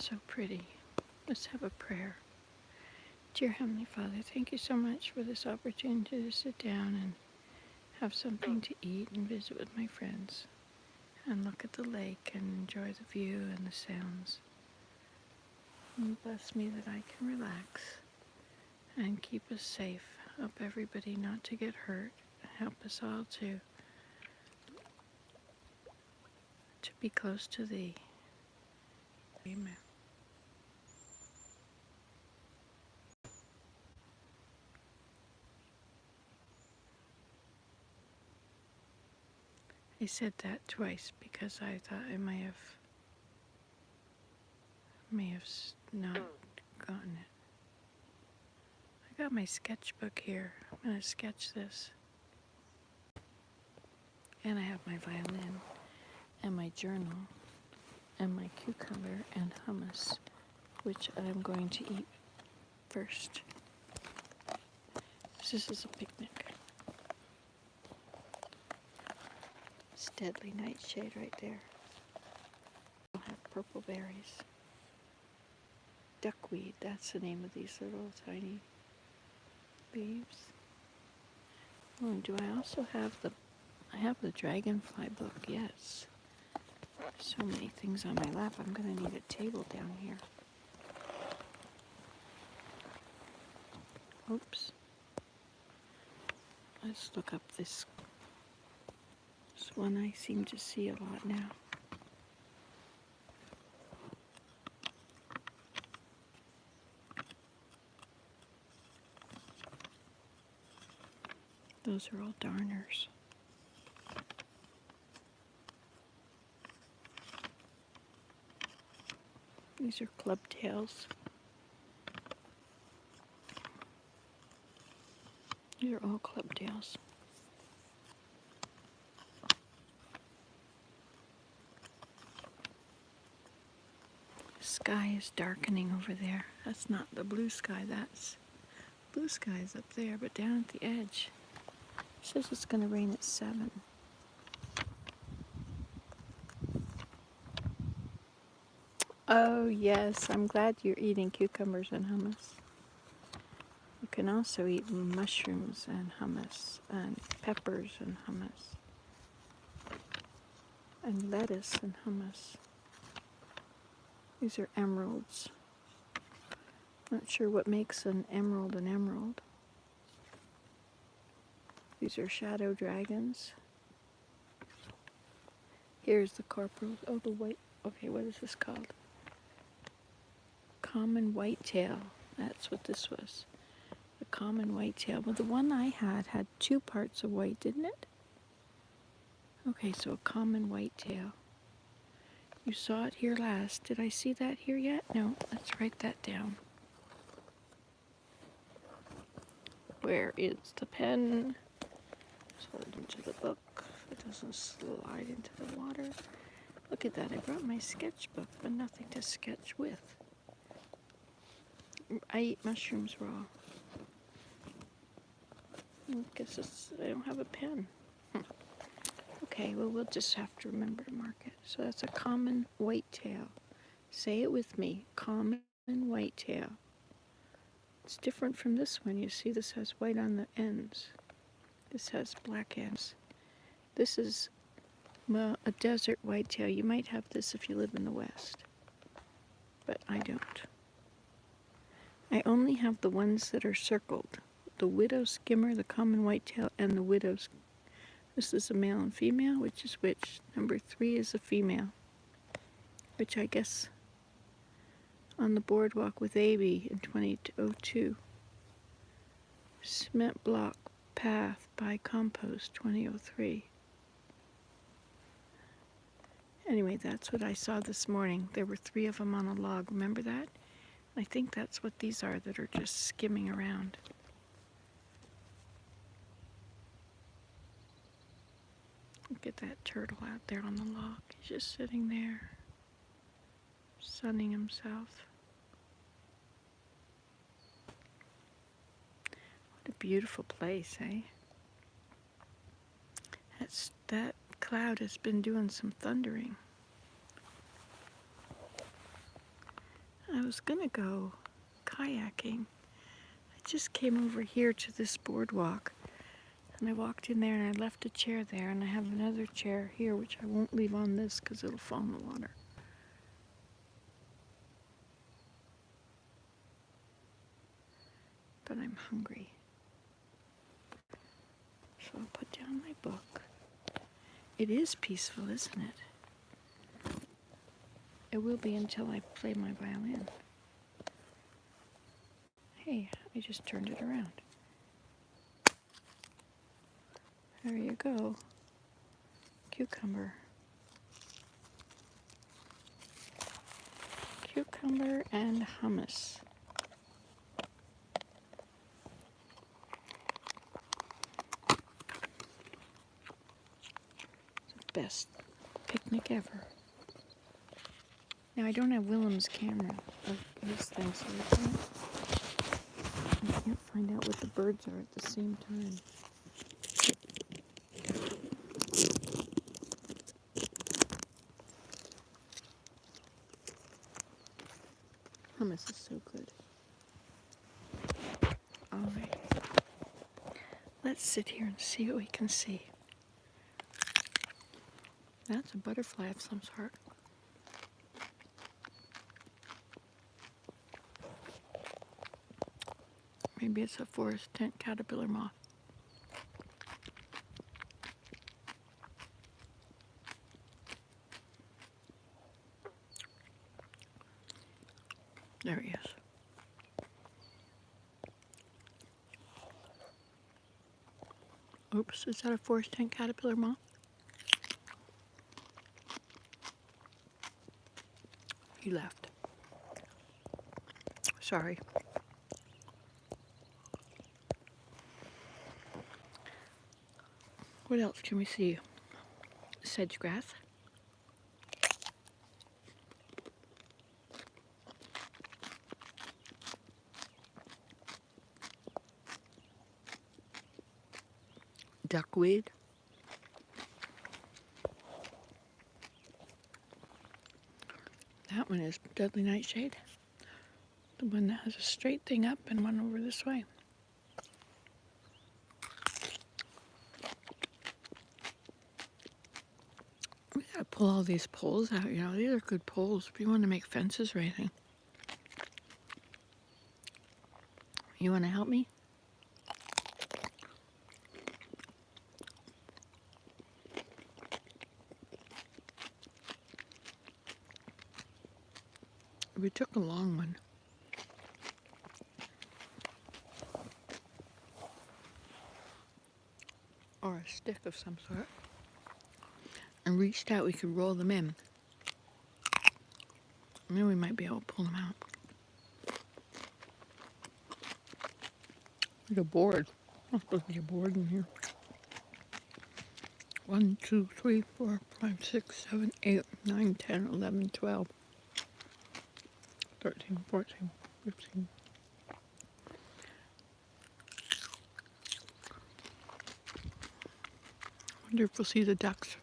So pretty. Let's have a prayer. Dear Heavenly Father, thank you so much for this opportunity to sit down and have something to eat and visit with my friends and look at the lake and enjoy the view and the sounds. And bless me that I can relax and keep us safe. Help everybody not to get hurt. Help us all to be close to Thee. Amen. I said that twice because I thought I may have not gotten it. I got my sketchbook here. I'm going to sketch this. And I have my violin and my journal and my cucumber and hummus, which I'm going to eat first. This is a picnic. It's deadly nightshade right there. I'll have purple berries. Duckweed, that's the name of these little tiny leaves. Oh, and do I also have I have the dragonfly book, yes. So many things on my lap, I'm going to need a table down here. Oops. Let's look up this one I seem to see a lot now. Those are all darners. These are clubtails. These are all clubtails. The sky is darkening over there. That's not the blue sky, that's blue sky is up there, but down at the edge. It says it's going to rain at 7. Oh yes, I'm glad you're eating cucumbers and hummus. You can also eat mushrooms and hummus, and peppers and hummus, and lettuce and hummus. These are emeralds. Not sure what makes an emerald an emerald. These are shadow dragons. Here's the corporal. Oh, the white. Okay, what is this called? Common whitetail. That's what this was. The common whitetail. Well, the one I had 2 parts of white, didn't it? Okay, so a common whitetail. You saw it here last. Did I see that here yet? No, let's write that down. Where is the pen? Hold it into the book so it doesn't slide into the water. Look at that, I brought my sketchbook, but nothing to sketch with. I eat mushrooms raw. I guess I don't have a pen. Okay, well, we'll just have to remember to mark it. So that's a common whitetail. Say it with me, common whitetail. It's different from this one. You see, this has white on the ends. This has black ends. This is, well, a desert whitetail. You might have this if you live in the West, but I don't. I only have the ones that are circled. The widow skimmer, the common whitetail, and the widow's. This is a male and female, which is which? Number 3 is a female, which I guess on the boardwalk with Abby in 2002. Cement block path by compost 2003. Anyway, that's what I saw this morning. There were 3 of them on a log. Remember that? I think that's what these are that are just skimming around. Look at that turtle out there on the log. He's just sitting there, sunning himself. What a beautiful place, eh? That cloud has been doing some thundering. I was gonna go kayaking. I just came over here to this boardwalk, and I walked in there and I left a chair there, and I have another chair here which I won't leave on this because it'll fall in the water. But I'm hungry. So I'll put down my book. It is peaceful, isn't it? It will be until I play my violin. Hey, I just turned it around. There you go. Cucumber. Cucumber and hummus. Best picnic ever. Now I don't have Willem's camera of his thing, so I can't find out what the birds are at the same time. Hummus is so good. Alright. Let's sit here and see what we can see. That's a butterfly of some sort. Maybe it's a forest tent caterpillar moth. There he is. Oops, is that a forest tent caterpillar moth? He left. Sorry. What else can we see? Sedge grass. Duckweed. That one is deadly nightshade. The one that has a straight thing up and one over this way. We gotta pull all these poles out, you know, these are good poles if you want to make fences or anything. You want to help me? We took a long one. Or a stick of some sort. And reached out, we could roll them in. And then we might be able to pull them out. Like a board. There's supposed to be a board in here. 1, 2, 3, 4, 5, 6, 7, 8, 9, 10, 11, 12, 13, 14, 15. Wonder if we'll see the ducks.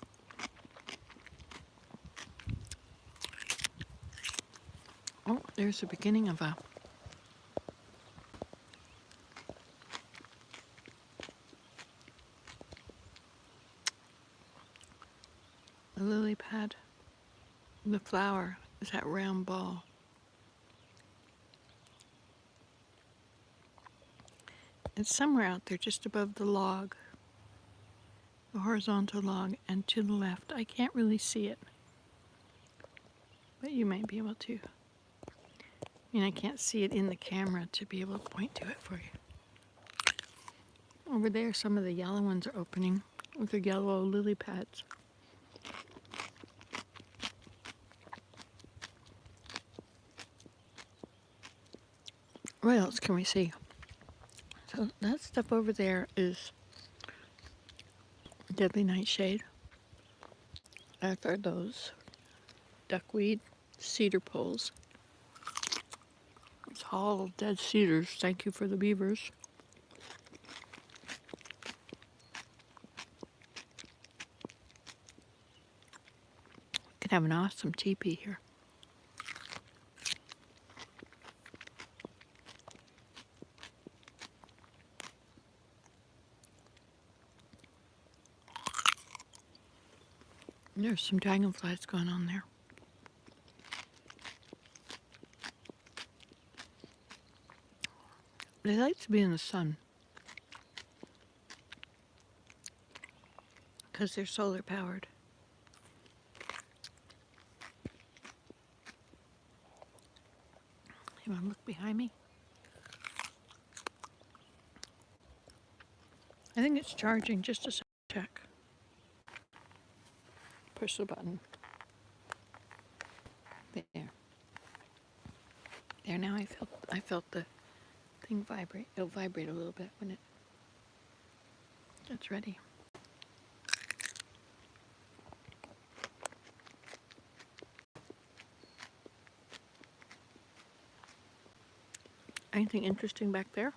Oh, there's the beginning of a lily pad. The flower is that round ball. It's somewhere out there just above the log, the horizontal log, and to the left. I can't really see it, but you might be able to. I mean, I can't see it in the camera to be able to point to it for you. Over there, some of the yellow ones are opening with their yellow lily pads. What else can we see? So that stuff over there is deadly nightshade. As are those duckweed, cedar poles. It's all dead cedars. Thank you for the beavers. We could have an awesome teepee here. There's some dragonflies going on there. They like to be in the sun because they're solar powered. You want to look behind me? I think it's charging. Just a check. Push the button. There. There. Now I felt the thing vibrate. It'll vibrate a little bit when it's ready. Anything interesting back there?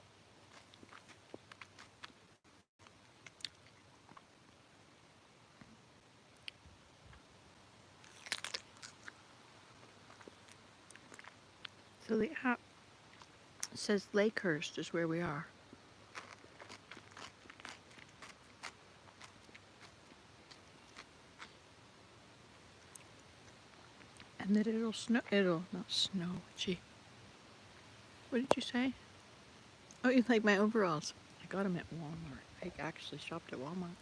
So the app says Lakehurst is where we are. And that it'll not snow, gee. What did you say? Oh, you like my overalls? I got them at Walmart. I actually shopped at Walmart.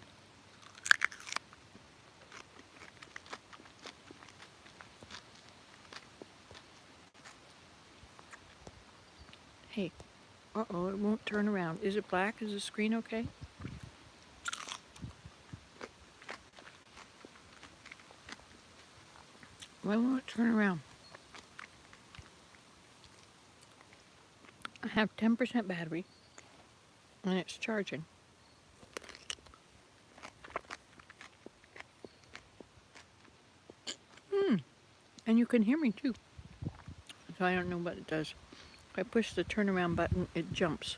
Hey, uh-oh, it won't turn around. Is it black? Is the screen okay? Why won't it turn around? I have 10% battery, and it's charging. And you can hear me too. So I don't know what it does. If I push the turnaround button, it jumps.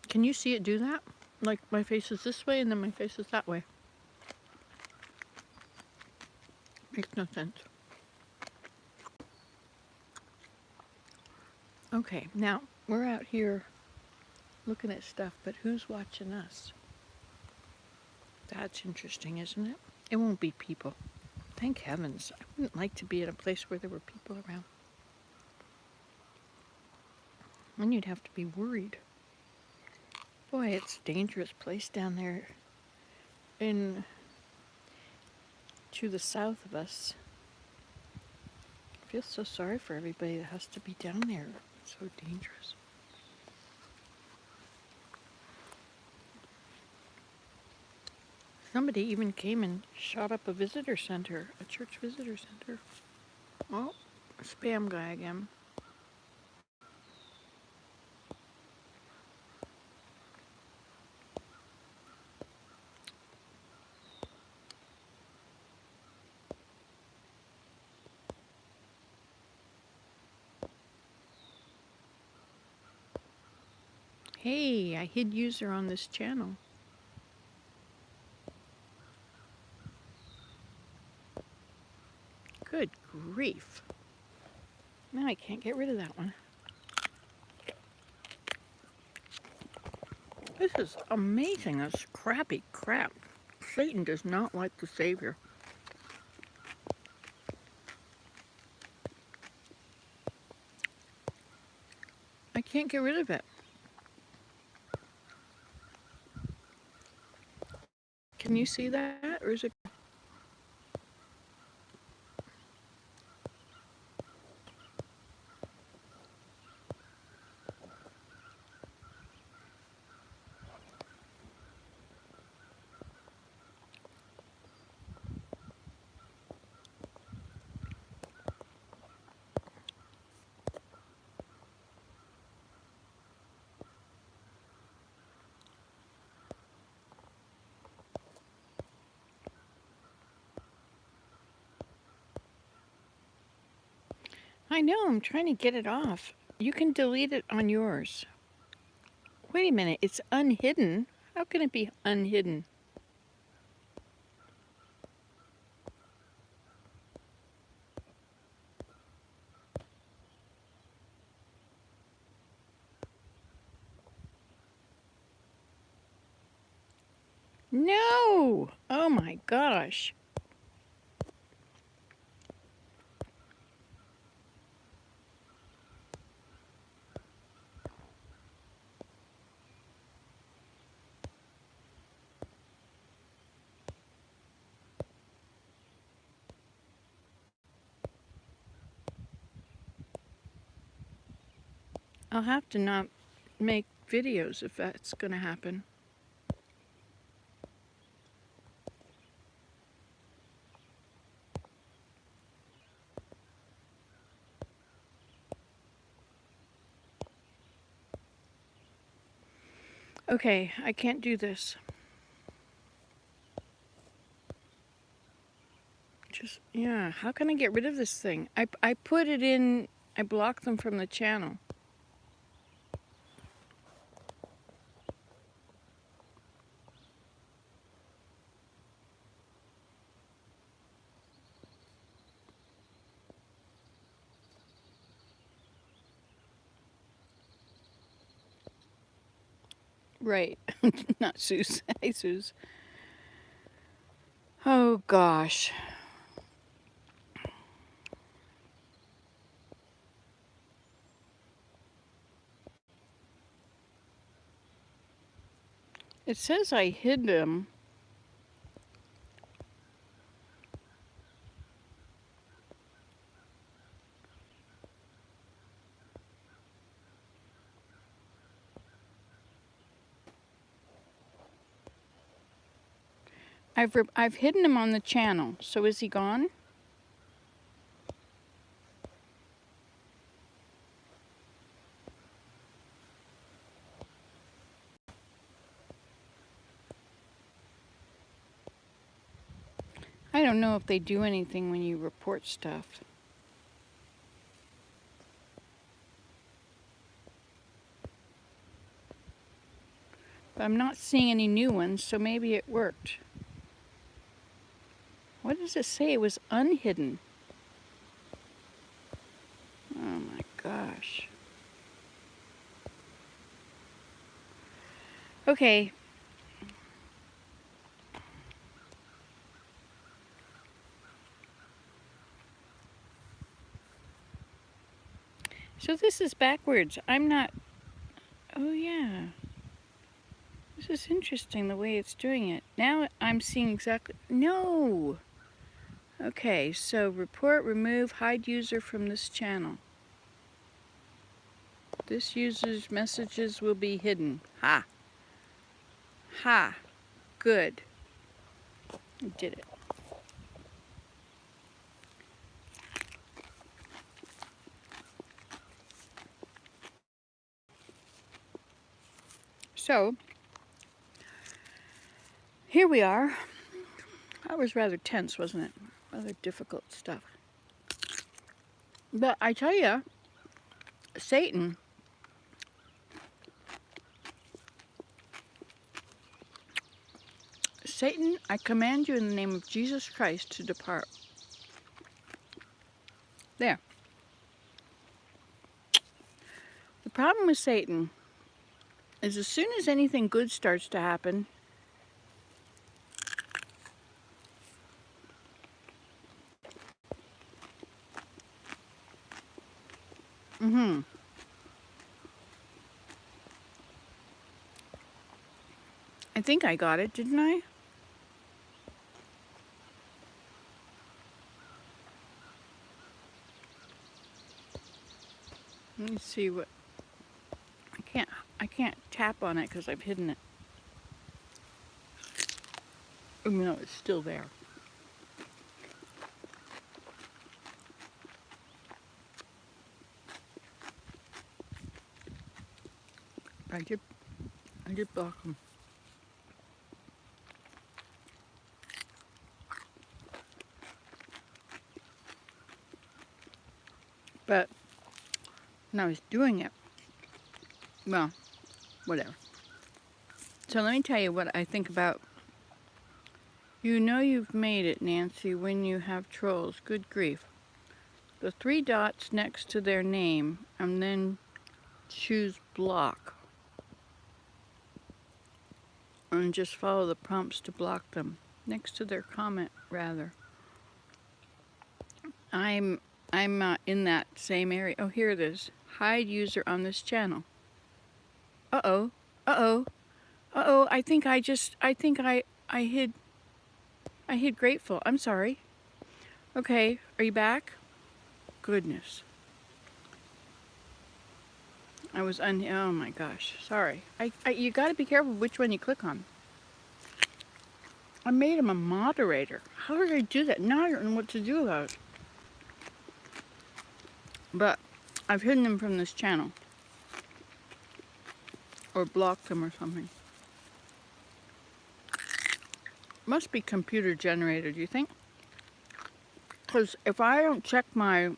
Can you see it do that? Like my face is this way and then my face is that way. Makes no sense. Okay, now we're out here looking at stuff, but who's watching us? That's interesting, isn't it? It won't be people. Thank heavens. I wouldn't like to be in a place where there were people around. Then you'd have to be worried. Boy, it's a dangerous place down there to the south of us. I feel so sorry for everybody that has to be down there. It's so dangerous. Somebody even came and shot up a visitor center, a church visitor center. Oh, spam guy again. Hey, I hid user on this channel. Good grief. Now I can't get rid of that one. This is amazing. That's crappy crap. Satan does not like the Savior. I can't get rid of it. Can you see that? Or is it? I know, I'm trying to get it off. You can delete it on yours. Wait a minute, it's unhidden? How can it be unhidden? No! Oh my gosh. I'll have to not make videos if that's going to happen. Okay, I can't do this. Yeah, how can I get rid of this thing? I put it in, I blocked them from the channel. Right, not Suze. Hey, Suze. Oh gosh. It says I hid them. I've hidden him on the channel. So is he gone? I don't know if they do anything when you report stuff. But I'm not seeing any new ones, so maybe it worked. What does it say? It was unhidden. Oh my gosh. Okay. So this is backwards. I'm not... Oh yeah. This is interesting the way it's doing it. Now I'm seeing exactly... No! Okay, so report, remove, hide user from this channel. This user's messages will be hidden. Ha! Ha! Good. I did it. So, here we are. That was rather tense, wasn't it? Rather difficult stuff. But I tell you, Satan, I command you in the name of Jesus Christ to depart. There. The problem with Satan is as soon as anything good starts to happen, I think I got it, didn't I? Let me see what... I can't tap on it because I've hidden it. Oh no, it's still there. I did block them. But when I was doing it, well, whatever. So let me tell you what I think about. You know you've made it, Nancy, when you have trolls. Good grief. The 3 dots next to their name, and then choose block. and just follow the prompts to block them. Next to their comment, rather. I'm in that same area. Oh, here it is. Hide user on this channel. Uh-oh. Uh-oh. Uh-oh. I think I hid grateful. I'm sorry. Okay, are you back? Goodness. Oh my gosh. Sorry. You got to be careful which one you click on. I made him a moderator. How did I do that? Now I don't know what to do about it. But I've hidden him from this channel. Or blocked him or something. Must be computer generated, you think? Because if I don't check my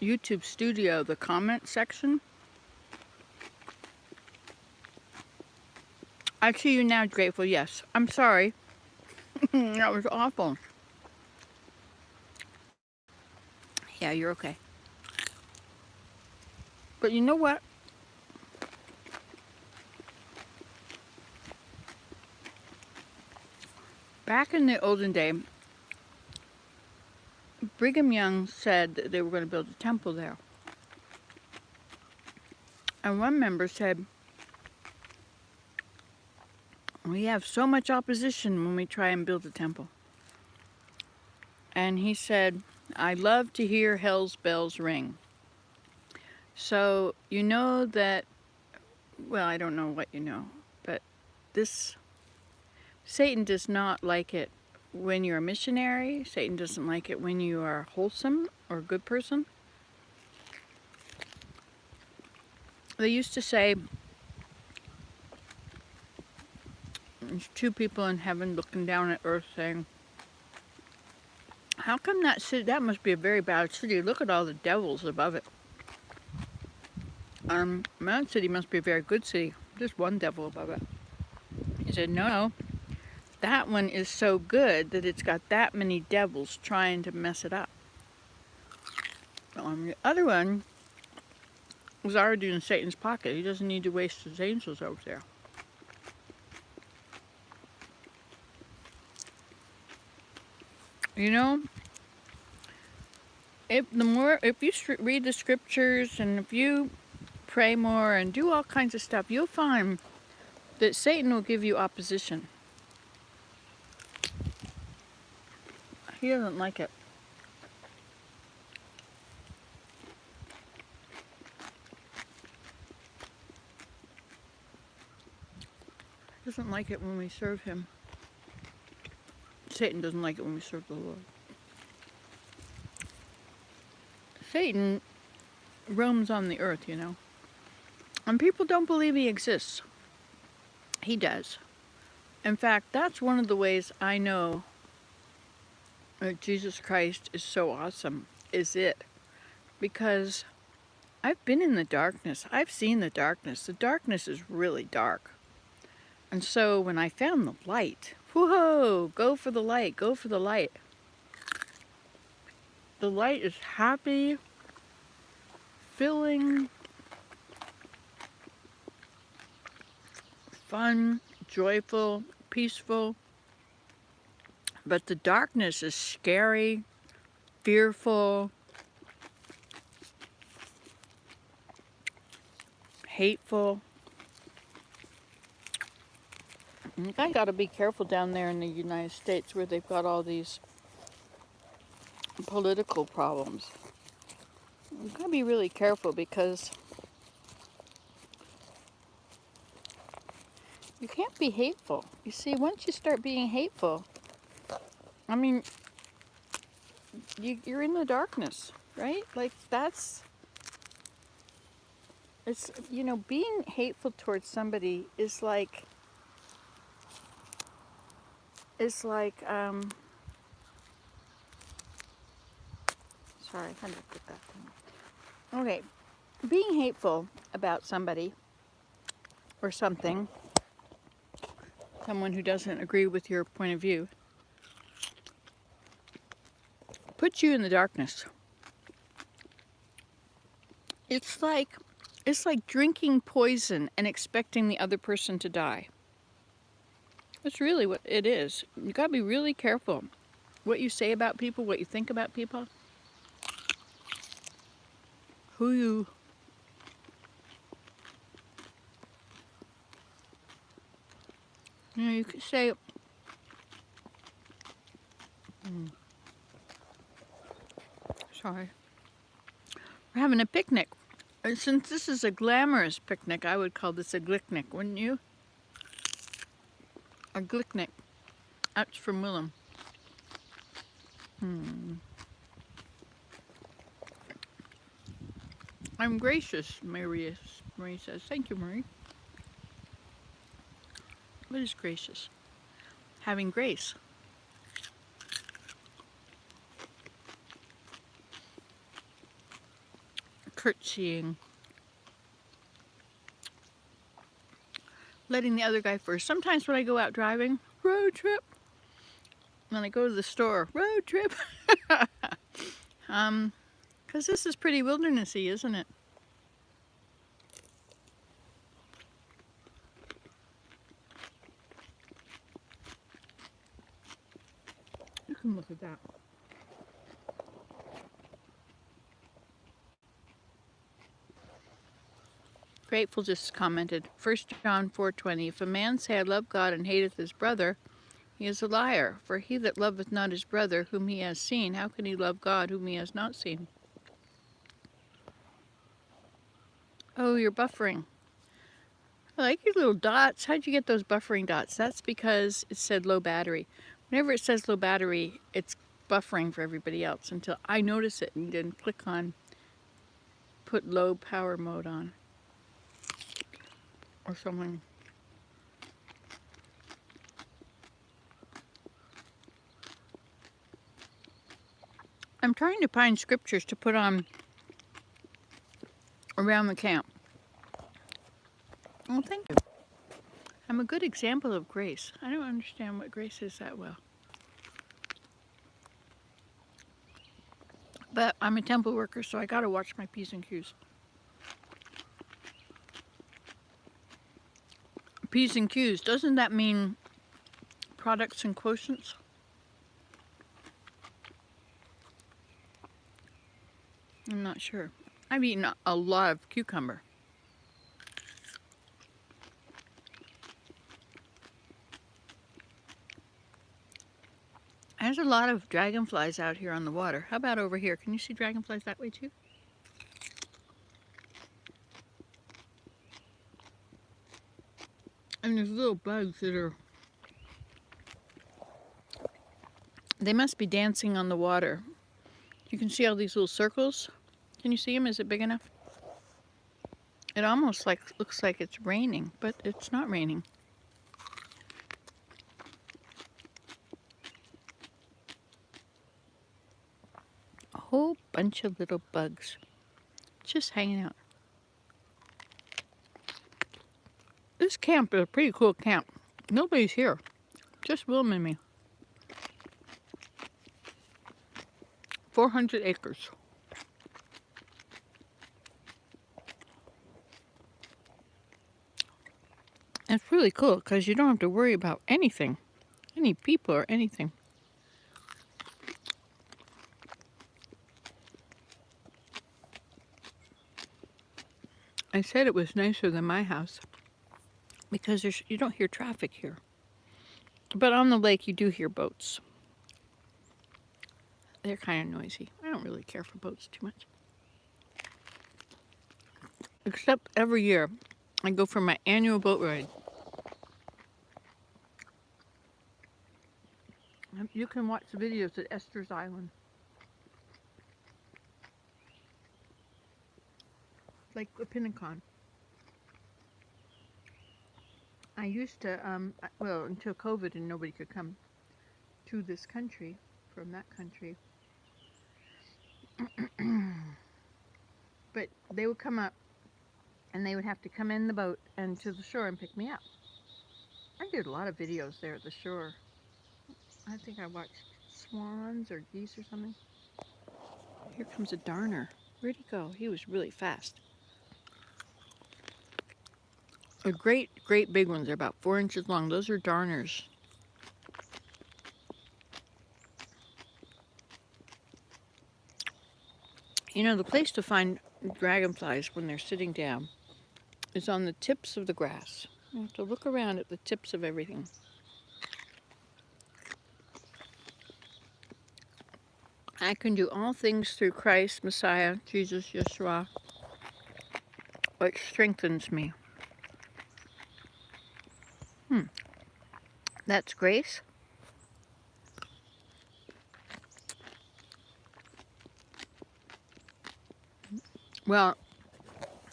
YouTube studio, the comment section, I see you now, Grateful. Yes. I'm sorry. That was awful. Yeah, you're okay. But you know what? Back in the olden day, Brigham Young said that they were going to build a temple there. And one member said, we have so much opposition when we try and build a temple. And he said, I love to hear hell's bells ring. So you know that, well, I don't know what you know, but Satan does not like it when you're a missionary. Satan doesn't like it when you are wholesome or a good person. They used to say, there's two people in heaven looking down at earth saying, how come that city, that must be a very bad city. Look at all the devils above it. That city must be a very good city. There's one devil above it. He said, no, that one is so good that it's got that many devils trying to mess it up. The other one was already in Satan's pocket. He doesn't need to waste his angels over there. You know, if you read the scriptures and if you pray more and do all kinds of stuff, you'll find that Satan will give you opposition. He doesn't like it. He doesn't like it when we serve him. Satan doesn't like it when we serve the Lord. Satan roams on the earth, you know. And people don't believe he exists. He does. In fact, that's one of the ways I know that Jesus Christ is so awesome, is it. Because I've been in the darkness. I've seen the darkness. The darkness is really dark. And so when I found the light, whoa, go for the light, go for the light. The light is happy, filling, fun, joyful, peaceful. But the darkness is scary, fearful, hateful. I gotta be careful down there in the United States where they've got all these political problems. You gotta be really careful because you can't be hateful. You see, once you start being hateful, I mean, you're in the darkness, right? Like it's, you know, being hateful towards somebody is like, sorry, how did I put that thing? Okay, being hateful about somebody or something, someone who doesn't agree with your point of view, puts you in the darkness. It's like drinking poison and expecting the other person to die. That's really what it is. You gotta be really careful what you say about people, what you think about people, who you could say, sorry, we're having a picnic. And since this is a glamorous picnic, I would call this a glicknick, wouldn't you? A glicknick. That's from Willem. I'm gracious, Marie says. Thank you, Marie. What is gracious? Having grace. Curtsying. Letting the other guy first. Sometimes when I go out driving, road trip. When I go to the store, road trip. Because this is pretty wildernessy, isn't it? You can look at that. Grateful just commented, 1 John 4:20, if a man say, I love God and hateth his brother, he is a liar. For he that loveth not his brother whom he has seen, how can he love God whom he has not seen? Oh, you're buffering. I like your little dots. How'd you get those buffering dots? That's because it said low battery. Whenever it says low battery, it's buffering for everybody else until I notice it and then click on put low power mode on or something. I'm trying to find scriptures to put on around the camp. Well, thank you. I'm a good example of grace. I don't understand what grace is that well. But I'm a temple worker, so I gotta watch my P's and Q's. P's and Q's, doesn't that mean products and quotients? I'm not sure. I've eaten a lot of cucumber. There's a lot of dragonflies out here on the water. How about over here? Can you see dragonflies that way too? And there's little bugs that are... They must be dancing on the water. You can see all these little circles. Can you see them? Is it big enough? It almost looks like it's raining, but it's not raining. A whole bunch of little bugs just hanging out. This camp is a pretty cool camp. Nobody's here, just Willem and me. 400 acres. It's really cool because you don't have to worry about anything, any people or anything. I said it was nicer than my house because you don't hear traffic here. But on the lake, you do hear boats. They're kind of noisy. I don't really care for boats too much. Except every year, I go for my annual boat ride. You can watch the videos at Esther's Island. Like a Pinnacon. I used to, well, until COVID and nobody could come to this country from that country. But they would come up and they would have to come in the boat and to the shore and pick me up. I did a lot of videos there at the shore. I think I watched swans or geese or something. Here comes a darner. Where'd he go? He was really fast. The great big ones are about 4 inches long. Those are darners. You know, the place to find dragonflies when they're sitting down is on the tips of the grass. You have to look around at the tips of everything. I can do all things through Christ, Messiah, Jesus, Yeshua, which strengthens me. That's grace. Well,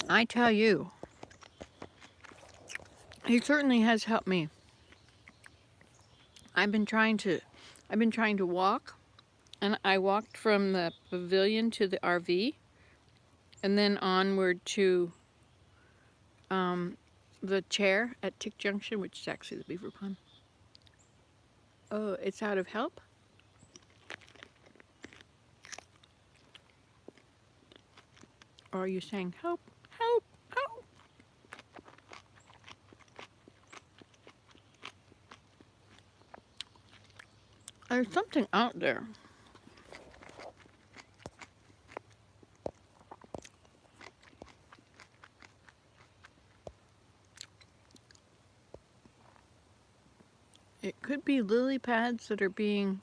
I tell you, he certainly has helped me. I've been trying to walk, and I walked from the pavilion to the RV, and then onward to the chair at Tick Junction, which is actually the Beaver Pond. Oh, it's out of help? Or are you saying help, help, help? There's something out there. It could be lily pads that are being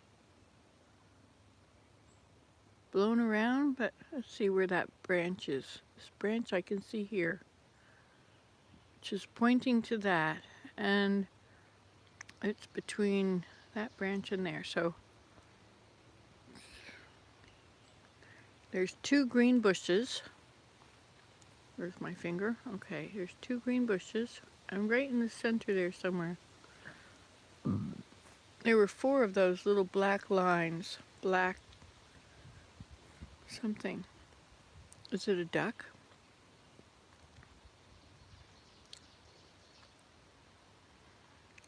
blown around, but let's see where that branch is. This branch I can see here, which is pointing to that, and it's between that branch and there. So there's 2 green bushes. Where's my finger? Okay, there's 2 green bushes. I'm right in the center there somewhere. There were 4 of those little black lines. Black something. Is it a duck?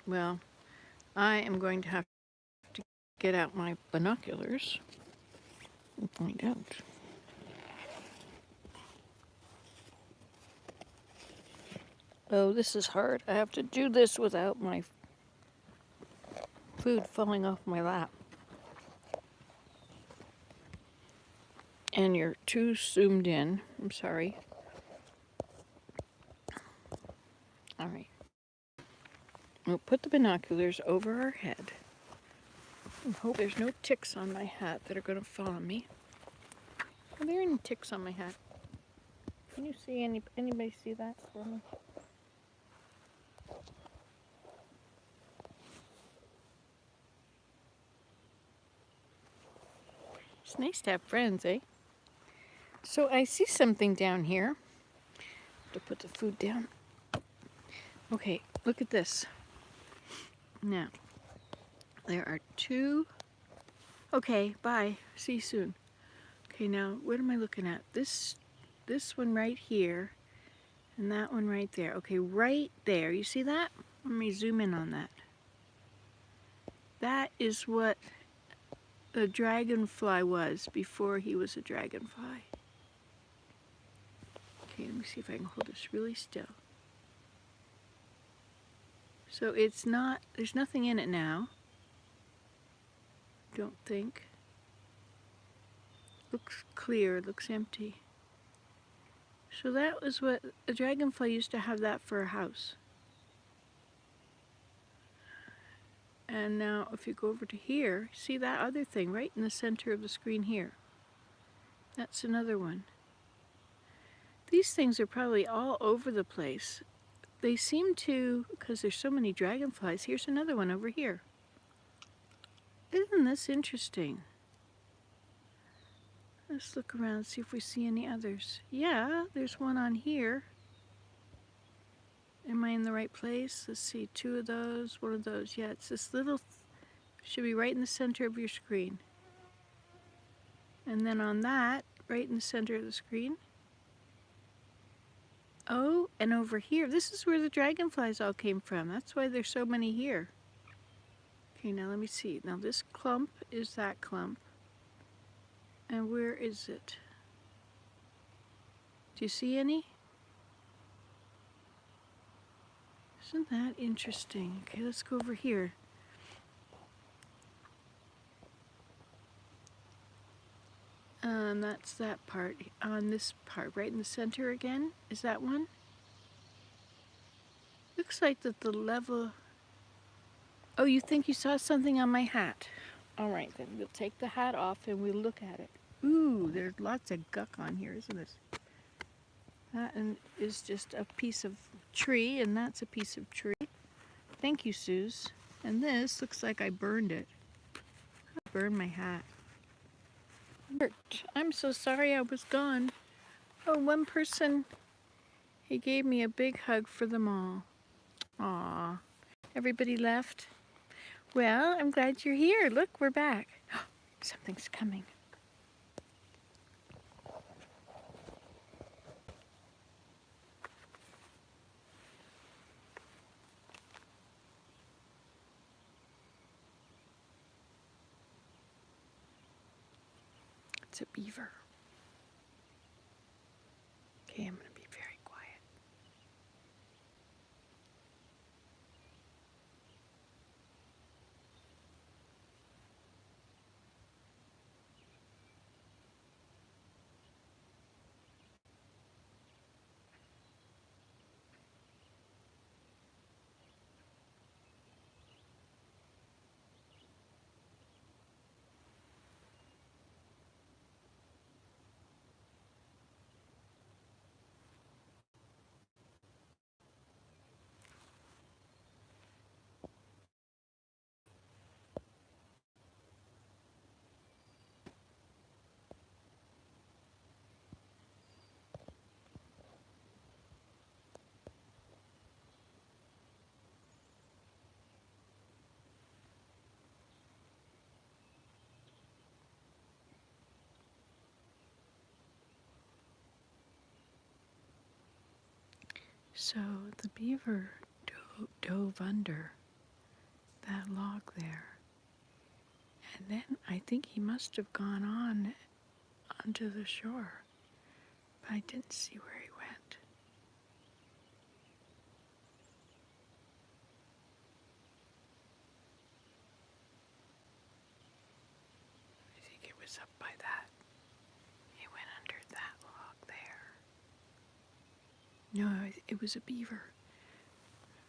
Well, I am going to have to get out my binoculars and find out. Oh, this is hard. I have to do this without my food falling off my lap. And you're too zoomed in. I'm sorry. All right. We'll put the binoculars over our head and hope there's no ticks on my hat that are going to fall on me. Are there any ticks on my hat? Can you see anybody see that for me? It's nice to have friends, eh? So I see something down here. To put the food down. Okay, look at this. Now, there are 2. Okay, bye. See you soon. Okay, now what am I looking at? This one right here, and that one right there. Okay, right there. You see that? Let me zoom in on that. That is what a dragonfly was before he was a dragonfly. Okay, let me see if I can hold this really still. So it's not, there's nothing in it now. Don't think. Looks clear, looks empty. So that was what, a dragonfly used to have that for a house. And now if you go over to here, see that other thing right in the center of the screen here? That's another one. These things are probably all over the place. They seem to, because there's so many dragonflies, here's another one over here. Isn't this interesting? Let's look around and see if we see any others. Yeah, there's one on here. Am I in the right place? Let's see, 2 of those, 1 of those. Yeah, it's this little, should be right in the center of your screen. And then on that, right in the center of the screen. Oh, and over here, this is where the dragonflies all came from. That's why there's so many here. Okay, now let me see. Now this clump is that clump. And where is it? Do you see any? Isn't that interesting? Okay, let's go over here. That's that part. On this part, right in the center again. Is that one? Looks like that the level... Oh, you think you saw something on my hat? All right, then we'll take the hat off and we'll look at it. Ooh, there's lots of guck on here, isn't it? That is just a piece of tree, and that's a piece of tree. Thank you, Suze. And this looks like I burned it. I burned my hat. I'm so sorry I was gone. Oh, one person, he gave me a big hug for them all. Aw, everybody left? Well, I'm glad you're here. Look, we're back. Something's coming. It's a beaver. Okay, I'm going to be very quiet. So the beaver dove under that log there. And then I think he must have gone on onto the shore. But I didn't see where he went. I think it was up by that. He went under that log there. No, it was a beaver.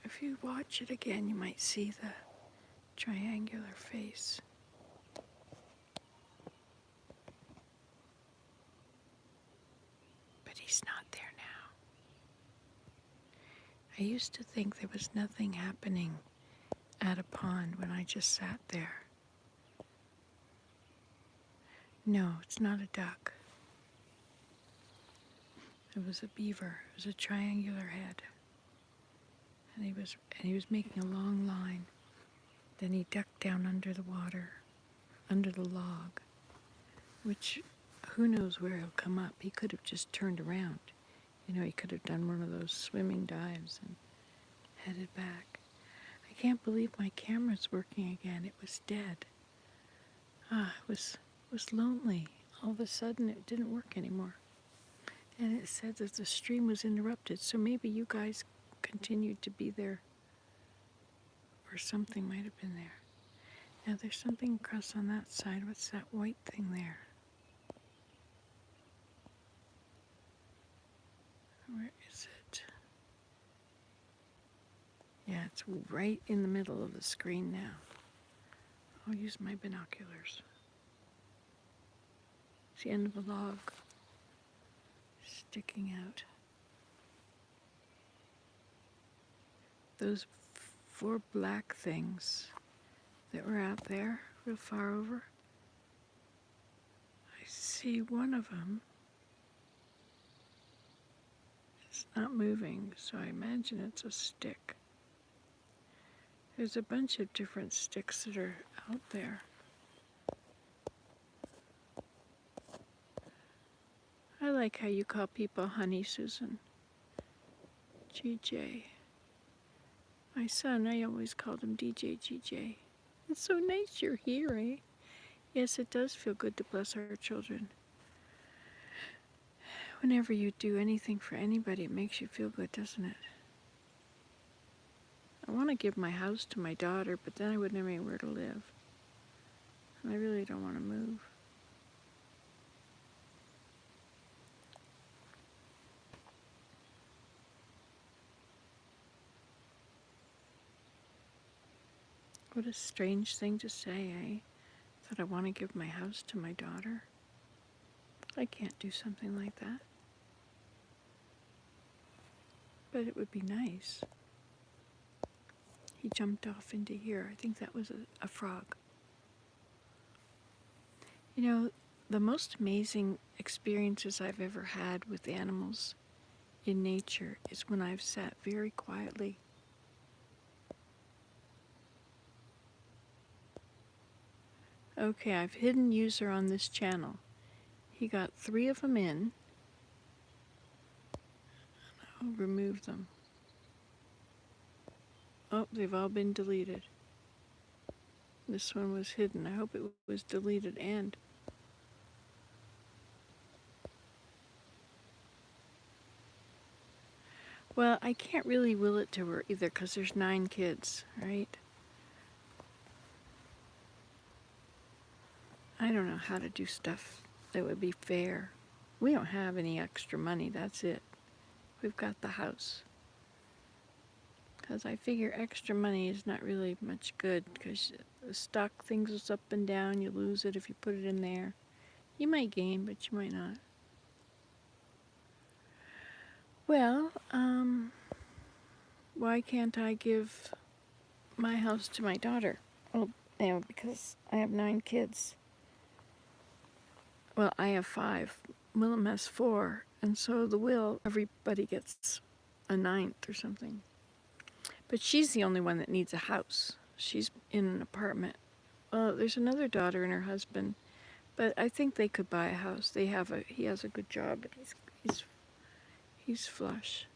If you watch it again, you might see the triangular face. But he's not there now. I used to think there was nothing happening at a pond when I just sat there. No, it's not a duck. It was a beaver. It was a triangular head. And he was making a long line. Then he ducked down under the water, under the log, which who knows where he'll come up. He could have just turned around. You know, he could have done one of those swimming dives and headed back. I can't believe my camera's working again. It was dead. It was lonely. All of a sudden it didn't work anymore. And it said that the stream was interrupted, so maybe you guys continued to be there, or something might have been there. Now there's something across on that side. What's that white thing there? Where is it? Yeah, it's right in the middle of the screen now. I'll use my binoculars. It's the end of a log sticking out. Those 4 black things that were out there, real far over, I see one of them. It's not moving, so I imagine it's a stick. There's a bunch of different sticks that are out there. I like how you call people honey, Susan. GJ. My son, I always called him DJ GJ. It's so nice you're here, eh? Yes, it does feel good to bless our children. Whenever you do anything for anybody, it makes you feel good, doesn't it? I want to give my house to my daughter, but then I wouldn't have anywhere to live. And I really don't want to move. What a strange thing to say, eh? That I want to give my house to my daughter. I can't do something like that. But it would be nice. He jumped off into here. I think that was a frog. You know, the most amazing experiences I've ever had with animals in nature is when I've sat very quietly. Okay, I've hidden user on this channel. He got 3 of them in. I'll remove them. Oh, they've all been deleted. This one was hidden. I hope it was deleted and... Well, I can't really will it to her either because there's 9 kids, right? I don't know how to do stuff that would be fair. We don't have any extra money, that's it. We've got the house. Because I figure extra money is not really much good because the stock things goes up and down. You lose it if you put it in there. You might gain, but you might not. Well, why can't I give my house to my daughter? Well, because I have 9 kids. Well, I have 5. Willem has 4. And so everybody gets a 9th or something. But she's the only one that needs a house. She's in an apartment. Well, there's another daughter and her husband. But I think they could buy a house. He has a good job. He's flush.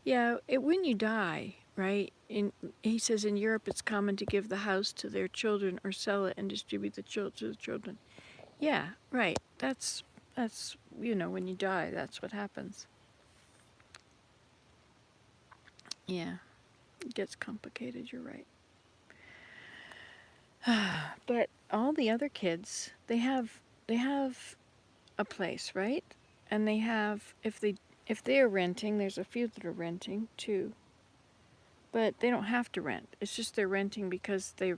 Yeah, when you die, right? He says in Europe it's common to give the house to their children or sell it and distribute the to the children. Yeah, right. That's when you die, that's what happens. Yeah, it gets complicated. You're right. But all the other kids, they have a place, right? And they have if they're renting, there's a few that are renting too. But they don't have to rent. It's just they're renting because they're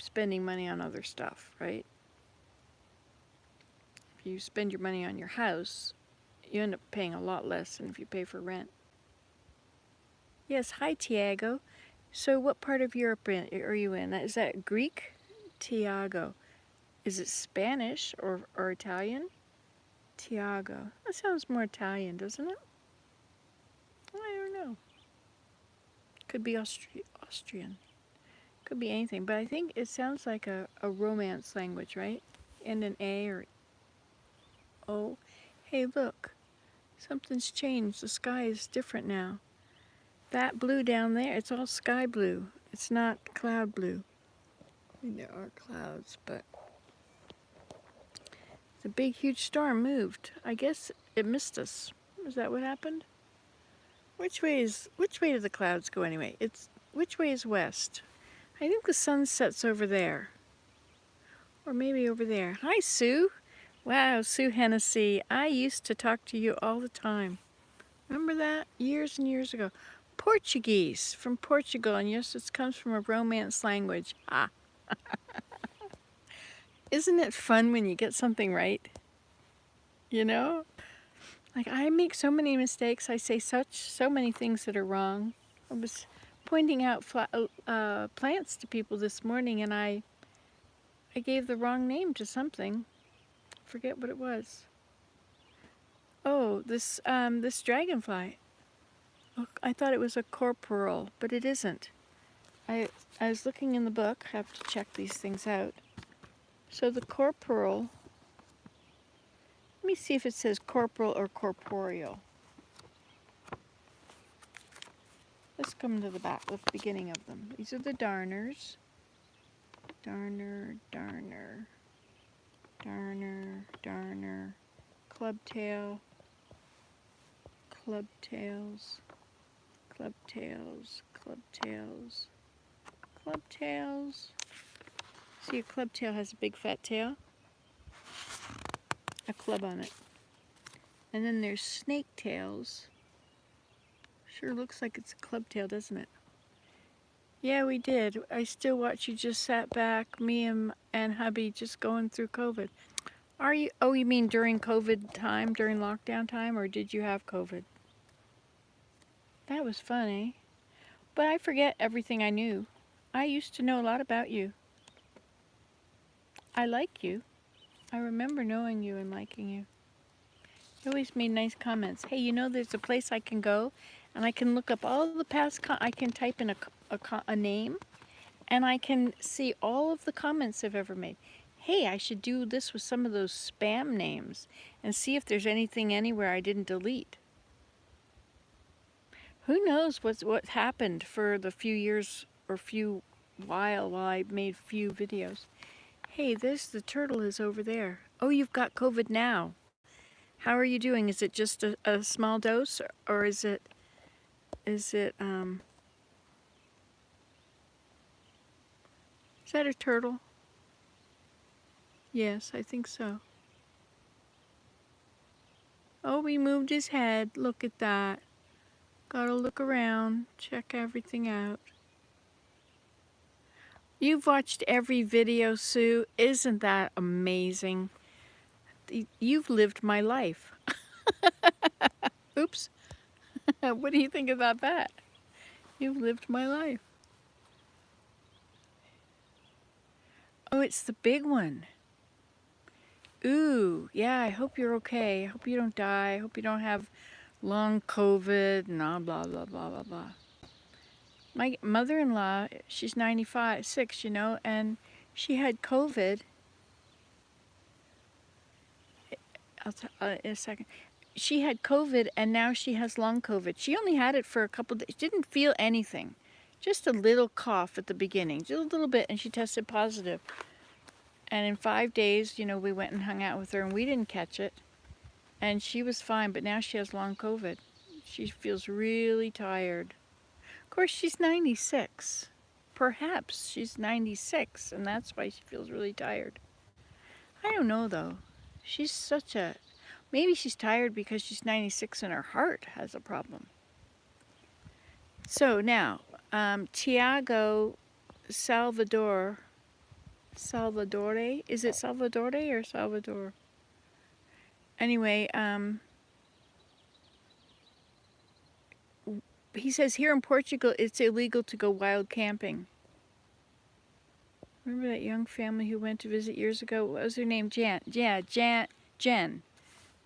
spending money on other stuff, right? If you spend your money on your house, you end up paying a lot less than if you pay for rent. Yes, hi Tiago. So what part of Europe are you in? Is that Greek? Tiago. Is it Spanish or Italian? Tiago. That sounds more Italian, doesn't it? I don't know. Could be Austrian. Could be anything, but I think it sounds like a Romance language, right? And an A or O. Hey, look. Something's changed. The sky is different now. That blue down there, it's all sky blue. It's not cloud blue. I mean, there are clouds, but the big, huge storm moved. I guess it missed us. Is that what happened? Which way do the clouds go anyway? Which way is west? I think the sun sets over there. Or maybe over there. Hi, Sue. Wow, Sue Hennessy. I used to talk to you all the time. Remember that? Years and years ago. Portuguese, from Portugal, and yes, it comes from a Romance language. Ah. Isn't it fun when you get something right? You know? Like, I make so many mistakes. I say so many things that are wrong. I was pointing out plants to people this morning, and I gave the wrong name to something. Forget what it was. Oh, this dragonfly. Oh, I thought it was a corporal, but it isn't. I was looking in the book. I have to check these things out. So the corporal. Let me see if it says corporal or corporeal. Let's come to the beginning of them. These are the darners. Darner, darner, darner, darner, clubtail, clubtails, clubtails, clubtails, clubtails. See, a clubtail has a big fat tail, a club on it. And then there's snake tails. Sure looks like it's a clubtail, doesn't it? Yeah, we did. I still watch you just sat back, me and hubby just going through COVID. Are you, oh, you mean during COVID time, during lockdown time, or did you have COVID? That was funny. But I forget everything I knew. I used to know a lot about you. I like you. I remember knowing you and liking you. You always made nice comments. Hey, you know, there's a place I can go, and I can look up all the past. I can type in a name, and I can see all of the comments I've ever made. Hey, I should do this with some of those spam names and see if there's anything anywhere I didn't delete. Who knows what happened for the few years or while I made few videos. Hey, the turtle is over there. Oh, you've got COVID now. How are you doing? Is it just a small dose, or is it is that a turtle? Yes, I think so. Oh, he moved his head. Look at that. Gotta look around, check everything out. You've watched every video, Sue. Isn't that amazing? You've lived my life. Oops. What do you think about that? You've lived my life. Oh, it's the big one. Ooh, yeah, I hope you're okay. I hope you don't die. I hope you don't have long COVID and blah, blah, blah, blah, blah. My mother-in-law, she's 95, 6, you know, and she had COVID. I'll in a second. She had COVID, and now she has long COVID. She only had it for a couple days. Didn't feel anything. Just a little cough at the beginning, just a little bit, and she tested positive. And in 5 days, you know, we went and hung out with her, and we didn't catch it. And she was fine, but now she has long COVID. She feels really tired. Of course, she's 96. Perhaps she's 96, and that's why she feels really tired. I don't know, though. She's such a... Maybe she's tired because she's 96 and her heart has a problem. So now, Tiago Salvadore... Salvadore? Is it Salvadore or Salvador? Anyway, he says here in Portugal it's illegal to go wild camping. Remember that young family who went to visit years ago? What was her name? Jen.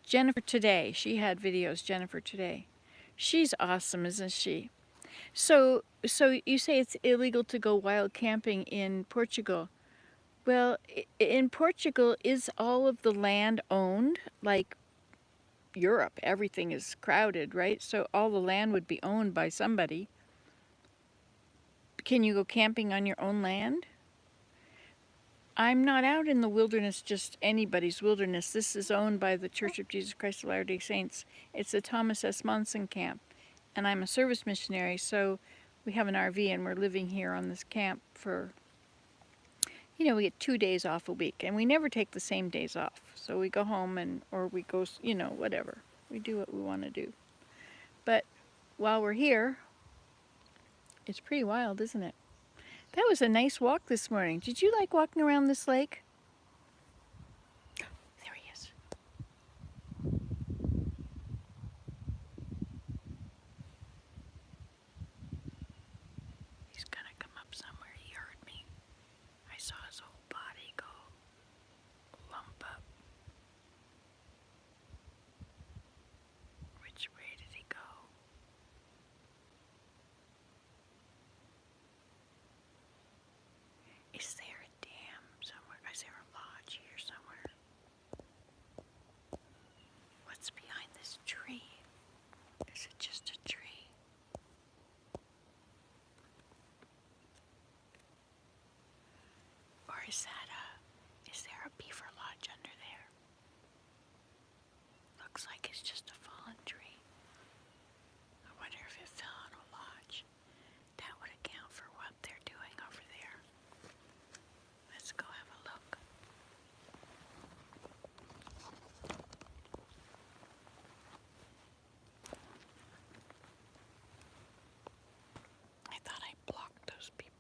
Jennifer Today. She had videos, Jennifer Today. She's awesome, isn't she? So you say it's illegal to go wild camping in Portugal. Well, in Portugal, is all of the land owned? Like Europe, everything is crowded, right? So all the land would be owned by somebody. Can you go camping on your own land? I'm not out in the wilderness, just anybody's wilderness. This is owned by the Church of Jesus Christ of Latter-day Saints. It's the Thomas S Monson camp. And I'm a service missionary, so we have an RV and we're living here on this camp for, you know, we get 2 days off a week. And we never take the same days off. So we go home or we go, you know, whatever. We do what we want to do. But while we're here, it's pretty wild, isn't it? That was a nice walk this morning. Did you like walking around this lake? There he is. He's gonna come up somewhere. He heard me. I saw his whole body go lump up. Which way did he go? Is there a dam somewhere? Is there a lodge here somewhere? What's behind this tree? Is it just a tree? Or is there a beaver lodge under there? Looks like it's just a fallen tree. I wonder if it fell on a lodge. That would account for what they're doing over there. Let's go have a look. I thought I blocked those people.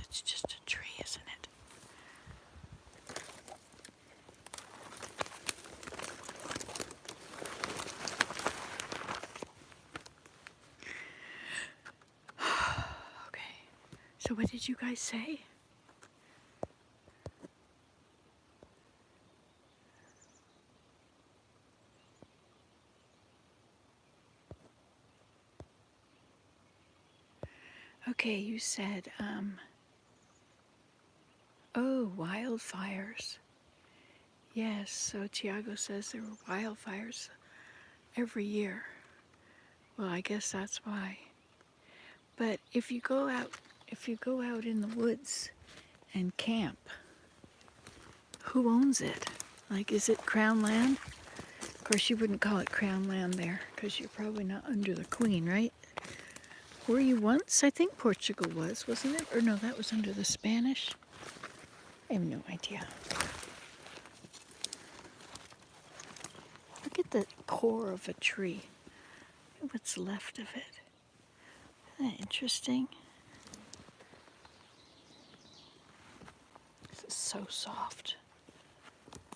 it's just a tree, isn't it? Okay. So what did you guys say? Okay, you said, oh, wildfires. Yes, so Tiago says there were wildfires every year. Well, I guess that's why. But if you go out in the woods and camp, who owns it? Like, is it Crown land? Of course, you wouldn't call it Crown land there, because you're probably not under the Queen, right? Were you once? I think Portugal was, wasn't it? Or no, that was under the Spanish. I have no idea. Look at the core of a tree. What's left of it. Isn't that interesting? This is so soft.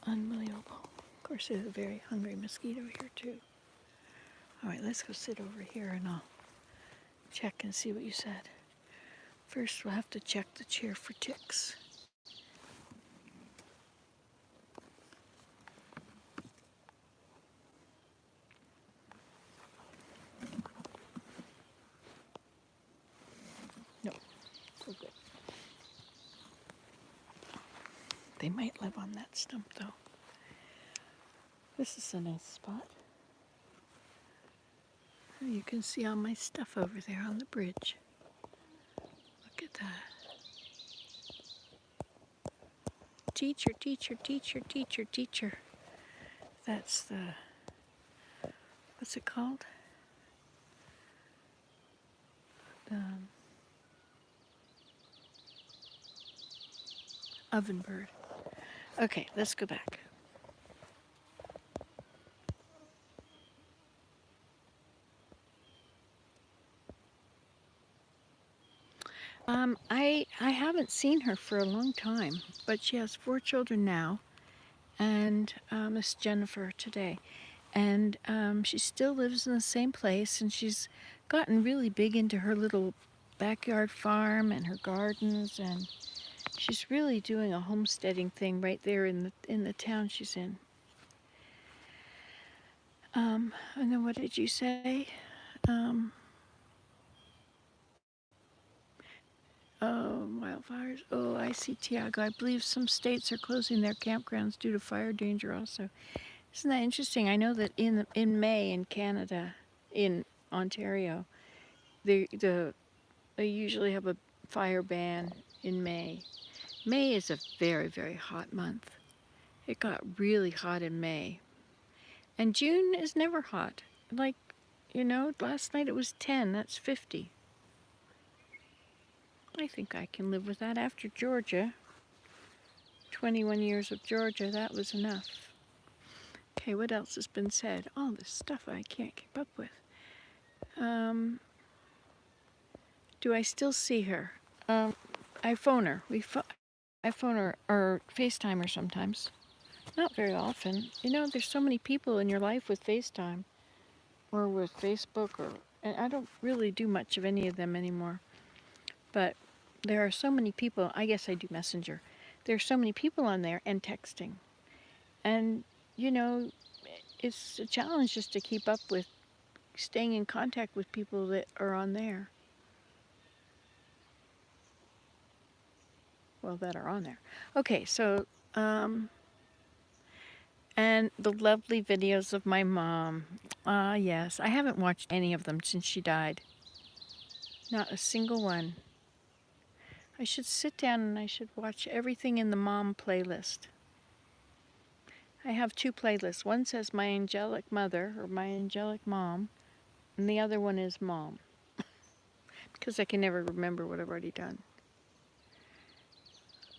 Unbelievable. Of course, there's a very hungry mosquito here, too. All right, let's go sit over here and I'll check and see what you said. First, we'll have to check the chair for ticks. No, we're good. They might live on that stump, though. This is a nice spot. You can see all my stuff over there on the bridge. Look at that. Teacher, teacher, teacher, teacher, teacher. That's the, what's it called? Oven bird. Okay, let's go back. I haven't seen her for a long time, but she has 4 children now, and Miss Jennifer today. And she still lives in the same place, and she's gotten really big into her little backyard farm and her gardens, and she's really doing a homesteading thing right there in the town she's in. And then what did you say? Oh, wildfires. Oh, I see, Tiago. I believe some states are closing their campgrounds due to fire danger also. Isn't that interesting? I know that in May in Canada, in Ontario, they usually have a fire ban in May. May is a very, very hot month. It got really hot in May. And June is never hot. Like, last night it was 10. That's 50. I think I can live with that. After Georgia, 21 years of Georgia, that was enough. Okay, what else has been said? All this stuff I can't keep up with. Do I still see her? I phone her. I phone her or FaceTime her sometimes. Not very often. There's so many people in your life with FaceTime or with Facebook, and I don't really do much of any of them anymore. But there are so many people. I guess I do Messenger. There are so many people on there and texting. And, it's a challenge just to keep up with staying in contact with people that are on there. Well, that are on there. Okay, so, and the lovely videos of my mom. Yes, I haven't watched any of them since she died. Not a single one. I should sit down and I should watch everything in the mom playlist. I have 2 playlists. One says My Angelic Mother or My Angelic Mom, and the other one is Mom. Because I can never remember what I've already done.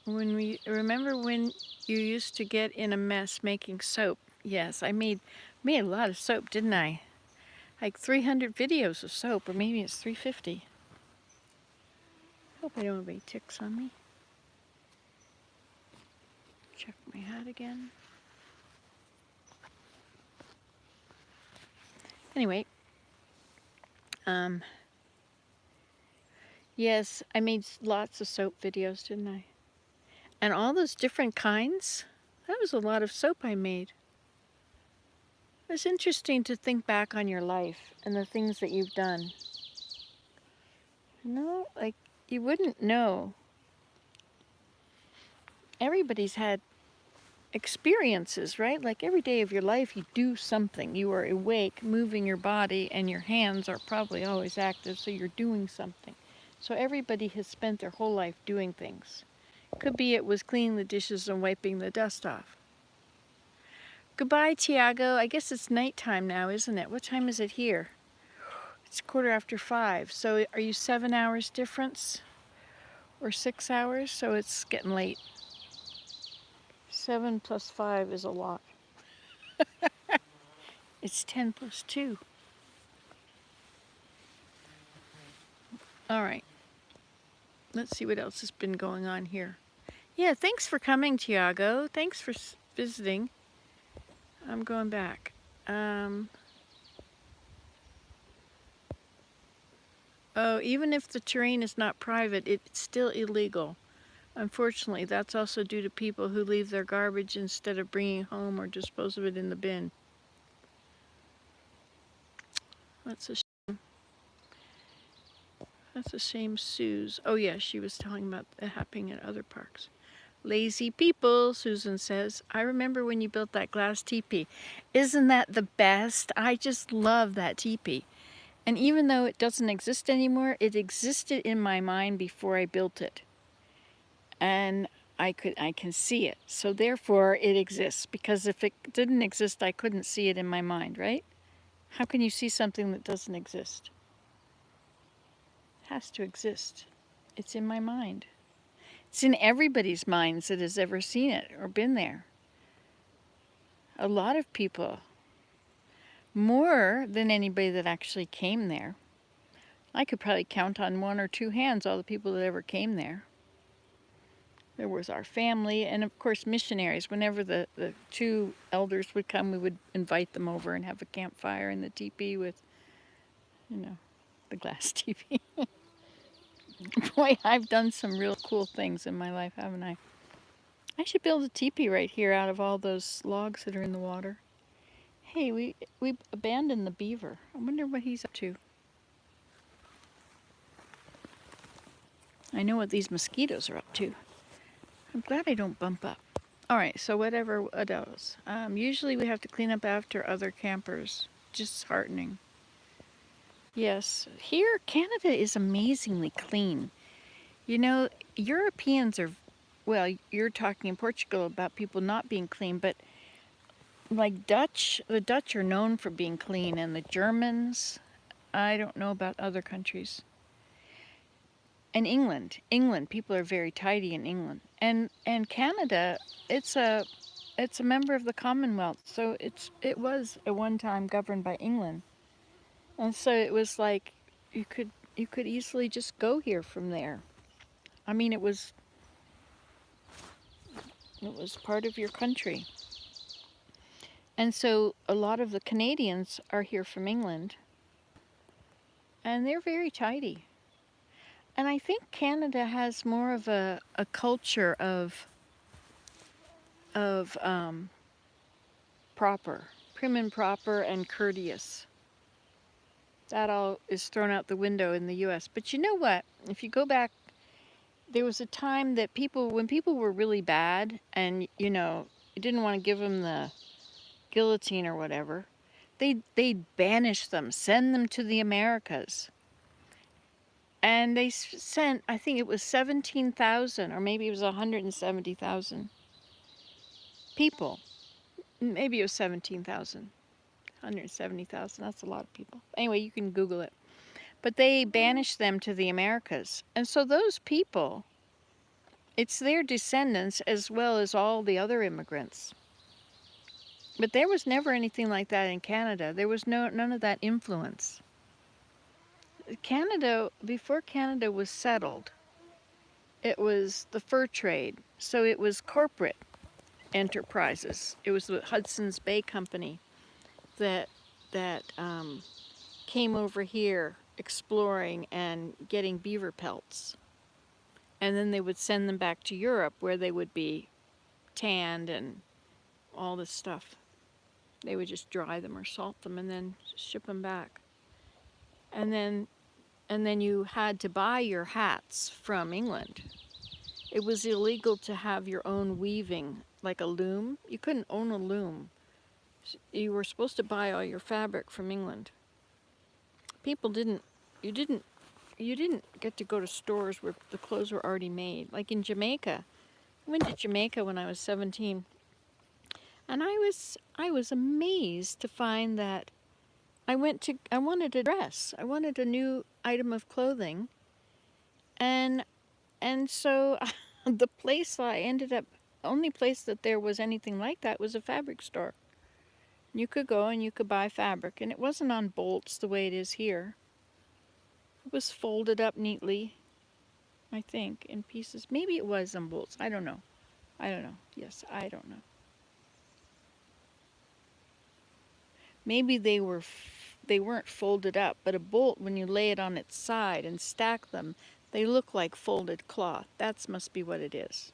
Remember when you used to get in a mess making soap? Yes, I made a lot of soap, didn't I? Like 300 videos of soap, or maybe it's 350. Hope I don't have any ticks on me. Check my hat again. Anyway, yes, I made lots of soap videos, didn't I? And all those different kinds, that was a lot of soap I made. It's interesting to think back on your life and the things that you've done. You know, like, you wouldn't know. Everybody's had experiences, right? Like every day of your life you do something. You are awake, moving your body, and your hands are probably always active, so you're doing something. So everybody has spent their whole life doing things. Could be it was cleaning the dishes and wiping the dust off. Goodbye, Tiago. I guess it's nighttime now, isn't it? What time is it here? It's 5:15. So are you 7 hours difference? Or 6 hours? So it's getting late. 7 plus 5 is a lot. It's 10 plus 2. All right. Let's see what else has been going on here. Yeah, thanks for coming, Tiago. Thanks for visiting. I'm going back. Oh, even if the terrain is not private, it's still illegal. Unfortunately, that's also due to people who leave their garbage instead of bringing home or dispose of it in the bin. That's a shame. That's a shame, Suze. Oh, yeah, she was telling about it happening at other parks. Lazy people, Susan says. I remember when you built that glass teepee. Isn't that the best? I just love that teepee. And even though it doesn't exist anymore, it existed in my mind before I built it. And I can see it. So therefore it exists, because if it didn't exist, I couldn't see it in my mind, right? How can you see something that doesn't exist? It has to exist. It's in my mind. It's in everybody's minds that has ever seen it or been there. A lot of people, more than anybody that actually came there. I could probably count on 1 or 2 hands all the people that ever came there. There was our family, and of course missionaries. Whenever the 2 elders would come, we would invite them over and have a campfire in the teepee with, the glass teepee. Boy, I've done some real cool things in my life, haven't I? I should build a teepee right here out of all those logs that are in the water. Hey, we abandoned the beaver. I wonder what he's up to. I know what these mosquitoes are up to. I'm glad I don't bump up. All right, so what else? Usually we have to clean up after other campers. Disheartening. Yes, here Canada is amazingly clean. You know, Europeans are, well, you're talking in Portugal about people not being clean, but like the Dutch are known for being clean, and the Germans, I don't know about other countries. And England, people are very tidy in England. And Canada, it's a member of the Commonwealth, so it was at one time governed by England. And so it was like you could easily just go here from there. I mean, it was part of your country. And so a lot of the Canadians are here from England, and they're very tidy. And I think Canada has more of a culture of proper, prim and proper, and courteous. That all is thrown out the window in the U.S. But you know what? If you go back, there was a time that when people were really bad, and you didn't want to give them the guillotine or whatever, they'd banish them, send them to the Americas. And they sent, I think it was 17,000, or maybe it was 170,000 people. Maybe it was 17,000. 170,000, that's a lot of people. Anyway, you can Google it. But they banished them to the Americas. And so those people, it's their descendants as well as all the other immigrants. But there was never anything like that in Canada. There was none of that influence. Canada, before Canada was settled, it was the fur trade. So it was corporate enterprises. It was the Hudson's Bay Company that came over here exploring and getting beaver pelts. And then they would send them back to Europe where they would be tanned and all this stuff. They would just dry them or salt them and then ship them back. And then you had to buy your hats from England. It was illegal to have your own weaving, like a loom. You couldn't own a loom. You were supposed to buy all your fabric from England. People didn't, you didn't get to go to stores where the clothes were already made. Like in Jamaica. I went to Jamaica when I was 17. And I was amazed to find that I wanted a dress. I wanted a new item of clothing. And so the place I ended up, only place that there was anything like that was a fabric store. You could go and you could buy fabric, and it wasn't on bolts the way it is here. It was folded up neatly, I think, in pieces. Maybe it was on bolts. I don't know. Yes, I don't know. Maybe they weren't folded up, but a bolt, when you lay it on its side and stack them, they look like folded cloth. That must be what it is.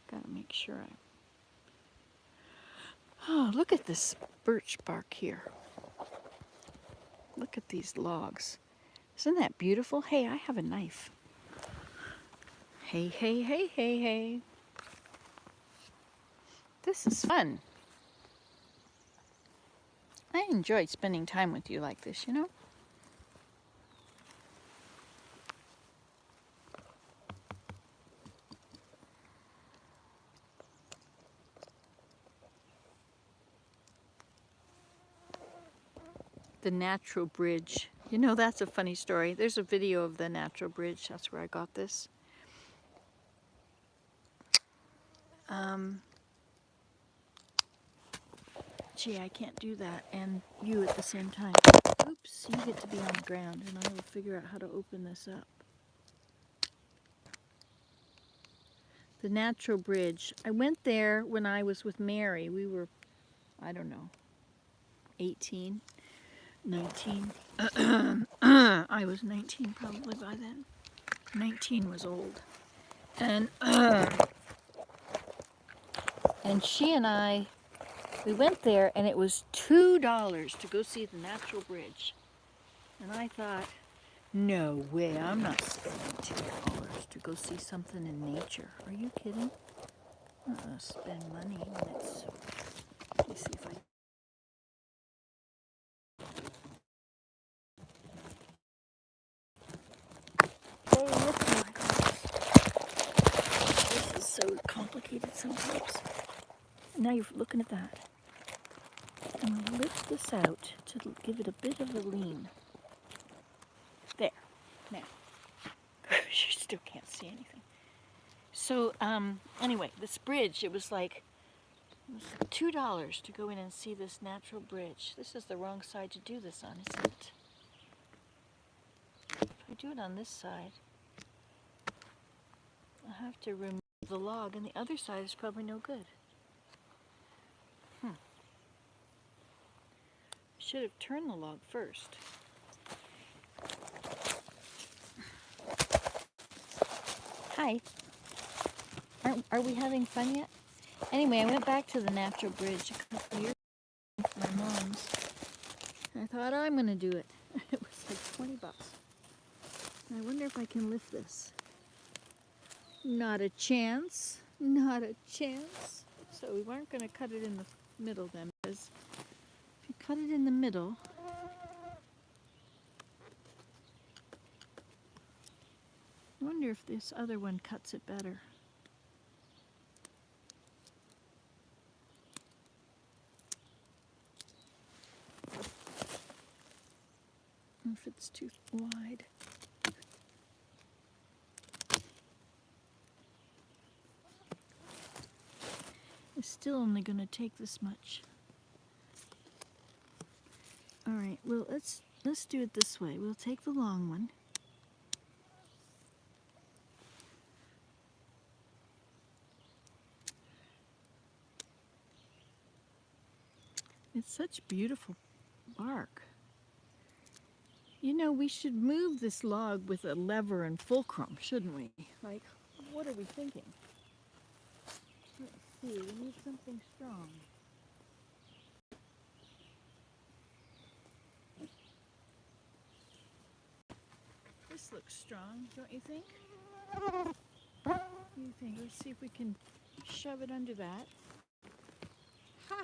Gotta make sure Oh, look at this birch bark here. Look at these logs. Isn't that beautiful? Hey, I have a knife. Hey, hey, hey, hey, hey. This is fun. I enjoy spending time with you like this, you know? The Natural Bridge. You know, that's a funny story. There's a video of the Natural Bridge. That's where I got this. Gee, I can't do that and you at the same time. Oops, you get to be on the ground and I will figure out how to open this up. The Natural Bridge. I went there when I was with Mary. We were, I don't know, 18, 19. I was 19 probably by then. 19 was old. And she and I, we went there and it was $2 to go see the Natural Bridge. And I thought, no way, I'm not spending $2 to go see something in nature. Are you kidding? I'm not gonna spend money when it's, let me see if I Hey, look, oh my goodness. This is so complicated sometimes. Now you're looking at that. I'm going to lift this out to give it a bit of a lean. There. Now. You still can't see anything. So, anyway, this bridge, it was like $2 to go in and see this natural bridge. This is the wrong side to do this on, isn't it? If I do it on this side, I'll have to remove the log, and the other side is probably no good. Should have turned the log first. Hi. Are we having fun yet? Anyway, I went back to the Natural Bridge a couple years ago with my mom's. And I thought, oh, I'm going to do it. It was like $20. And I wonder if I can lift this. Not a chance. Not a chance. So we weren't going to cut it in the middle then, because if you cut it in the middle, I wonder if this other one cuts it better. If it's too wide. It's still only going to take this much. All right, well, let's do it this way. We'll take the long one. It's such beautiful bark. You know, we should move this log with a lever and fulcrum, shouldn't we? Like, what are we thinking? Let's see, we need something strong. This looks strong, don't you think? What do you think? Let's see if we can shove it under that. Ha!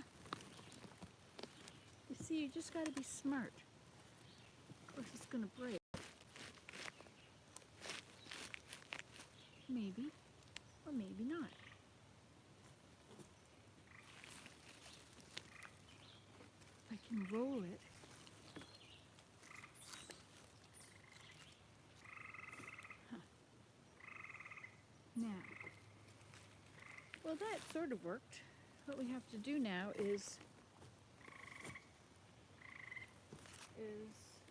You see, you just got to be smart. Of course, it's going to break. Maybe, or maybe not. I can roll it. Huh. Now, well, that sort of worked. What we have to do now is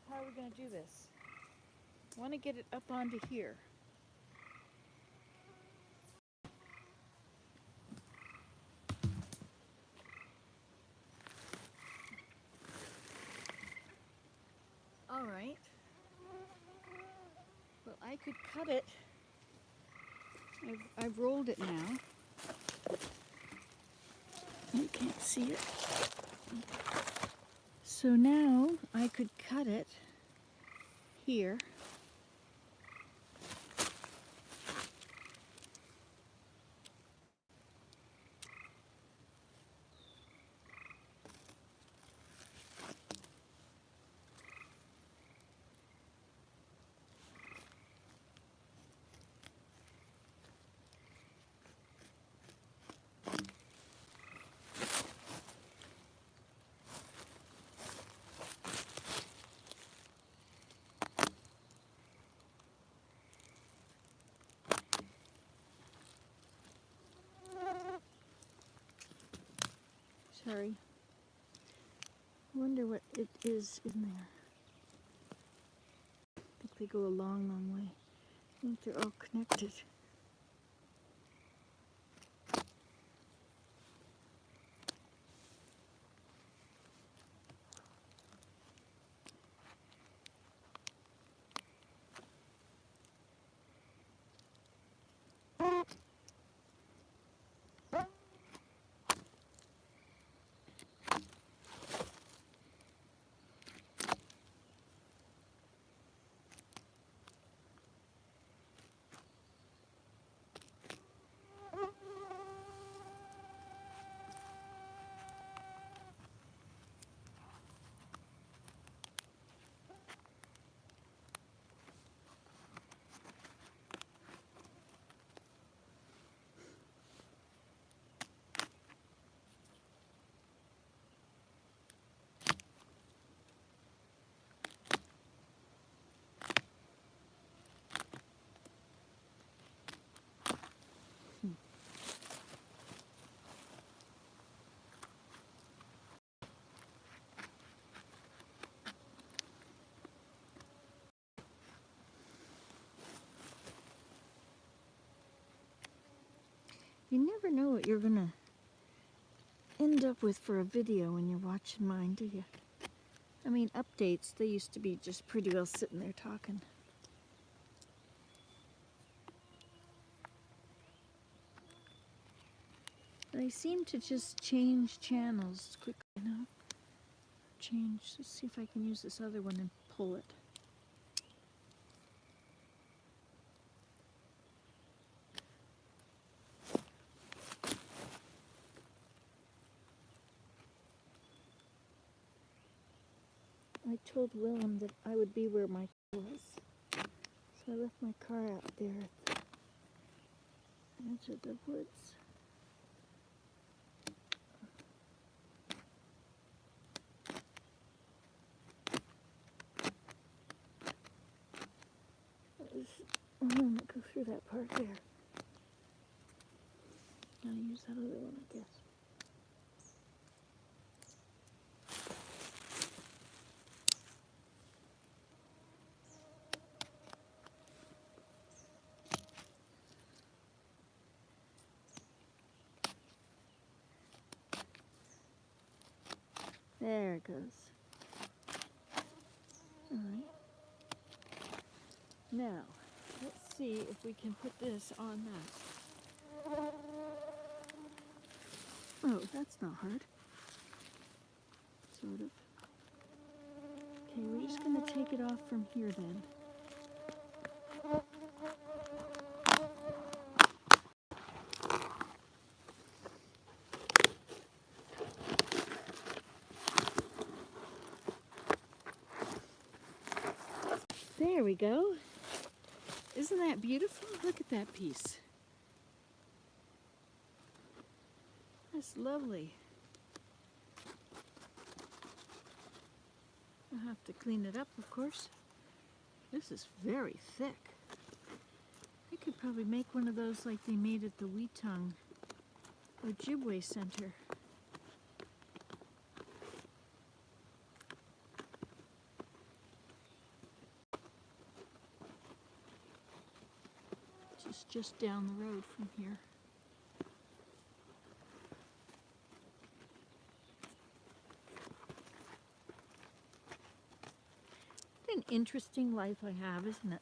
how are we going to do this? I want to get it up onto here. All right. Well, I could cut it. I've rolled it now. You can't see it. So now I could cut it here. Sorry. I wonder what it is in there. I think they go a long, long way. I think they're all connected. You never know what you're gonna end up with for a video when you're watching mine, do you? I mean, updates, they used to be just pretty well sitting there talking. They seem to just change channels quickly enough. Change, let's see if I can use this other one and pull it. I told Willem that I would be where my car was. So I left my car out there at the edge of the woods. I'm gonna go through that part there. I'll use that other one, I guess. There it goes. All right. Now, let's see if we can put this on that. Oh, that's not hard. Sort of. Okay, we're just going to take it off from here then. There we go. Isn't that beautiful? Look at that piece. That's lovely. I'll have to clean it up, of course. This is very thick. I could probably make one of those like they made at the Weetung Ojibwe Center. Just down the road from here. What an interesting life I have, isn't it?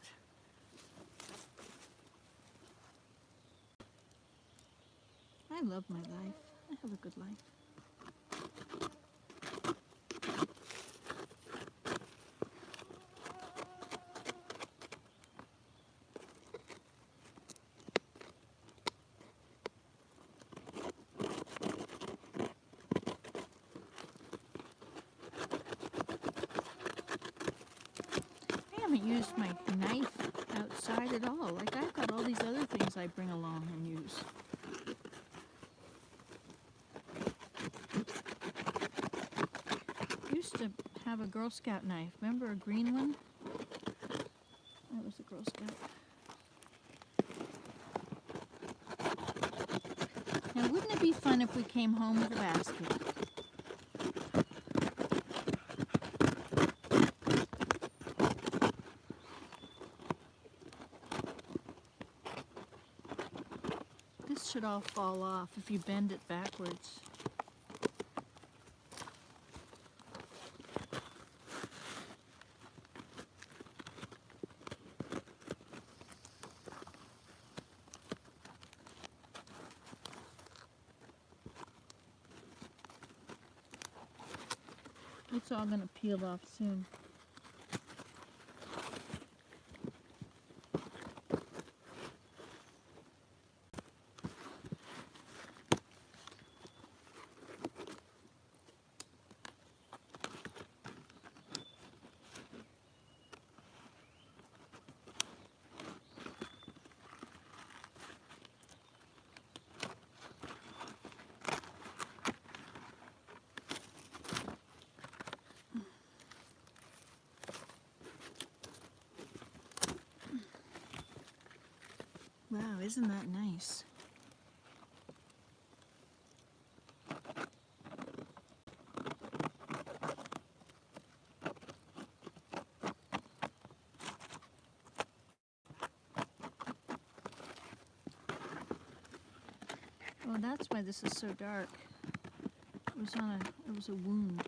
I love my life. I have a good life. I haven't used my knife outside at all. Like, I've got all these other things I bring along and use. I used to have a Girl Scout knife. Remember a green one? That was a Girl Scout. Now, wouldn't it be fun if we came home with a basket? This should all fall off if you bend it backwards. It's all going to peel off soon. Wow, isn't that nice? Oh, that's why this is so dark. It was a wound.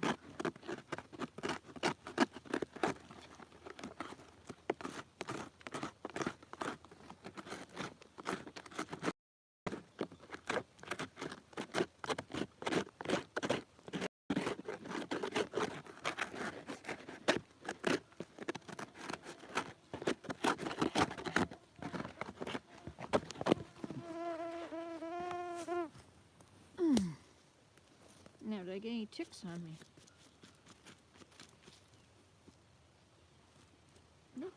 Now, did I get any ticks on me? No.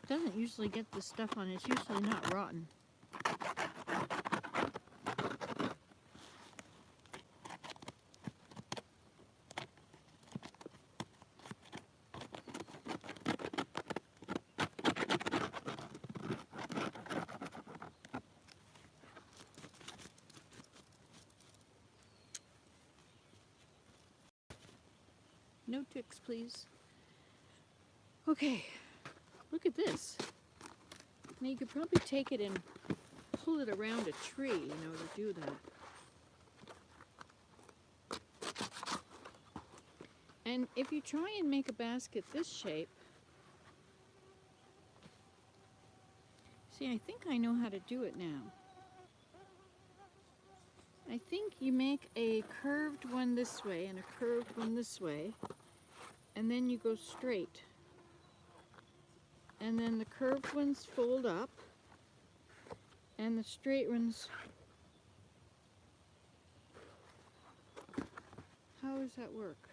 Doesn't usually get this stuff on. It's usually not rotten. No ticks, please. Okay, look at this. Now you could probably take it and pull it around a tree, to do that. And if you try and make a basket this shape, see, I think I know how to do it now. I think you make a curved one this way and a curved one this way, and then you go straight. And then the curved ones fold up, and the straight ones... How does that work?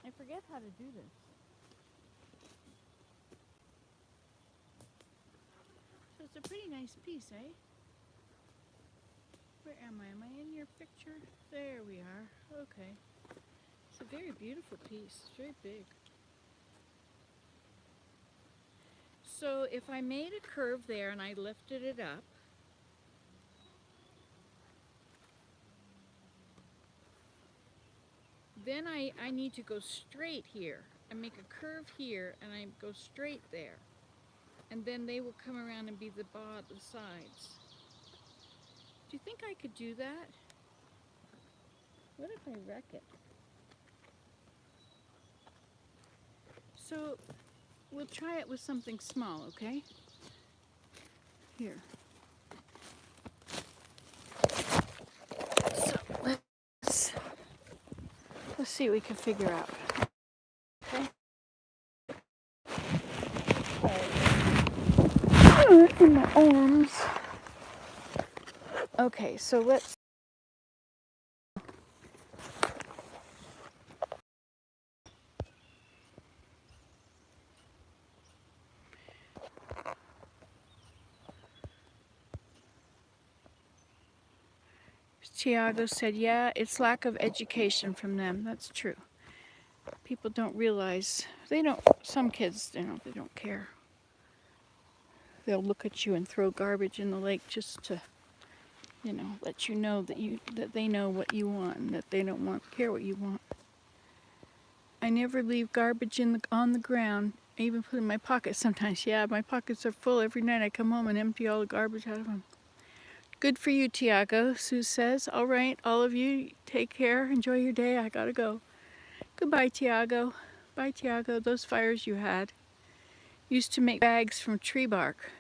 I forget how to do this. So it's a pretty nice piece, eh? Where am I? Am I in your picture? There we are. Okay. It's a very beautiful piece. It's very big. So if I made a curve there and I lifted it up, then I need to go straight here. I make a curve here and I go straight there. And then they will come around and be the sides. Do you think I could do that? What if I wreck it? So we'll try it with something small, okay? Here. So let's see what we can figure out. Okay. In my arms. Okay, so let's... Tiago said, yeah, it's lack of education from them. That's true. People don't realize, some kids, they don't care. They'll look at you and throw garbage in the lake just to, let you know that they know what you want and that they don't care what you want. I never leave garbage on the ground. I even put it in my pocket sometimes. Yeah, my pockets are full. Every night I come home and empty all the garbage out of them. Good for you, Tiago, Sue says. All right, all of you, take care. Enjoy your day. I gotta go. Goodbye, Tiago. Bye, Tiago. Those fires you had used to make bags from tree bark.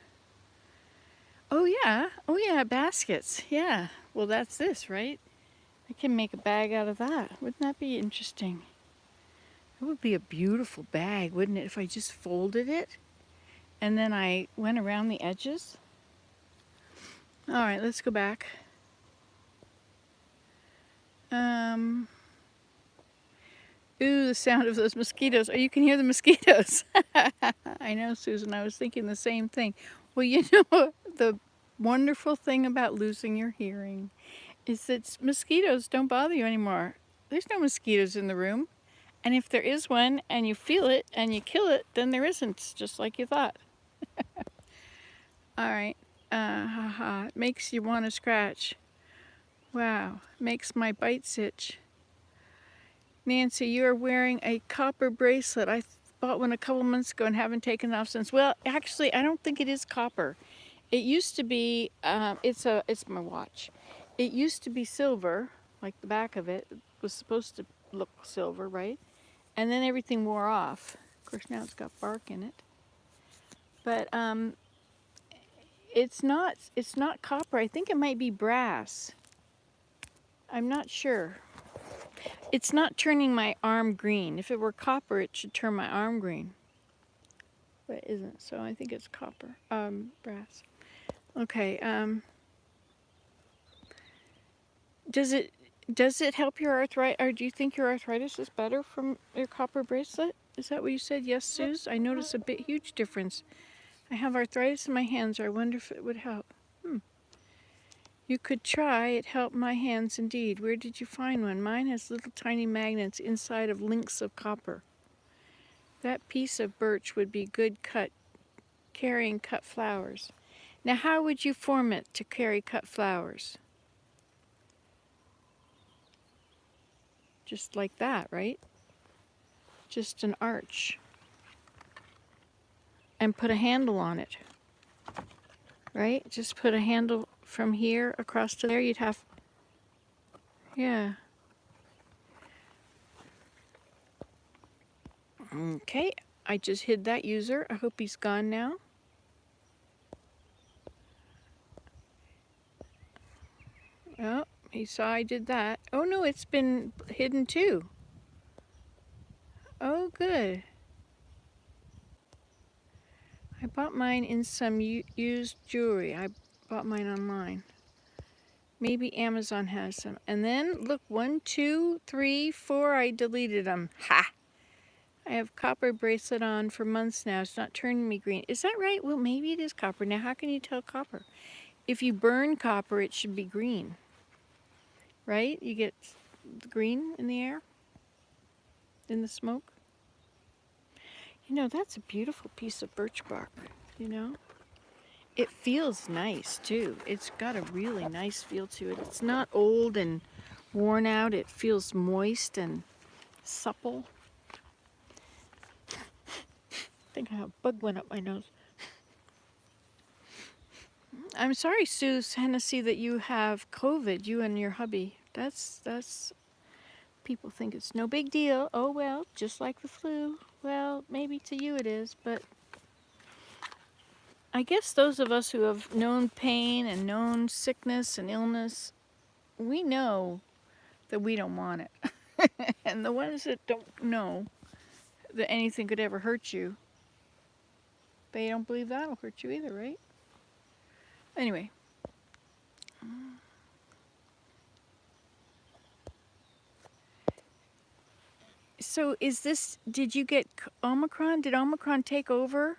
Oh, yeah, baskets. Yeah. Well, that's this, right? I can make a bag out of that. Wouldn't that be interesting? It would be a beautiful bag, wouldn't it, if I just folded it and then I went around the edges? All right, let's go back. Ooh, the sound of those mosquitoes. Oh, you can hear the mosquitoes. I know, Susan, I was thinking the same thing. Well, the wonderful thing about losing your hearing is that mosquitoes don't bother you anymore. There's no mosquitoes in the room. And if there is one and you feel it and you kill it, then there isn't, just like you thought. All right. It makes you want to scratch. Wow. Makes my bites itch. Nancy, you are wearing a copper bracelet. I bought one a couple months ago and haven't taken it off since. Well, actually, I don't think it is copper. It used to be, it's my watch. It used to be silver, like the back of it was supposed to look silver, right? And then everything wore off. Of course, now it's got bark in it. But it's not copper. I think it might be brass. I'm not sure. It's not turning my arm green. If it were copper, it should turn my arm green. But it isn't, so I think it's copper, brass. Okay, does it help your arthritis, or do you think your arthritis is better from your copper bracelet? Is that what you said? Yes, Suze? I notice a huge difference. I have arthritis in my hands. I wonder if it would help. You could try. It helped my hands indeed. Where did you find one? Mine has little tiny magnets inside of links of copper. That piece of birch would be good carrying cut flowers. Now, how would you form it to carry cut flowers? just like that, right? Just an arch. And put a handle on it, right? Just put a handle from here across to there. You'd have, yeah. Okay, I just hid that user. I hope he's gone now. Oh, he saw I did that. Oh no, it's been hidden too. Oh, good. I bought mine in some used jewelry. I bought mine online. Maybe Amazon has some. And then, look, 1, 2, 3, 4, I deleted them. Ha! I have copper bracelet on for months now. It's not turning me green. Is that right? Well, maybe it is copper. Now, how can you tell copper? If you burn copper, it should be green, right? You get the green in the air, in the smoke. You know, that's a beautiful piece of birch bark, you know? It feels nice, too. It's got a really nice feel to it. It's not old and worn out. It feels moist and supple. I think a bug went up my nose. I'm sorry, Sue Hennessy, that you have COVID, you and your hubby. That's, people think it's no big deal. Oh, well, just like the flu. Well, maybe to you it is, but I guess those of us who have known pain and known sickness and illness, we know that we don't want it. And the ones that don't know that anything could ever hurt you, they don't believe that'll hurt you either, right? Anyway. So is this, did you get Omicron? Did Omicron take over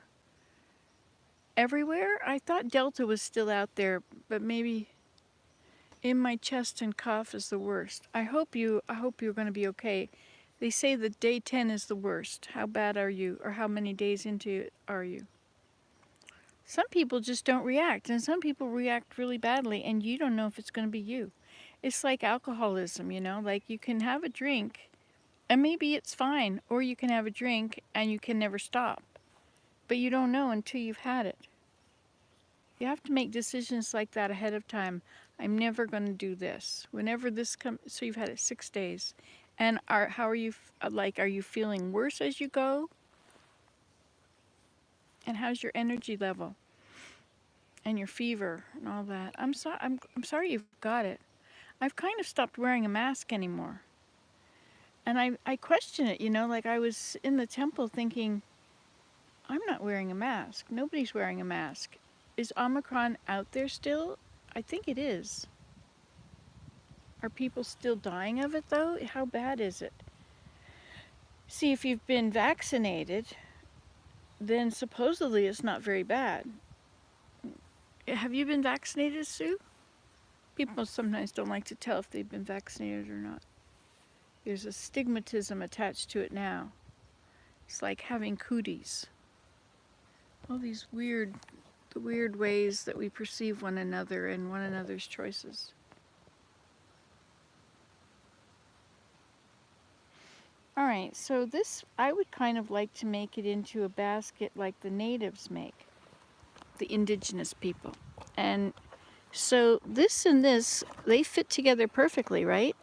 everywhere? I thought Delta was still out there, but maybe in my chest and cough is the worst. I hope you're going to be okay. They say that day 10 is the worst. How bad are you, or how many days into it are you? Some people just don't react, and some people react really badly, and you don't know if it's going to be you. It's like alcoholism, you know, like you can have a drink and maybe it's fine, or you can have a drink and you can never stop. But you don't know until you've had it. You have to make decisions like that ahead of time. I'm never going to do this. Whenever this comes, so you've had it 6 days. And how are you, are you feeling worse as you go? And how's your energy level? And your fever and all that. I'm sorry you've got it. I've kind of stopped wearing a mask anymore. And I question it, you know, like I was in the temple thinking, I'm not wearing a mask. Nobody's wearing a mask. Is Omicron out there still? I think it is. Are people still dying of it, though? How bad is it? See, if you've been vaccinated, then supposedly it's not very bad. Have you been vaccinated, Sue? People sometimes don't like to tell if they've been vaccinated or not. There's a stigmatism attached to it now. It's like having cooties. All these weird ways that we perceive one another and one another's choices. All right, so this, I would kind of like to make it into a basket like the natives make, the indigenous people. And so this and this, they fit together perfectly, right?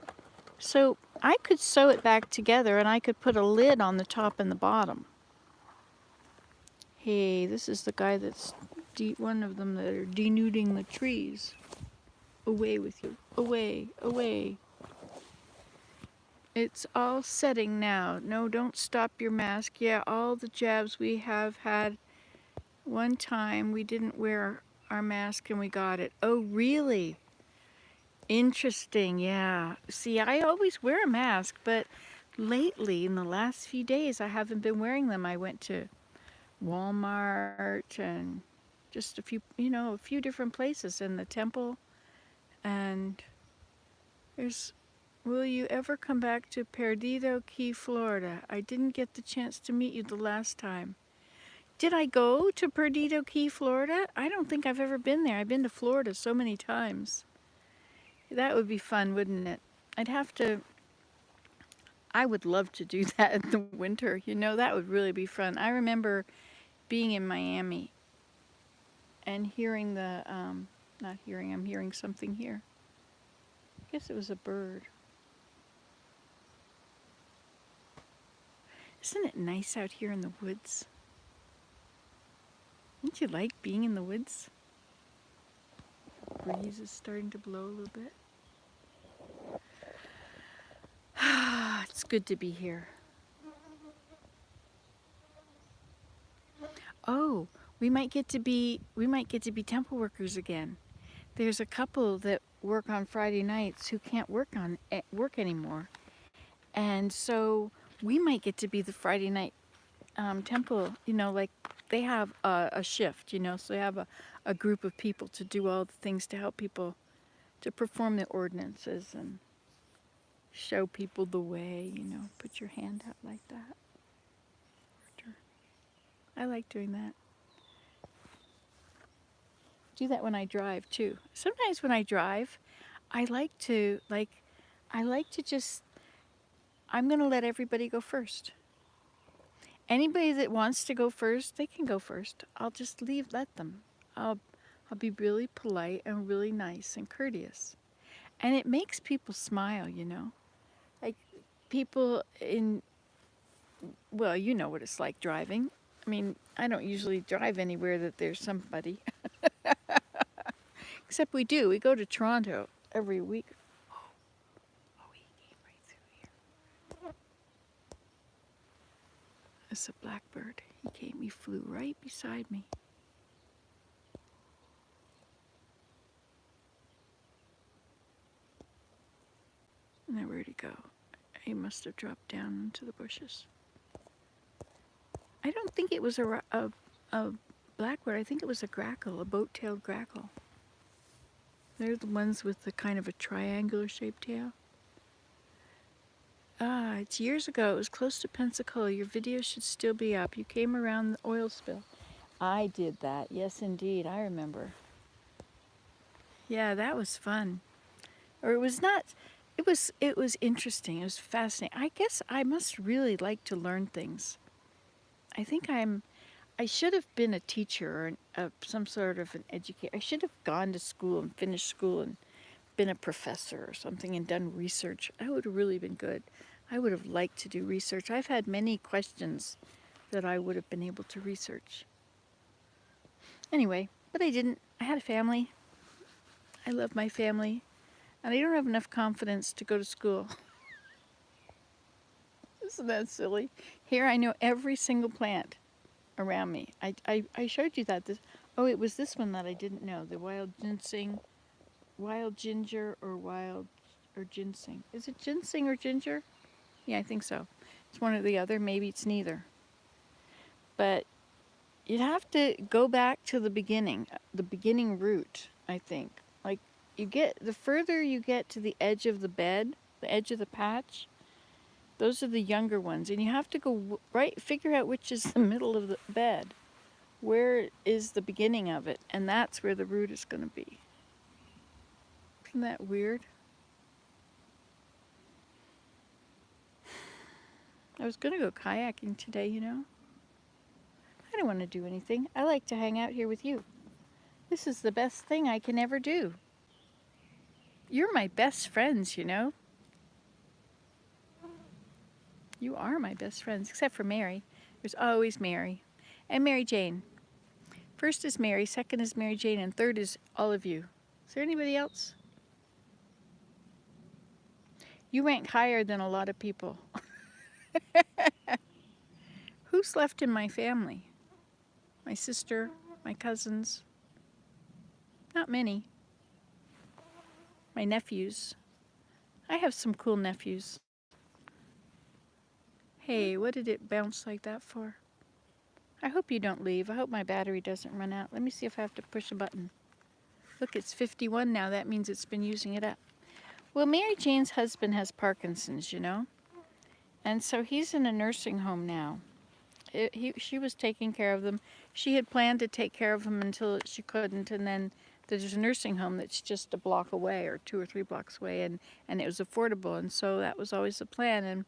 So I could sew it back together and I could put a lid on the top and the bottom. Hey, this is the guy that's one of them that are denuding the trees. Away with you. Away, away. It's all setting now. No, don't stop your mask. Yeah, all the jabs we have had. One time we didn't wear our mask and we got it. Oh, really? Interesting, yeah. See, I always wear a mask, but lately, in the last few days, I haven't been wearing them. I went to Walmart and just a few different places in the temple. And will you ever come back to Perdido Key, Florida? I didn't get the chance to meet you the last time. Did I go to Perdido Key, Florida? I don't think I've ever been there. I've been to Florida so many times. That would be fun, wouldn't it? I'd have to I would love to do that in the winter. You know, that would really be fun. I remember being in Miami and hearing the, not hearing, I'm hearing something here. I guess it was a bird. Isn't it nice out here in the woods? Don't you like being in the woods? Breeze is starting to blow a little bit. It's good to be here. Oh, we might get to be temple workers again. There's a couple that work on Friday nights who can't work anymore, and so we might get to be the Friday night temple. You know, like they have a shift. You know, so they have a group of people to do all the things to help people to perform the ordinances and show people the way. You know, put your hand out like that. I like doing that. Do that when I drive too. Sometimes when I drive, I like to just, I'm going to let everybody go first. Anybody that wants to go first, they can go first. I'll just let them. I'll be really polite and really nice and courteous. And it makes people smile, you know. Like people well, you know what it's like driving. I mean, I don't usually drive anywhere that there's somebody. Except we do. We go to Toronto every week. Oh, he came right through here. It's a blackbird. He flew right beside me. Now where'd he go? He must have dropped down into the bushes. I don't think it was a blackbird. I think it was a grackle, a boat-tailed grackle. They're the ones with the kind of a triangular shaped tail. It's years ago. It was close to Pensacola. Your video should still be up. You came around the oil spill. I did that. Yes, indeed. I remember. Yeah, that was fun. Or it was not. It was interesting. It was fascinating. I guess I must really like to learn things. I think I should have been a teacher or some sort of an educator. I should have gone to school and finished school and been a professor or something and done research. I would have really been good. I would have liked to do research. I've had many questions that I would have been able to research. Anyway, but I didn't. I had a family. I love my family. And I don't have enough confidence to go to school. Isn't that silly? Here I know every single plant around me. I showed you that. It was this one that I didn't know. The wild ginseng, wild ginger, or ginseng. Is it ginseng or ginger? Yeah, I think so. It's one or the other. Maybe it's neither. But you'd have to go back to the beginning root, I think. Like the further you get to the edge of the bed, the edge of the patch, those are the younger ones. And you have to go figure out which is the middle of the bed. Where is the beginning of it? And that's where the root is going to be. Isn't that weird? I was going to go kayaking today, you know. I don't want to do anything. I like to hang out here with you. This is the best thing I can ever do. You're my best friends, you know. You are my best friends, except for Mary. There's always Mary. And Mary Jane. First is Mary, second is Mary Jane, and third is all of you. Is there anybody else? You rank higher than a lot of people. Who's left in my family? My sister, my cousins. Not many. My nephews. I have some cool nephews. Hey, what did it bounce like that for? I hope you don't leave. I hope my battery doesn't run out. Let me see if I have to push a button. Look, it's 51 now. That means it's been using it up. Well, Mary Jane's husband has Parkinson's, you know. And so he's in a nursing home now. She was taking care of them. She had planned to take care of him until she couldn't, and then there's a nursing home that's just a block away or 2 or 3 blocks away, and it was affordable, and so that was always the plan. And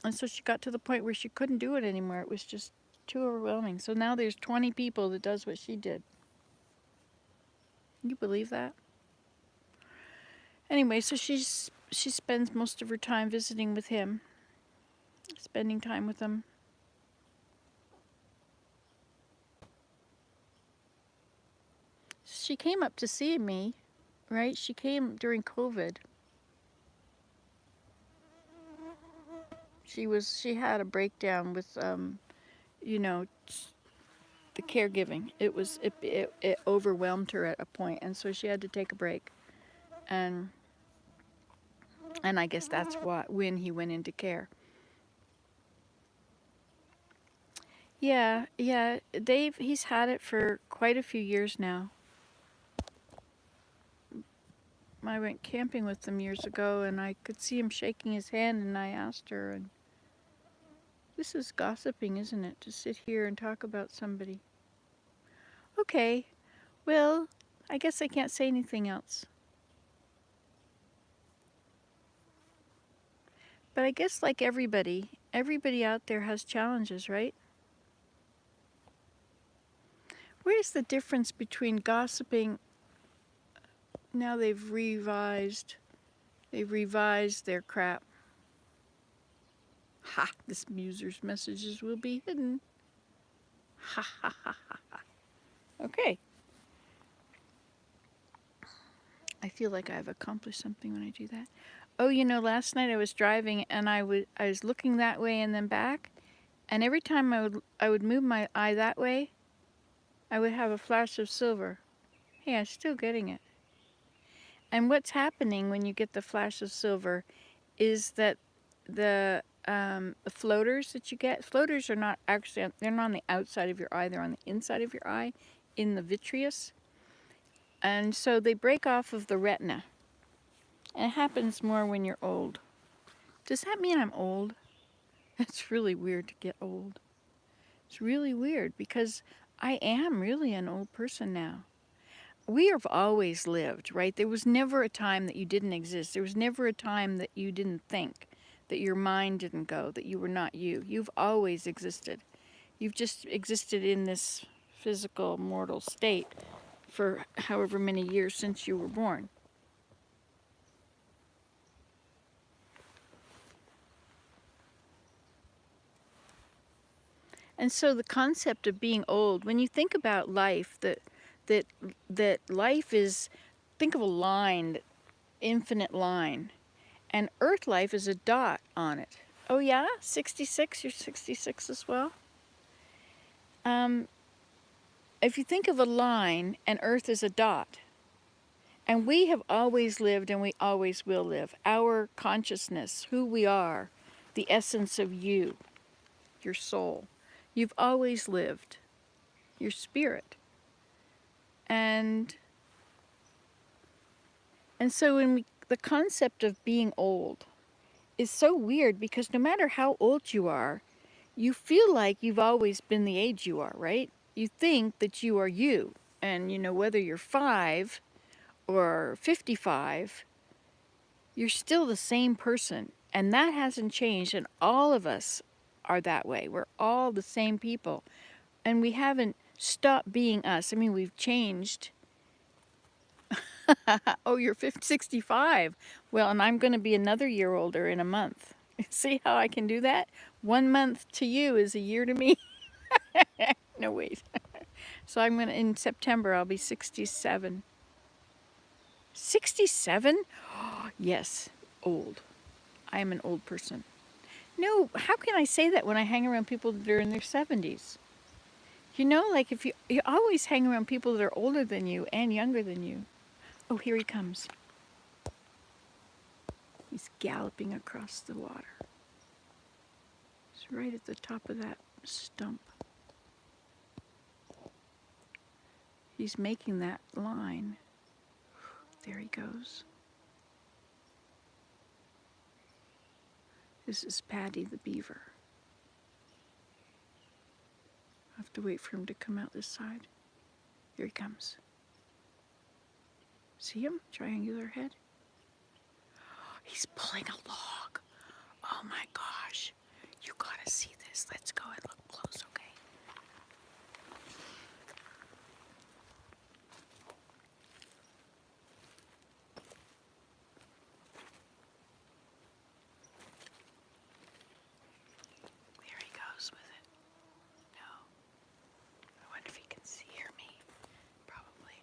And so she got to the point where she couldn't do it anymore. It was just too overwhelming. So now there's 20 people that does what she did. Can you believe that? Anyway, so she spends most of her time visiting with him, spending time with him. She came up to see me, right? She came during COVID. She had a breakdown with you know, the caregiving. It overwhelmed her at a point, and so she had to take a break. And I guess that's when he went into care. Yeah, he's had it for quite a few years now. I went camping with them years ago, and I could see him shaking his hand, and I asked her, and this is gossiping, isn't it, to sit here and talk about somebody? Okay, well, I guess I can't say anything else. But I guess like everybody out there has challenges, right? Where's the difference between gossiping? Now they've revised their crap. Ha, this user's messages will be hidden. Ha ha ha ha ha. Okay. I feel like I've accomplished something when I do that. Oh, last night I was driving and I was looking that way and then back, and every time I would move my eye that way, I would have a flash of silver. Hey, I'm still getting it. And what's happening when you get the flash of silver is that the floaters that you get, floaters are not actually, they're not on the outside of your eye, they're on the inside of your eye in the vitreous. And so they break off of the retina. And it happens more when you're old. Does that mean I'm old? It's really weird to get old. It's really weird because I am really an old person now. We have always lived, right? There was never a time that you didn't exist. There was never a time that you didn't think, that your mind didn't go, that you were not you. You've always existed. You've just existed in this physical, mortal state for however many years since you were born. And so the concept of being old, when you think about life, that life is, think of a line, infinite line, and Earth life is a dot on it. Oh yeah, 66. You're 66 as well. If you think of a line and Earth is a dot, and we have always lived and we always will live, our consciousness, who we are, the essence of you, your soul, you've always lived, your spirit. And so the concept of being old is so weird because no matter how old you are, you feel like you've always been the age you are, right? You think that you are you. And, whether you're 5 or 55, you're still the same person. And that hasn't changed. And all of us are that way. We're all the same people. And we haven't stopped being us. I mean, we've changed. Oh, you're 65. Well, and I'm going to be another year older in a month. See how I can do that? 1 month to you is a year to me. No, wait. So in September, I'll be 67. 67? Yes, old. I am an old person. No, how can I say that when I hang around people that are in their 70s? Like if you always hang around people that are older than you and younger than you. Oh, here he comes. He's galloping across the water. He's right at the top of that stump. He's making that line. There he goes. This is Paddy the beaver. I have to wait for him to come out this side. Here he comes. See him? Triangular head. He's pulling a log. Oh my gosh. gotta see this. Let's go and look close, okay? There he goes with it. No. I wonder if he can hear me. Probably.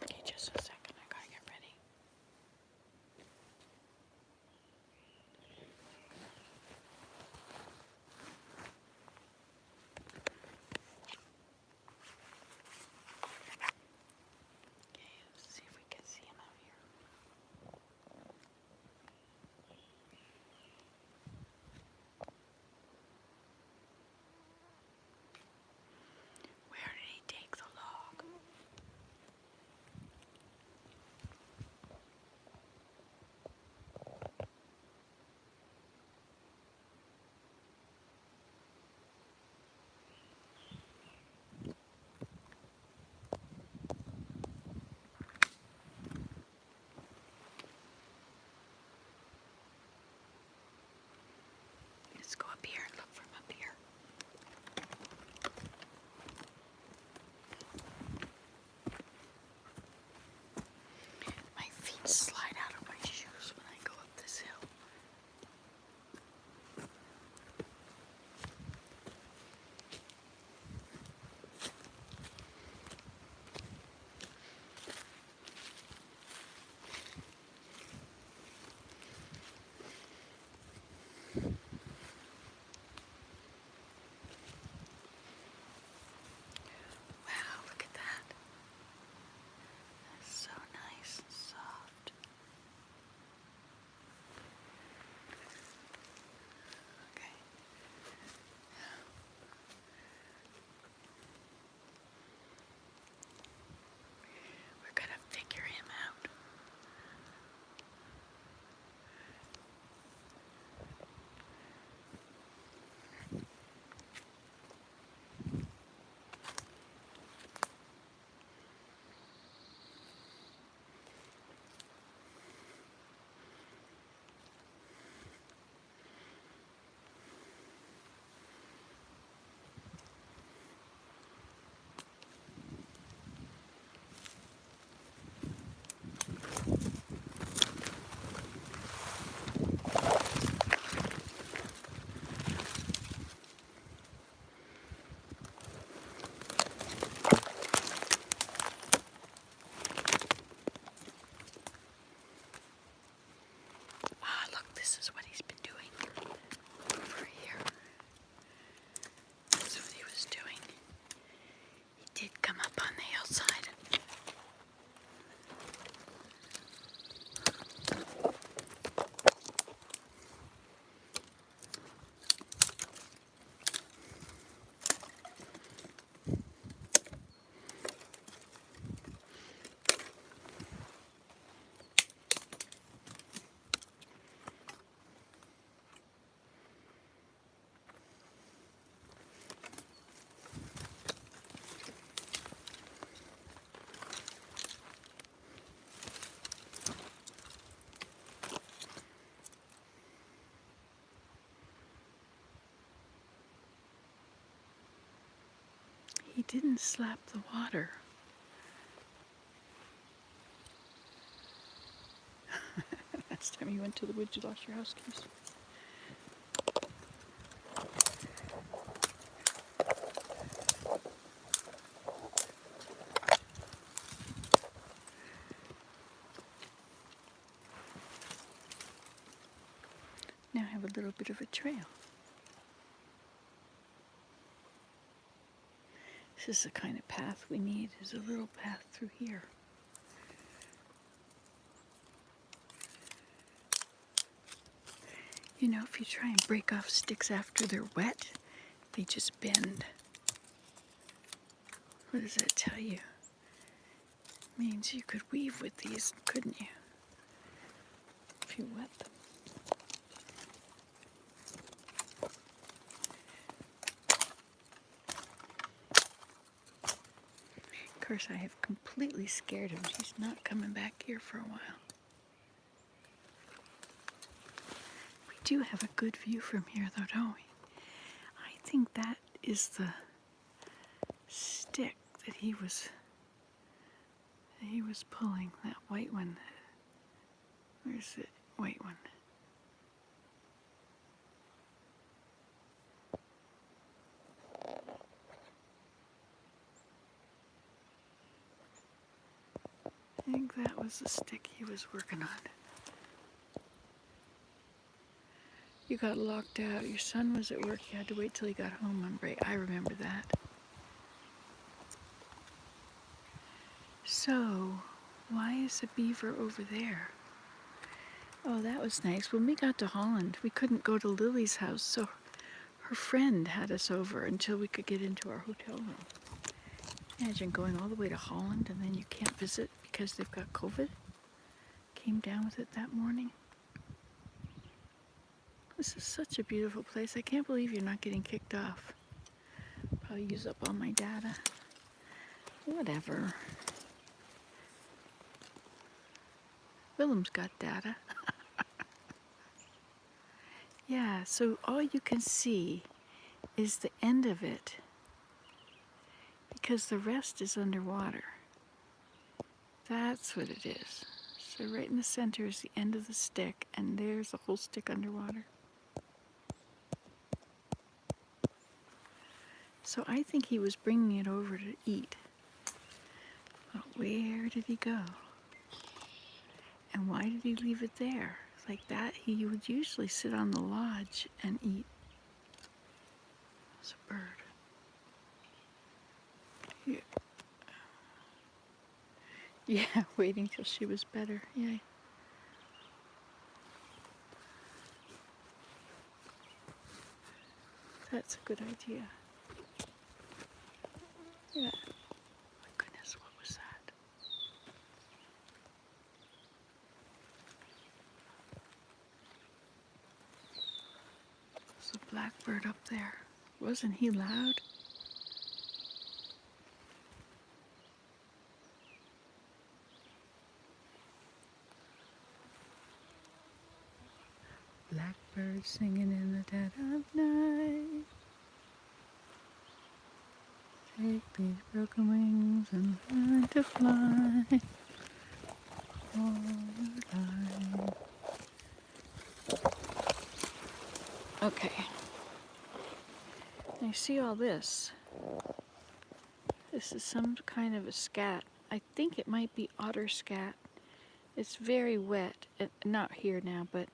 Okay, just a second. I gotta get ready. Okay, let's see if we can see him out here. Where did he take the log? Let's go up here and look from up here. My feet slide out of my shoes when I go up this hill. Wow, look at that. That's so nice and soft. Okay. We're gonna figure him out. Ah, look, this is what he's been doing over here. That's what he was doing. He did come up on the hillside. He didn't slap the water. Last time you went to the woods, you lost your house keys. Now I have a little bit of a trail. This is the kind of path we need, is a little path through here. You know, if you try and break off sticks after they're wet, they just bend. What does that tell you? Means you could weave with these, couldn't you? If you wet them. Of course, I have completely scared him. He's not coming back here for a while. We do have a good view from here, though, don't we? I think that is the stick that he was pulling, that white one. Where's the white one? I think that was the stick he was working on. You got locked out. Your son was at work. You had to wait till he got home on break. I remember that. So, why is the beaver over there? Oh, that was nice. When we got to Holland, we couldn't go to Lily's house, so her friend had us over until we could get into our hotel room. Imagine going all the way to Holland and then you can't visit because they've got COVID. Came down with it that morning. This is such a beautiful place. I can't believe you're not getting kicked off. Probably use up all my data. Whatever. Willem's got data. Yeah, so all you can see is the end of it because the rest is underwater. That's what it is. So right in the center is the end of the stick, and there's the whole stick underwater. So I think he was bringing it over to eat. But where did he go? And why did he leave it there? Like that, he would usually sit on the lodge and eat. It's a bird. Here. Yeah, waiting till she was better. Yeah. That's a good idea. Yeah. My goodness, what was that? There's a blackbird up there. Wasn't he loud? Blackbird singing in the dead of night. Take these broken wings and learn to fly. All your life. Okay. I see all this. This is some kind of a scat. I think it might be otter scat. It's very wet. Not here now, but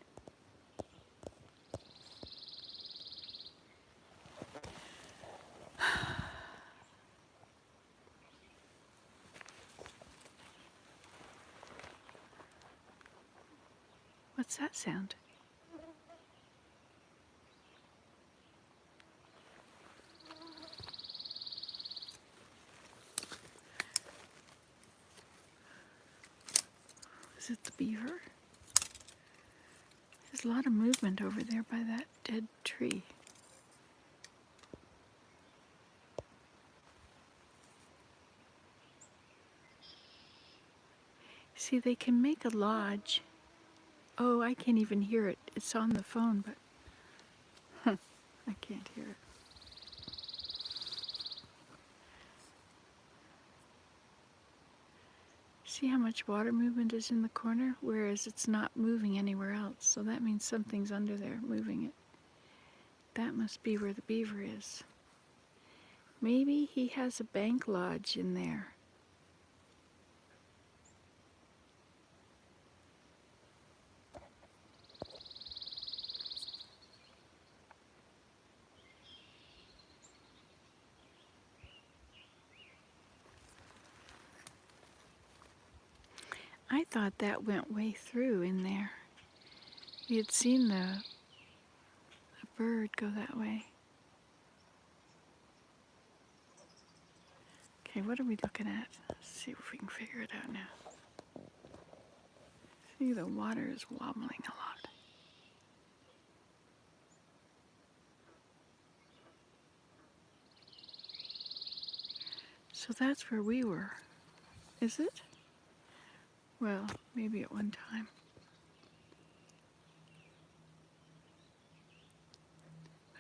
what's that sound? Is it the beaver? There's a lot of movement over there by that dead tree. See, they can make a lodge. Oh, I can't even hear it. It's on the phone, but I can't hear it. See how much water movement is in the corner, whereas it's not moving anywhere else. So that means something's under there moving it. That must be where the beaver is. Maybe he has a bank lodge in there. I thought that went way through in there. We had seen the bird go that way. Okay, what are we looking at? Let's see if we can figure it out now. See, the water is wobbling a lot. So that's where we were, is it? Well, maybe at one time.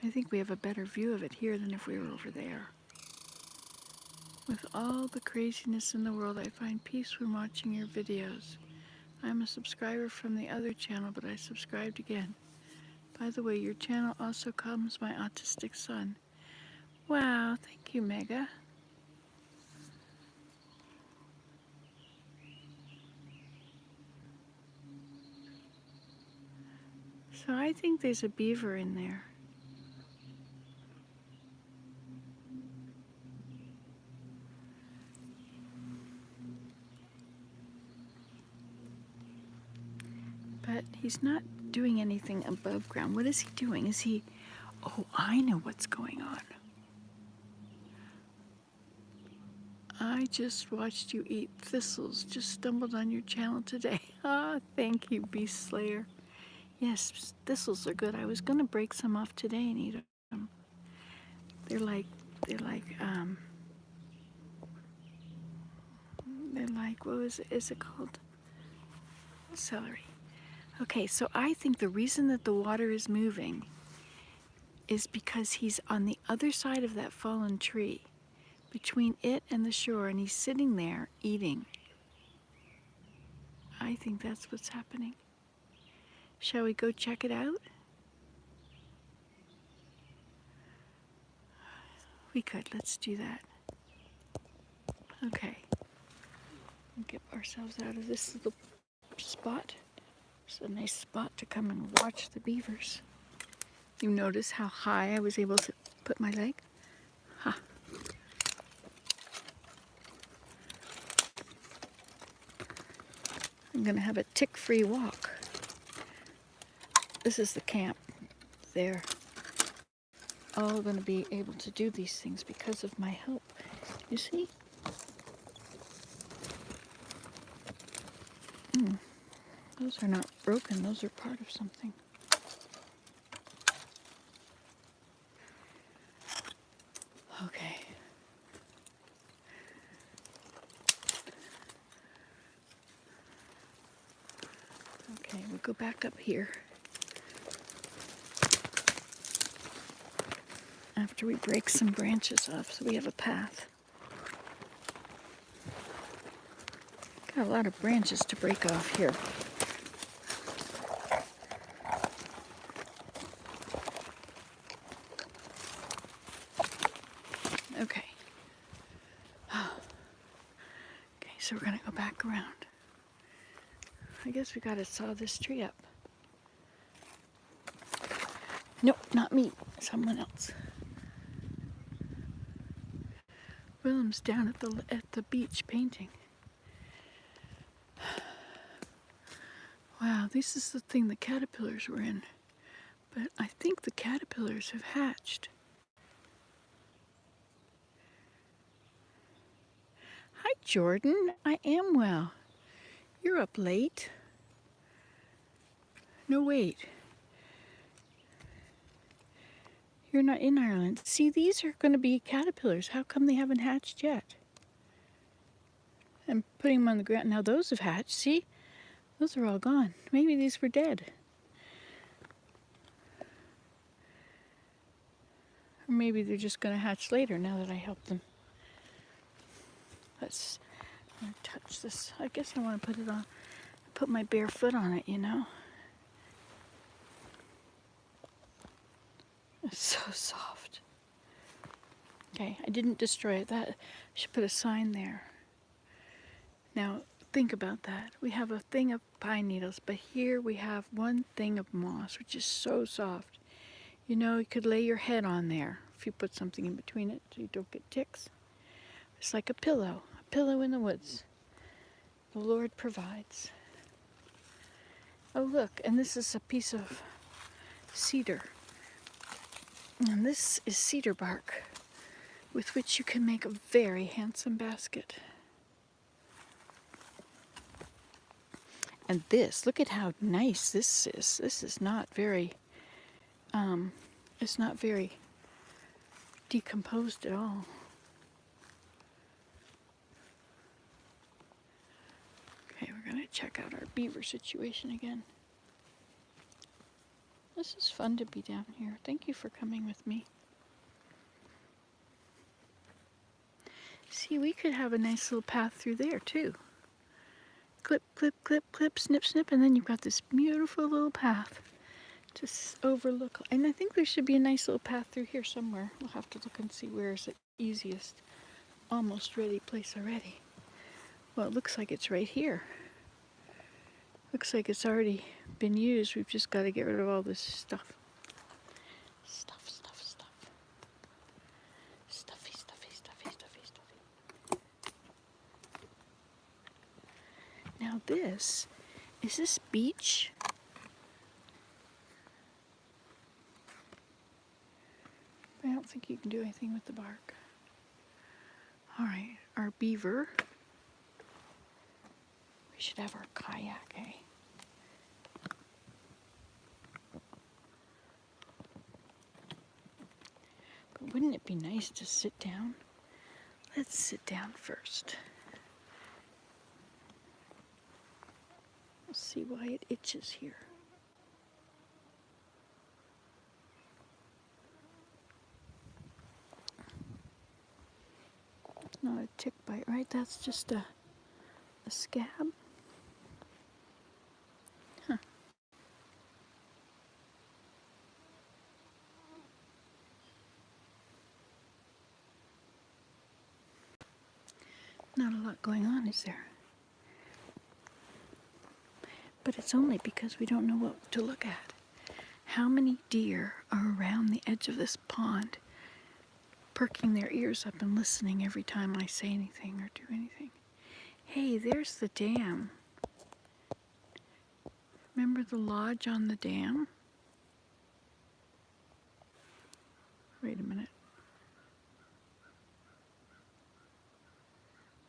I think we have a better view of it here than if we were over there. With all the craziness in the world, I find peace when watching your videos. I'm a subscriber from the other channel, but I subscribed again. By the way, your channel also calms my autistic son. Wow, thank you, Mega. So I think there's a beaver in there. But he's not doing anything above ground. What is he doing? Is he... Oh, I know what's going on. I just watched you eat thistles. Just stumbled on your channel today. Ah, thank you, Beast Slayer. Yes, thistles are good. I was going to break some off today and eat them. They're like, what is it called? Celery. Okay, so I think the reason that the water is moving is because he's on the other side of that fallen tree, between it and the shore, and he's sitting there eating. I think that's what's happening. Shall we go check it out? We could. Let's do that. Okay. We'll get ourselves out of this little spot. It's a nice spot to come and watch the beavers. You notice how high I was able to put my leg? Ha. I'm going to have a tick-free walk. This is the camp. They're all going to be able to do these things because of my help. You see? Those are not broken. Those are part of something. Okay. Okay, we'll go back up here. After we break some branches off so we have a path. Got a lot of branches to break off here. Okay. Okay, so we're gonna go back around. I guess we gotta saw this tree up. Nope, not me, someone else. Willem's down at the beach painting. Wow, this is the thing the caterpillars were in. But I think the caterpillars have hatched. Hi, Jordan. I am well. You're up late. No, wait. You're not in Ireland. See, these are going to be caterpillars. How come they haven't hatched yet? I'm putting them on the ground. Now those have hatched. See? Those are all gone. Maybe these were dead. Or maybe they're just going to hatch later now that I helped them. Let's touch this. I guess I want to put it on. Put my bare foot on it, you know. It's so soft. Okay, I didn't destroy it. I should put a sign there. Now, think about that. We have a thing of pine needles, but here we have one thing of moss, which is so soft. You know, you could lay your head on there if you put something in between it so you don't get ticks. It's like a pillow in the woods. The Lord provides. Oh, look, and this is a piece of cedar. And this is cedar bark. with which you can make a very handsome basket. And this, look at how nice this is. This is not very, it's not very decomposed at all. Okay, we're gonna check out our beaver situation again. This is fun to be down here. Thank you for coming with me. See, we could have a nice little path through there too. Clip, clip, clip, clip, snip, snip, and then you've got this beautiful little path to overlook. And I think there should be a nice little path through here somewhere. We'll have to look and see where is the easiest. Almost ready place already. Well, it looks like it's right here. Looks like it's already been used. We've just got to get rid of all this stuff. Stuff, stuff, stuff. Stuffy, stuffy, stuffy, stuffy, stuffy. Now this, is this beech? I don't think you can do anything with the bark. All right, our beaver. We should have our kayak, eh? But wouldn't it be nice to sit down? Let's sit down first. We'll see why it itches here. It's not a tick bite, right? That's just a scab. Huh. Not a lot going on, is there? But it's only because we don't know what to look at. How many deer are around the edge of this pond, perking their ears up and listening every time I say anything or do anything? Hey, there's the dam. Remember the lodge on the dam? Wait a minute.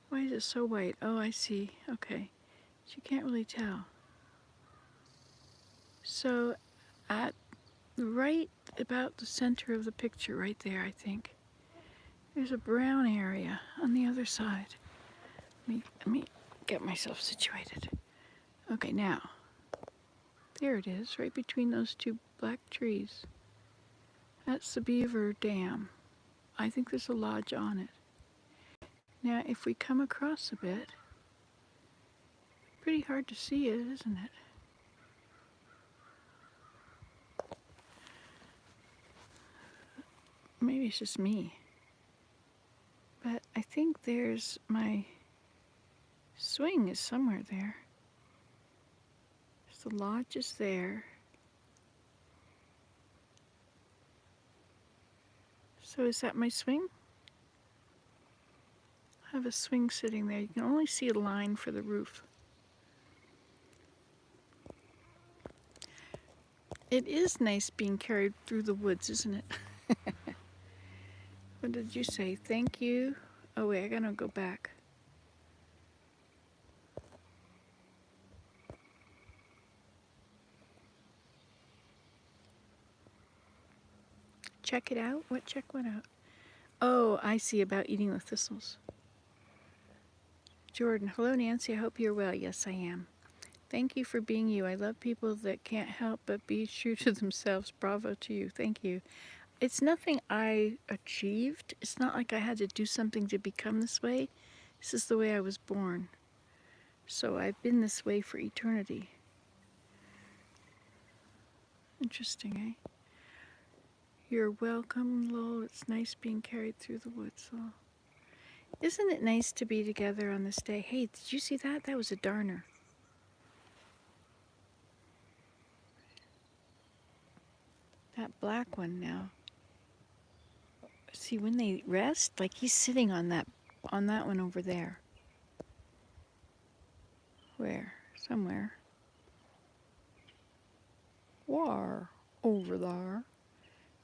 Why is it so white? Oh, I see. Okay. But you can't really tell. So at right about the center of the picture, right there, I think, there's a brown area on the other side. Let me get myself situated. Okay, now, there it is, right between those two black trees. That's the Beaver Dam. I think there's a lodge on it. Now, if we come across a bit, pretty hard to see it, isn't it? Maybe it's just me. But I think there's my swing is somewhere there. So the lodge is there. So is that my swing? I have a swing sitting there. You can only see a line for the roof. It is nice being carried through the woods, isn't it? What did you say? Thank you? Oh wait, I gotta go back. Check it out? What check what out? Oh, I see, about eating the thistles. Jordan, hello Nancy, I hope you're well. Yes, I am. Thank you for being you. I love people that can't help but be true to themselves. Bravo to you. Thank you. It's nothing I achieved. It's not like I had to do something to become this way. This is the way I was born. So I've been this way for eternity. Interesting, eh? You're welcome, Lowell. It's nice being carried through the woods, Lowell. Isn't it nice to be together on this day? Hey, did you see that? That was a darner. That black one now. See, when they rest, like he's sitting on that one over there. Where? Somewhere. Where? Over there.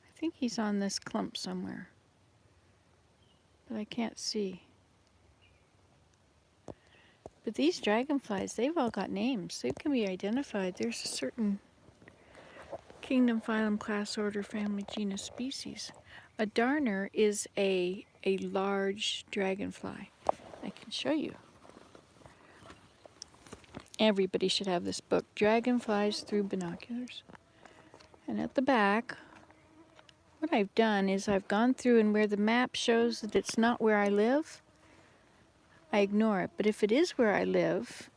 I think he's on this clump somewhere. but I can't see. But these dragonflies, they've all got names. They can be identified. There's a certain kingdom, phylum, class, order, family, genus, species. A darner is a large dragonfly. I can show you. Everybody should have this book, Dragonflies Through Binoculars. And at the back, what I've done is I've gone through, and where the map shows that it's not where I live, I ignore it. But if it is where I live,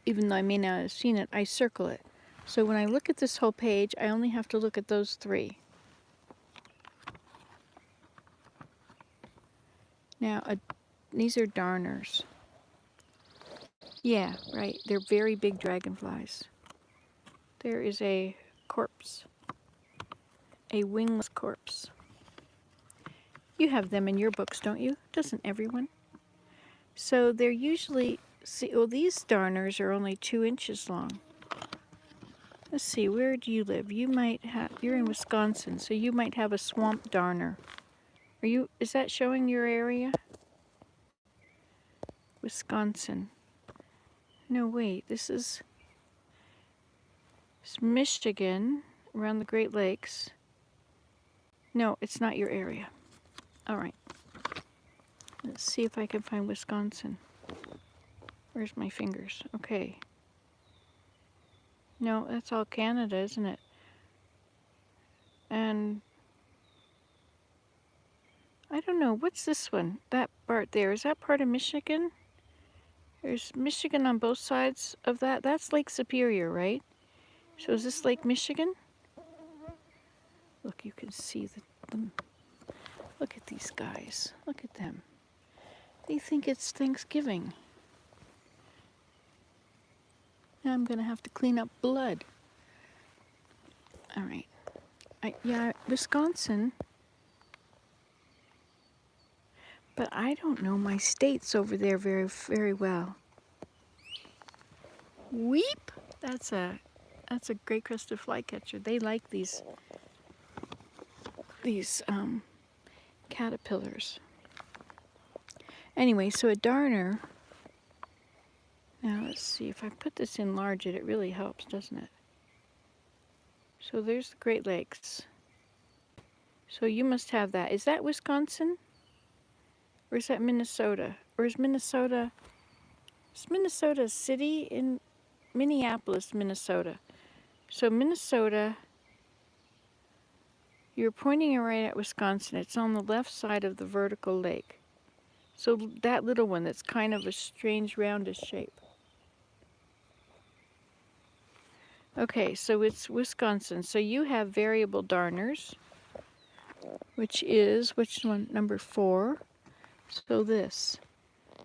even though I may not have seen it, I circle it. So when I look at this whole page, I only have to look at those three. Now, these are darners. Yeah, right. They're very big dragonflies. There is a corpse. A wingless corpse. You have them in your books, don't you? Doesn't everyone? So they're usually, well, these darners are only 2 inches long. Let's see, where do you live? You might have, you're in Wisconsin, so you might have a swamp darner. Is that showing your area? Wisconsin. No, wait, it's Michigan, around the Great Lakes. No, it's not your area. All right. Let's see if I can find Wisconsin. Where's my fingers? Okay. No, that's all Canada, isn't it? And I don't know, what's this one? That part there, is that part of Michigan? There's Michigan on both sides of that. That's Lake Superior, right? So is this Lake Michigan? Look, you can see them. Look at these guys. Look at them. They think it's Thanksgiving. Now I'm going to have to clean up blood. All right. Yeah, Wisconsin. But I don't know my states over there very, very well. Weep. That's a great crested flycatcher. They like these caterpillars. Anyway, so a darner. Now let's see, if I put this in large, it really helps, doesn't it? So there's the Great Lakes. So you must have that. Is that Wisconsin? Or is that Minnesota? Or is Minnesota a city in Minneapolis, Minnesota? So Minnesota, you're pointing right at Wisconsin. It's on the left side of the vertical lake. So that little one that's kind of a strange roundish shape. Okay, so it's Wisconsin. So you have variable darners, which one? Number 4. So this.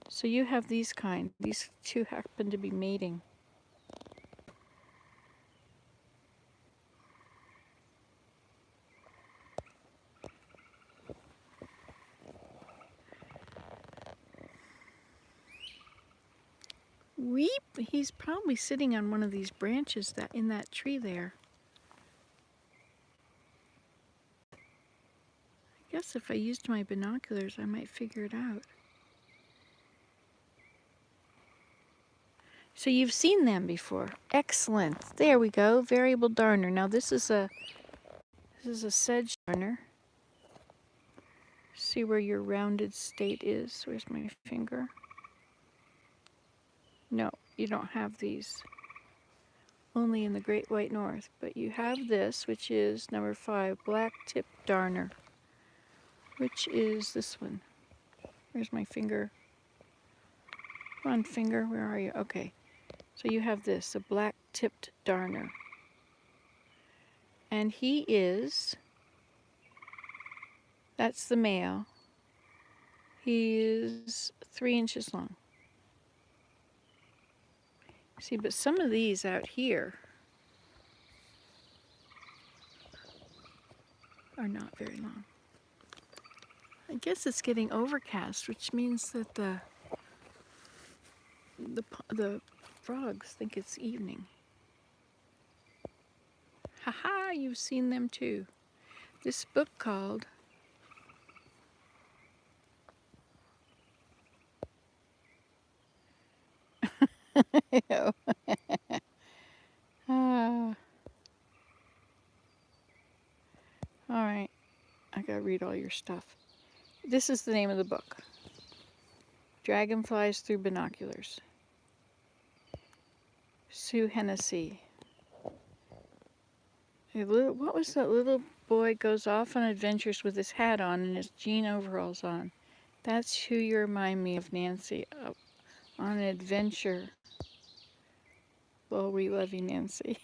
So you have these kind. These two happen to be mating. Weep! He's probably sitting on one of these branches in that tree there. I guess if I used my binoculars, I might figure it out. So you've seen them before. Excellent. There we go. Variable darner. Now this is a sedge darner. See where your rounded state is. Where's my finger? No, you don't have these. Only in the Great White North. But you have this, which is number 5, black-tipped darner. Which is this one. Where's my finger? Come on, finger, where are you? Okay. So you have this, a black-tipped darner. And that's the male. He is 3 inches long. See, but some of these out here are not very long. I guess it's getting overcast, which means that the frogs think it's evening. Haha, you've seen them too. This book called Ew. Ah, all right, I gotta read all your stuff. This is the name of the book. Dragonflies Through Binoculars. Sue Hennessy. What was that little boy goes off on adventures with his hat on and his jean overalls on? That's who you remind me of, Nancy. On an adventure. Well, we love you, Nancy.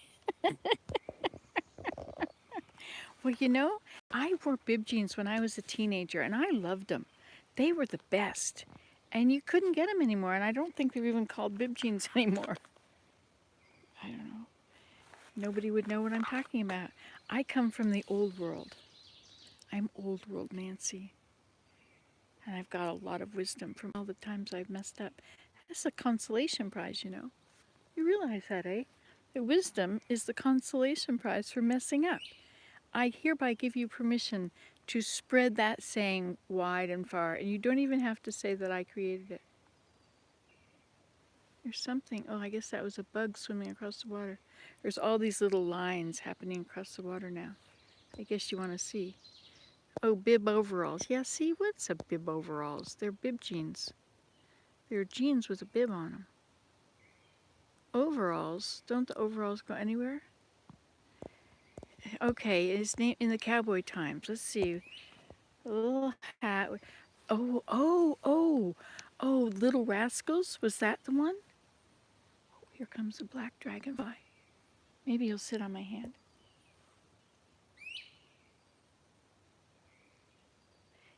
Well, you know, I wore bib jeans when I was a teenager, and I loved them. They were the best. And you couldn't get them anymore, and I don't think they're even called bib jeans anymore. I don't know. Nobody would know what I'm talking about. I come from the old world. I'm old world Nancy. And I've got a lot of wisdom from all the times I've messed up. That's a consolation prize, you know. You realize that, eh? The wisdom is the consolation prize for messing up. I hereby give you permission to spread that saying wide and far, and you don't even have to say that I created it. There's something, oh, I guess that was a bug swimming across the water. There's all these little lines happening across the water now. I guess you want to see. Oh, bib overalls. Yeah, see, what's a bib overalls? They're bib jeans. They're jeans with a bib on them. Overalls? Don't the overalls go anywhere? Okay, his name in the cowboy times. Let's see. A little hat. Oh, Little Rascals? Was that the one? Oh, here comes a black dragonfly. Maybe he'll sit on my hand.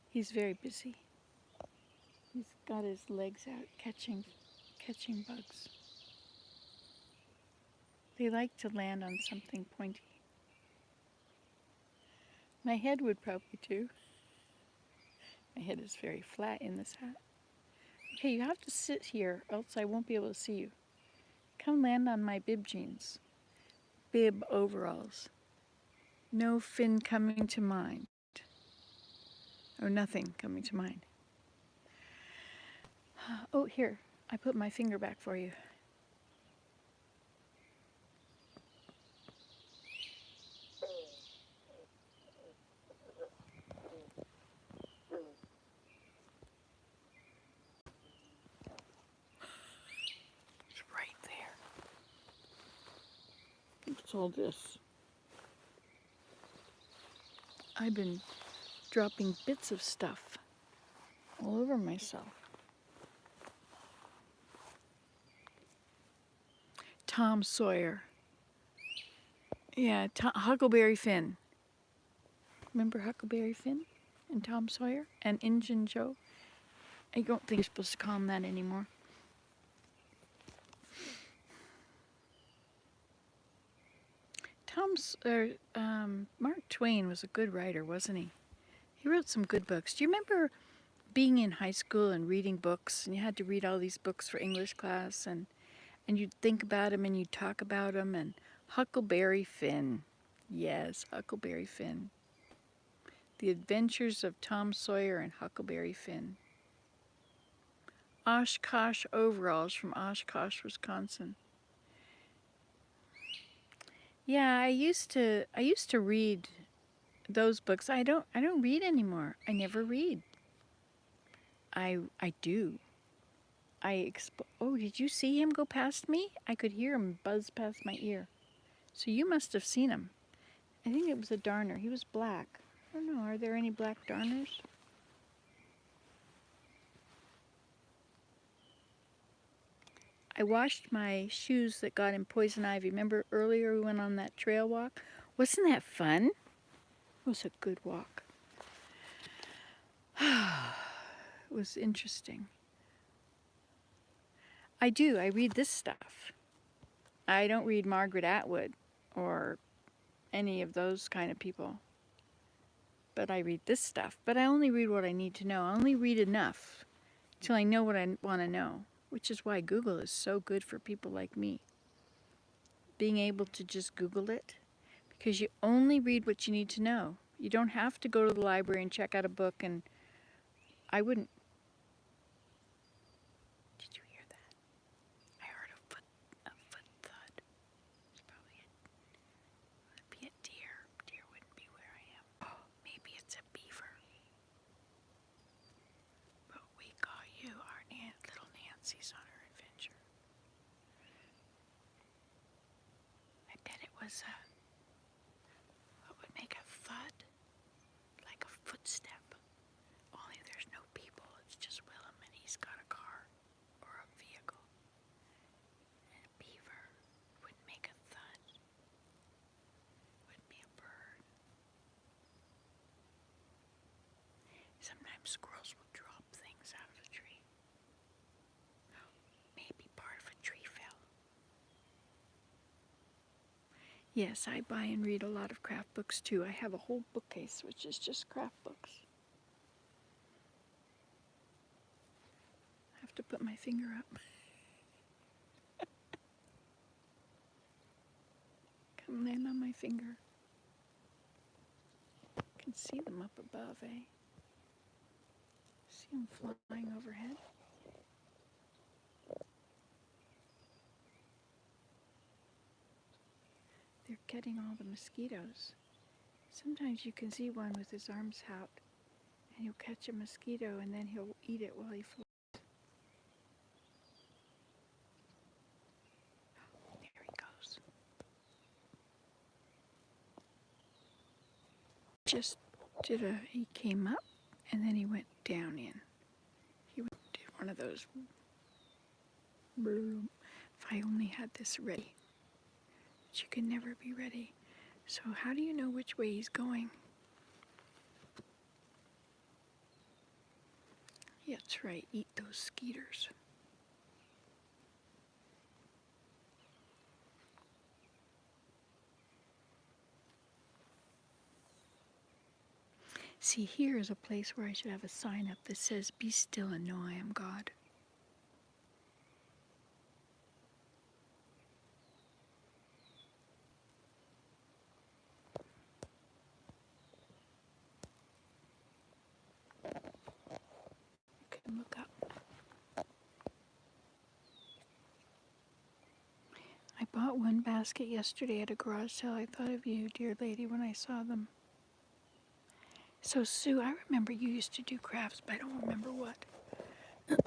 He's very busy. He's got his legs out catching bugs. They like to land on something pointy. My head would probably too. My head is very flat in this hat. Okay, you have to sit here, else I won't be able to see you. Come land on my bib jeans. Bib overalls. No fin coming to mind. Oh, nothing coming to mind. Oh, here. I put my finger back for you. It's right there. What's all this? I've been dropping bits of stuff all over myself. Tom Sawyer. Yeah, Huckleberry Finn. Remember Huckleberry Finn and Tom Sawyer and Injun Joe? I don't think you're supposed to call him that anymore. Mark Twain was a good writer, wasn't he? He wrote some good books. Do you remember being in high school and reading books, and you had to read all these books for English class, and you'd think about them and you'd talk about them, and Huckleberry Finn. Yes, Huckleberry Finn. The Adventures of Tom Sawyer and Huckleberry Finn. Oshkosh overalls from Oshkosh, Wisconsin. Yeah, I used to read those books. I don't read anymore. I never read. I do. Oh, did you see him go past me? I could hear him buzz past my ear. So you must have seen him. I think it was a darner. He was black. I don't know. Are there any black darners? I washed my shoes that got in poison ivy. Remember earlier we went on that trail walk? Wasn't that fun? It was a good walk. It was interesting. I do. I read this stuff. I don't read Margaret Atwood or any of those kind of people. But I read this stuff. But I only read what I need to know. I only read enough till I know what I want to know, which is why Google is so good for people like me. Being able to just Google it, because you only read what you need to know. You don't have to go to the library and check out a book, and I wouldn't. Did you hear that? I heard a fancies on her adventure. I bet it was what would make a thud, like a footstep. Only there's no people, it's just Willem and he's got a car or a vehicle. And a beaver would make a thud. Would be a bird. Sometimes squirrels will drop things out of a tree. Maybe part of a tree fell. Yes, I buy and read a lot of craft books too. I have a whole bookcase which is just craft books. I have to put my finger up. Come land on my finger. I can see them up above, eh? See them flying overhead. They're getting all the mosquitoes. Sometimes you can see one with his arms out, and he'll catch a mosquito, and then he'll eat it while he flies. There he goes. He came up, and then he went down in. He did one of those, if I only had this ready. But you can never be ready. So how do you know which way he's going? Yeah, that's right, eat those skeeters. See, here is a place where I should have a sign up that says, "Be still and know I am God." You can look up. I bought one basket yesterday at a garage sale. I thought of you, dear lady, when I saw them. So, Sue, I remember you used to do crafts, but I don't remember what. Oh,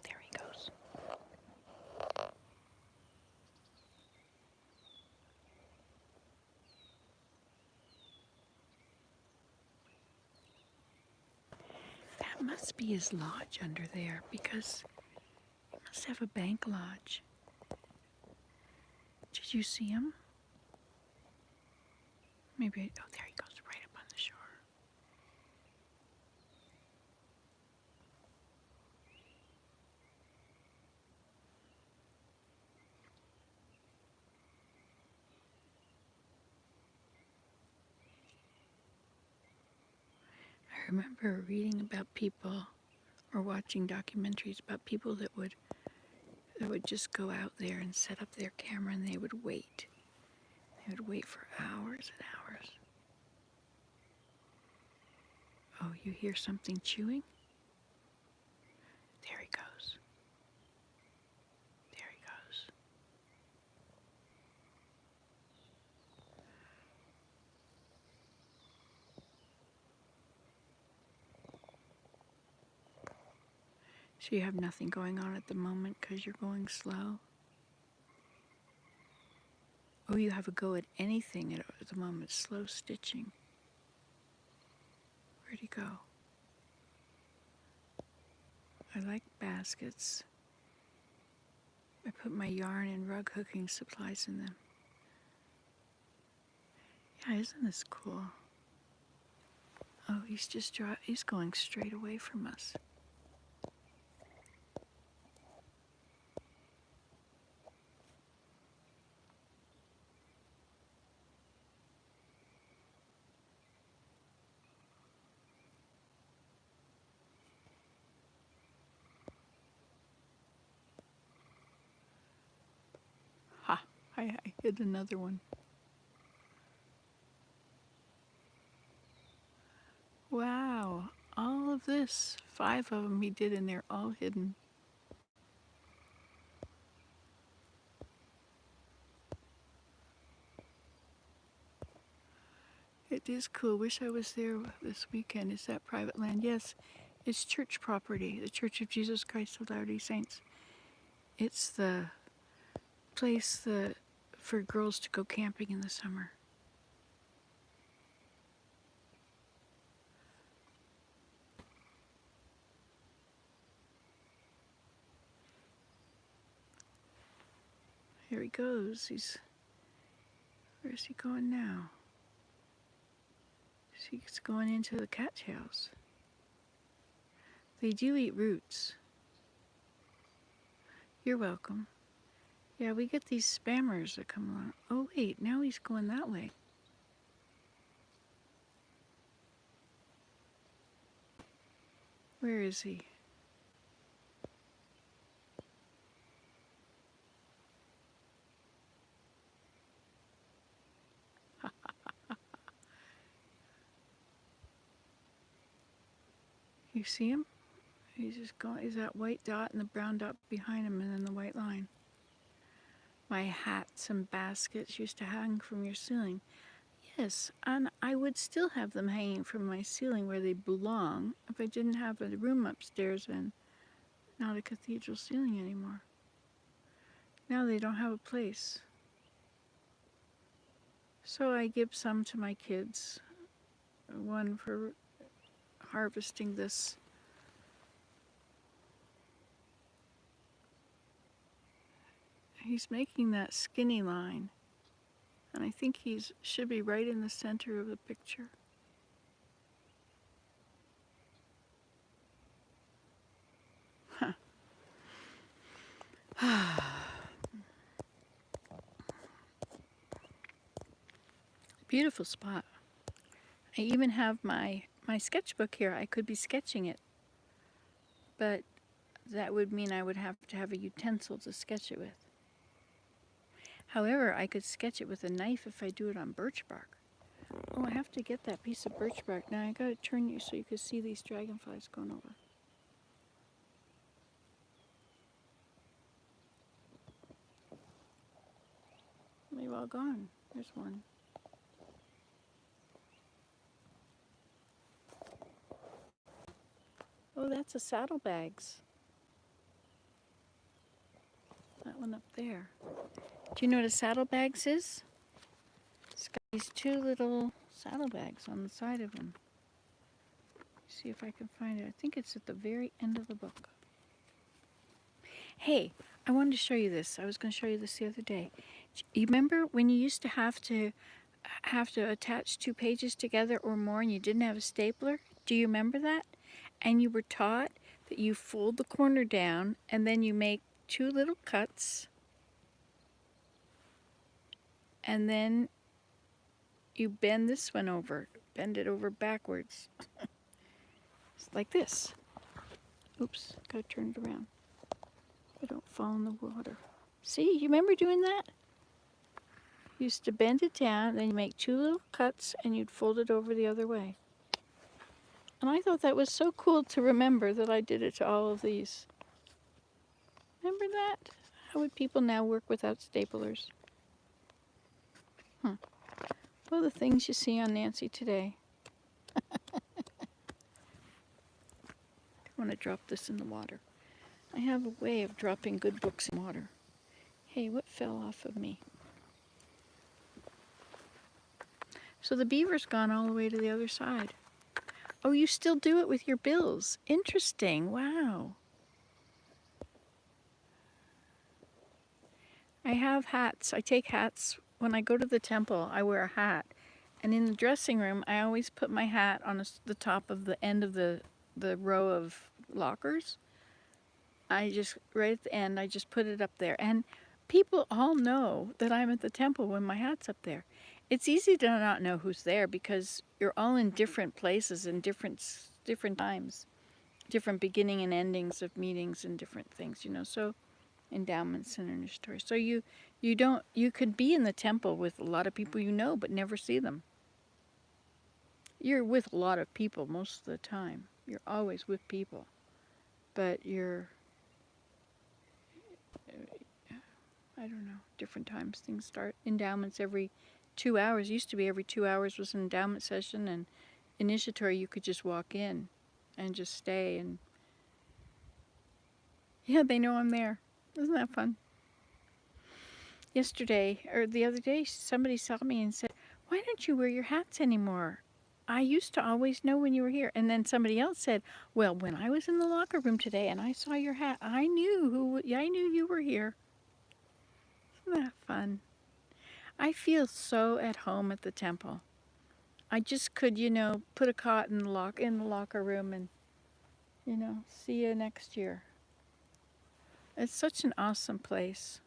there he goes. That must be his lodge under there, because he must have a bank lodge. Did you see him? Maybe, oh, there he goes, right up on the shore. I remember reading about people or watching documentaries about people that would just go out there and set up their camera and they would wait. They would wait for hours and hours. Oh, you hear something chewing? There he goes. There he goes. So you have nothing going on at the moment because you're going slow? Oh, you have a go at anything at the moment, slow stitching. Where'd he go? I like baskets. I put my yarn and rug hooking supplies in them. Yeah, isn't this cool? Oh, he's going straight away from us. Ha! I hit another one. Wow, all of this, 5 of them he did, and they're all hidden. It is cool. Wish I was there this weekend. Is that private land? Yes, It's church property, the Church of Jesus Christ of Latter-day Saints. It's the place for girls to go camping in the summer. Here he goes. Where's he going now? He's going into the cattails. They do eat roots. You're welcome. Yeah, we get these spammers that come along. Oh wait, now he's going that way. Where is he? You see him? He's just going, is that white dot and the brown dot behind him and then the white line. My hats and baskets used to hang from your ceiling. Yes, and I would still have them hanging from my ceiling where they belong if I didn't have a room upstairs and not a cathedral ceiling anymore. Now they don't have a place. So I give some to my kids. One for harvesting this. He's making that skinny line. And I think should be right in the center of the picture. Huh. Beautiful spot. I even have my sketchbook here. I could be sketching it. But that would mean I would have to have a utensil to sketch it with. However, I could sketch it with a knife if I do it on birch bark. Oh, I have to get that piece of birch bark. Now I gotta turn you so you can see these dragonflies going over. They've all gone. There's one. Oh, that's a saddlebags. That one up there. Do you know what a saddlebags is? It's got these two little saddlebags on the side of them. See if I can find it. I think it's at the very end of the book. Hey, I wanted to show you this. I was going to show you this the other day. You remember when you used to have to attach 2 pages together or more and you didn't have a stapler? Do you remember that? And you were taught that you fold the corner down and then you make 2 little cuts and then you bend this one over, bend it over backwards. It's like this. Oops, gotta turn it around. I don't fall in the water. See, you remember doing that? You used to bend it down, then you make 2 little cuts and you'd fold it over the other way. And I thought that was so cool to remember that I did it to all of these. Remember that? How would people now work without staplers? Well, the things you see on Nancy today. I want to drop this in the water. I have a way of dropping good books in water. Hey, what fell off of me? So the beaver's gone all the way to the other side. Oh, you still do it with your bills. Interesting. Wow. I have hats. I take hats. When I go to the temple, I wear a hat. And in the dressing room, I always put my hat on the top of the end of the row of lockers. Right at the end, I just put it up there. And people all know that I'm at the temple when my hat's up there. It's easy to not know who's there because you're all in different places and different times, different beginning and endings of meetings and different things, so endowments and initiatories. So you could be in the temple with a lot of people but never see them. You're with a lot of people most of the time. You're always with people. But I don't know, different times things start. Endowments every 2 hours. Used to be every 2 hours was an endowment session, and initiatory you could just walk in. and just stay. And yeah, they know I'm there. Isn't that fun? Yesterday, or the other day, somebody saw me and said, "Why don't you wear your hats anymore? I used to always know when you were here." And then somebody else said, "Well, when I was in the locker room today and I saw your hat, I knew you were here." Isn't that fun? I feel so at home at the temple. I just could, put a cot in the locker room and, see you next year. It's such an awesome place.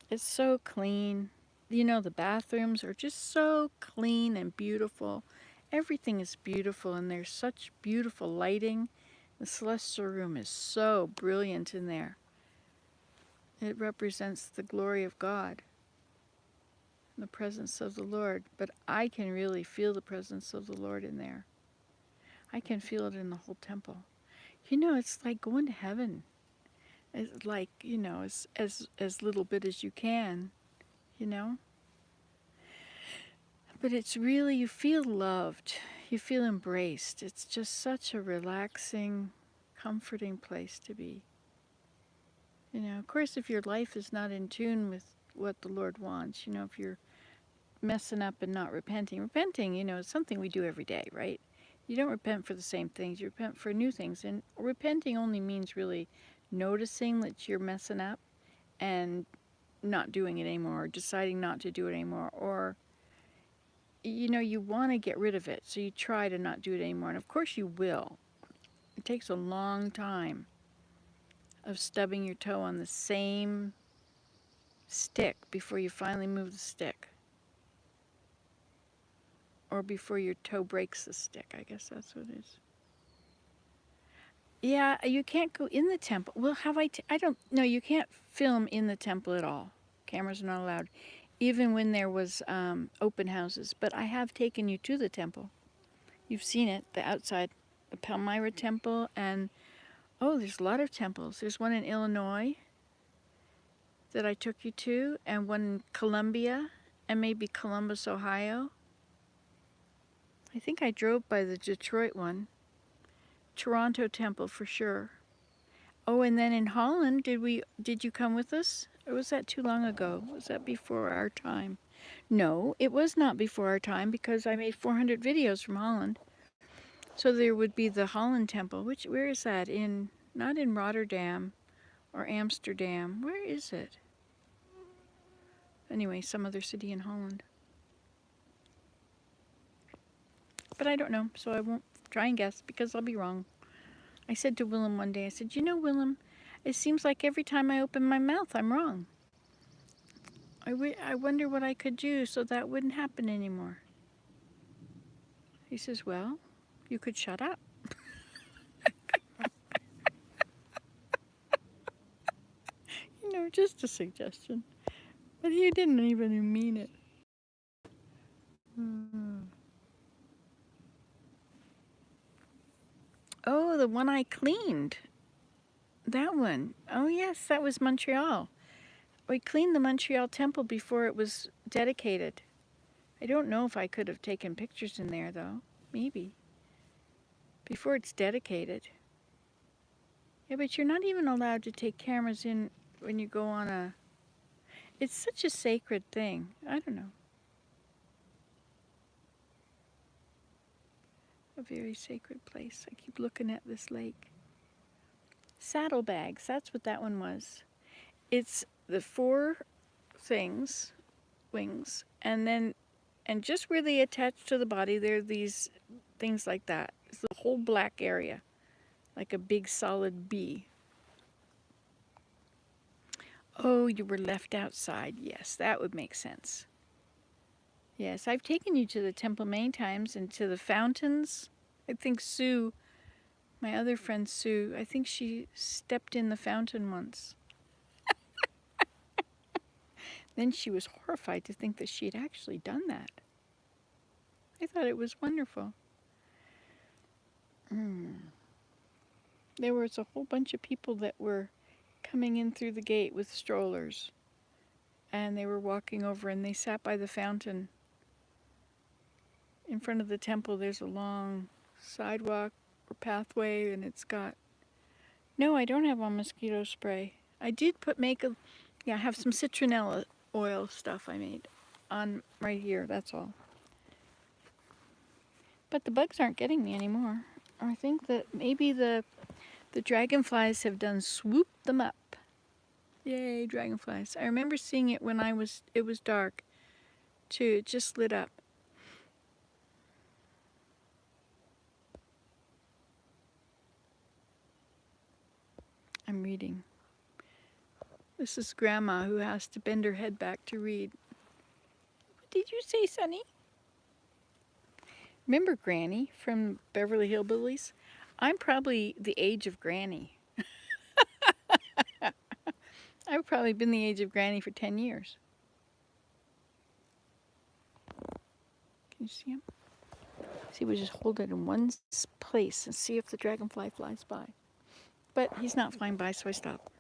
It's so clean. The bathrooms are just so clean and beautiful. Everything is beautiful, and there's such beautiful lighting. The celestial room is so brilliant in there. It represents the glory of God, the presence of the Lord. But I can really feel the presence of the Lord in there. I can feel it in the whole temple. It's like going to heaven. It's like, as little bit as you can, you know. But it's really, you feel loved. You feel embraced. It's just such a relaxing, comforting place to be. Of course, if your life is not in tune with what the Lord wants, if you're messing up and not repenting, is something we do every day, right? You don't repent for the same things, you repent for new things. And repenting only means really noticing that you're messing up and not doing it anymore, or deciding not to do it anymore, or you want to get rid of it, so you try to not do it anymore. And of course you will. It takes a long time of stubbing your toe on the same stick before you finally move the stick. Or before your toe breaks the stick, I guess that's what it is. Yeah, you can't go in the temple. Well, I don't know, you can't film in the temple at all. Cameras are not allowed, even when there was open houses. But I have taken you to the temple. You've seen it, the outside, the Palmyra temple, and there's a lot of temples. There's one in Illinois that I took you to, and one in Columbia, and maybe Columbus, Ohio. I think I drove by the Detroit one. Toronto temple for sure. Oh, and then in Holland, did you come with us? Or was that too long ago? Was that before our time? No, it was not before our time, because I made 400 videos from Holland. So there would be the Holland temple, where is that? Not in Rotterdam or Amsterdam. Where is it? Anyway, some other city in Holland. But I don't know, so I won't try and guess, because I'll be wrong. I said to Willem one day, I said, Willem, it seems like every time I open my mouth, I'm wrong. I wonder what I could do so that wouldn't happen anymore. He says, well, you could shut up. Just a suggestion. But he didn't even mean it. Oh, the one I cleaned. That one. Oh, yes, that was Montreal. We cleaned the Montreal temple before it was dedicated. I don't know if I could have taken pictures in there, though. Maybe. Before it's dedicated. Yeah, but you're not even allowed to take cameras in when you go on a... It's such a sacred thing. I don't know. A very sacred place. I keep looking at this lake. Saddlebags, that's what that one was. It's the 4 things, wings, and just where they attach to the body, there are these things like that. It's the whole black area, like a big solid B. Oh, you were left outside. Yes, that would make sense. Yes, I've taken you to the temple many times, and to the fountains. I think Sue, my other friend Sue, I think she stepped in the fountain once. Then she was horrified to think that she had actually done that. I thought it was wonderful. There was a whole bunch of people that were coming in through the gate with strollers. And they were walking over, and they sat by the fountain. In front of the temple, there's a long sidewalk or pathway, and it's got... No, I don't have on mosquito spray. I did I have some citronella oil stuff I made on right here, that's all. But the bugs aren't getting me anymore. I think that maybe the dragonflies have done swooped them up. Yay, dragonflies. I remember seeing it when it was dark, too. It just lit up. I'm reading. This is Grandma who has to bend her head back to read. What did you say, Sonny? Remember Granny from Beverly Hillbillies? I'm probably the age of Granny. I've probably been the age of Granny for 10 years. Can you see him? See, we just hold it in one place and see if the dragonfly flies by. But he's not flying by, so I stop.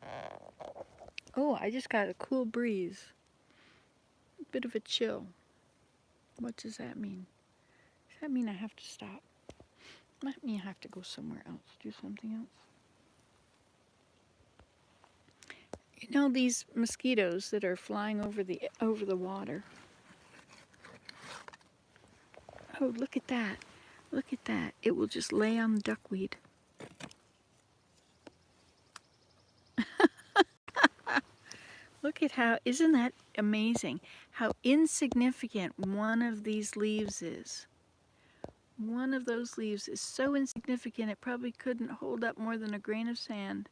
Oh, I just got a cool breeze. A bit of a chill. What does that mean? Does that mean I have to stop? That mean I have to go somewhere else, do something else? You know these mosquitoes that are flying over the water? Oh, look at that. Look at that. It will just lay on the duckweed. Look at how, isn't that amazing? How insignificant one of these leaves is. One of those leaves is so insignificant it probably couldn't hold up more than a grain of sand.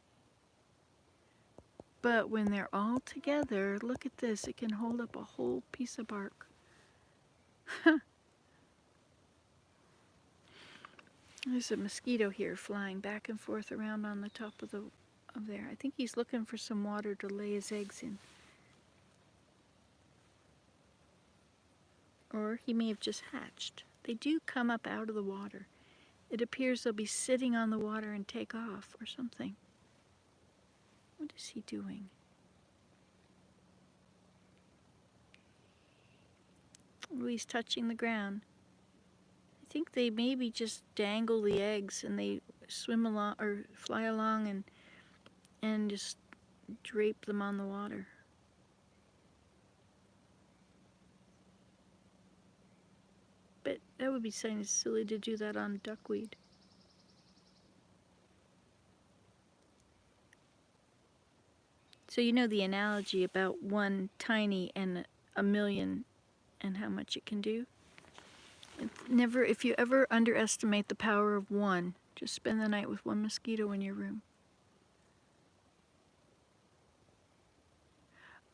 But when they're all together, look at this, it can hold up a whole piece of bark. There's a mosquito here flying back and forth around on the top of there. I think he's looking for some water to lay his eggs in. Or he may have just hatched. They do come up out of the water. It appears they'll be sitting on the water and take off or something. What is he doing? Oh, he's touching the ground. I think they maybe just dangle the eggs and they swim along or fly along and just drape them on the water. But that would be kind of silly to do that on duckweed. So you know the analogy about one tiny and a million and how much it can do? If you ever underestimate the power of one, just spend the night with one mosquito in your room.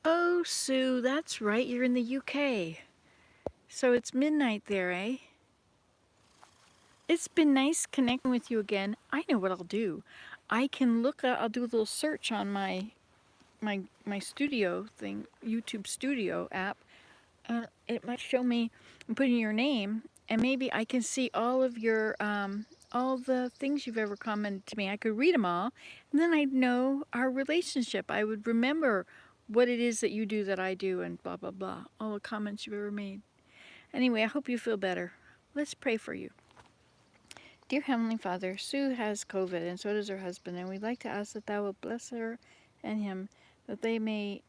Oh, Sue, that's right, you're in the UK. So it's midnight there, eh? It's been nice connecting with you again. I know what I'll do. I'll do a little search on my studio thing, YouTube Studio app, and it might show me, I'm putting your name, and maybe I can see all of your, all the things you've ever commented to me. I could read them all, and then I'd know our relationship. I would remember what it is that you do that I do, and blah, blah, blah, all the comments you've ever made. Anyway, I hope you feel better. Let's pray for you. Dear Heavenly Father, Sue has COVID, and so does her husband, and we'd like to ask that Thou will bless her and him, that they may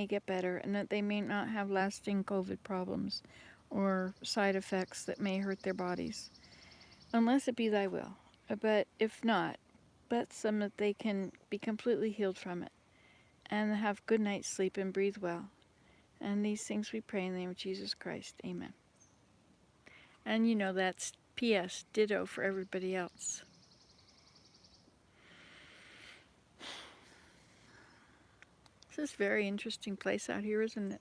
get better, and that they may not have lasting COVID problems or side effects that may hurt their bodies, unless it be Thy will. But if not, bless them that they can be completely healed from it, and have good night's sleep and breathe well. And these things we pray in the name of Jesus Christ. Amen. And you know that's P.S. Ditto for everybody else. This is a very interesting place out here, isn't it?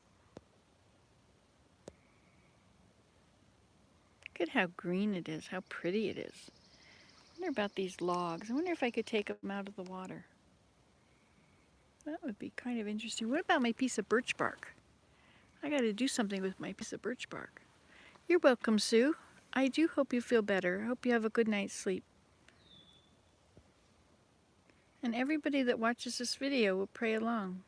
Look at how green it is, how pretty it is. I wonder about these logs. I wonder if I could take them out of the water. That would be kind of interesting. What about my piece of birch bark? I got to do something with my piece of birch bark. You're welcome, Sue. I do hope you feel better. I hope you have a good night's sleep. And everybody that watches this video will pray along.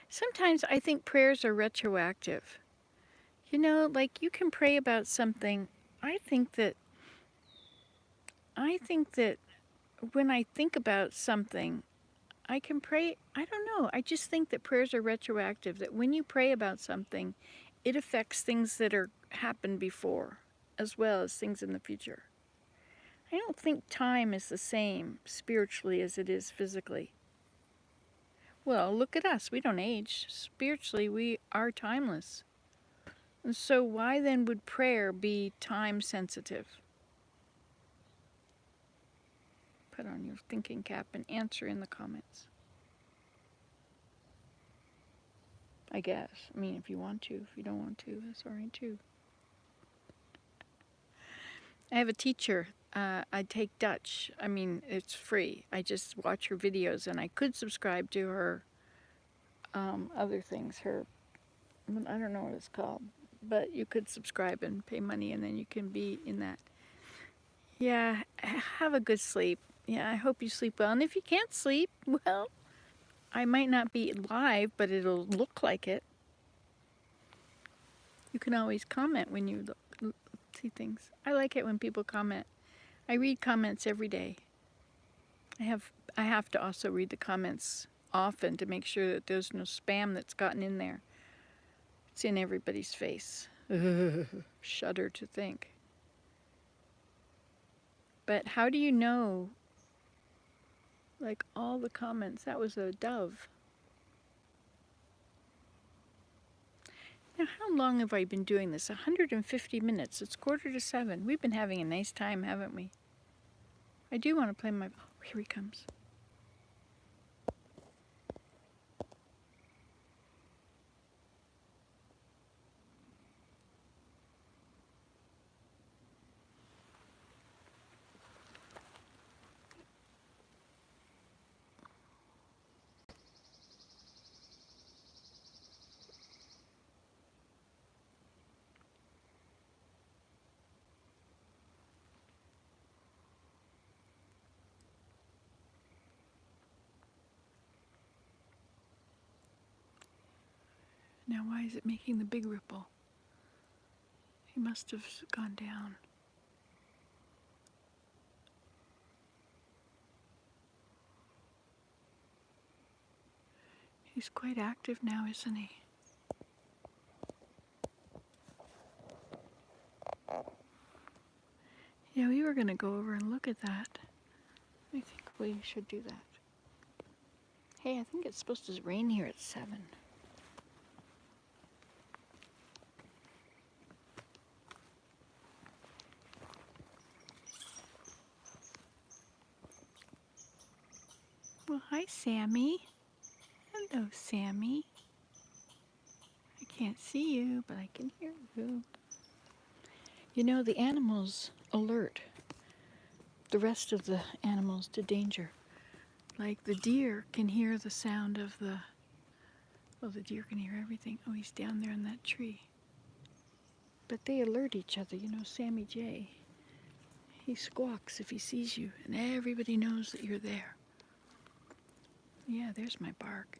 Sometimes I think prayers are retroactive. You know, like you can pray about something. I think that I think that when I think about something, I can pray. I don't know. I just think that prayers are retroactive, that when you pray about something, it affects things that are happened before as well as things in the future. I don't think time is the same spiritually as it is physically. Well, look at us. We don't age. Spiritually, we are timeless. And so why then would prayer be time sensitive? Put on your thinking cap and answer in the comments. I guess. I mean, if you want to. If you don't want to, that's all right too. I have a teacher. I take Dutch. I mean, it's free. I just watch her videos, and I could subscribe to her other things. Her, I don't know what it's called, but you could subscribe and pay money, and then you can be in that. Yeah, have a good sleep. Yeah, I hope you sleep well. And if you can't sleep, well, I might not be live, but it'll look like it. You can always comment when you see things. I like it when people comment. I read comments every day. I have to also read the comments often to make sure that there's no spam that's gotten in there. It's in everybody's face. Shudder to think. But how do you know, like all the comments, that was a dove. Now, how long have I been doing this? 150 minutes. It's 6:45. We've been having a nice time, haven't we? I do want to play my... Oh, here he comes. Now, why is it making the big ripple? He must have gone down. He's quite active now, isn't he? Yeah, we were going to go over and look at that. I think we should do that. Hey, I think it's supposed to rain here at 7. Well, hi, Sammy. Hello, Sammy. I can't see you, but I can hear you. You know, the animals alert the rest of the animals to danger. Like the deer can hear the sound of the... Well, the deer can hear everything. Oh, he's down there in that tree. But they alert each other. You know, Sammy J, he squawks if he sees you, and everybody knows that you're there. Yeah, there's my bark.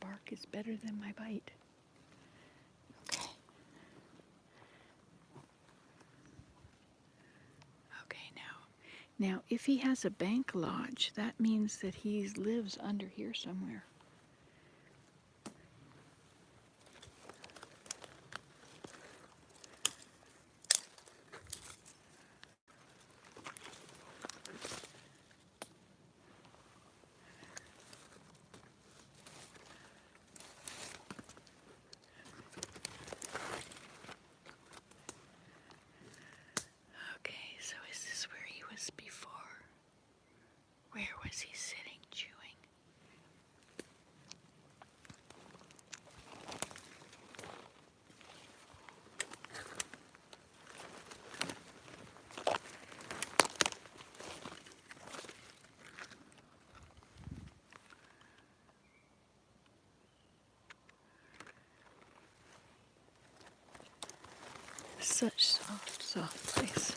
Bark is better than my bite. Okay. Okay, now if he has a bank lodge, that means that he lives under here somewhere. Okay, so is this where he was before? Where was he sitting, chewing? Such soft, soft place.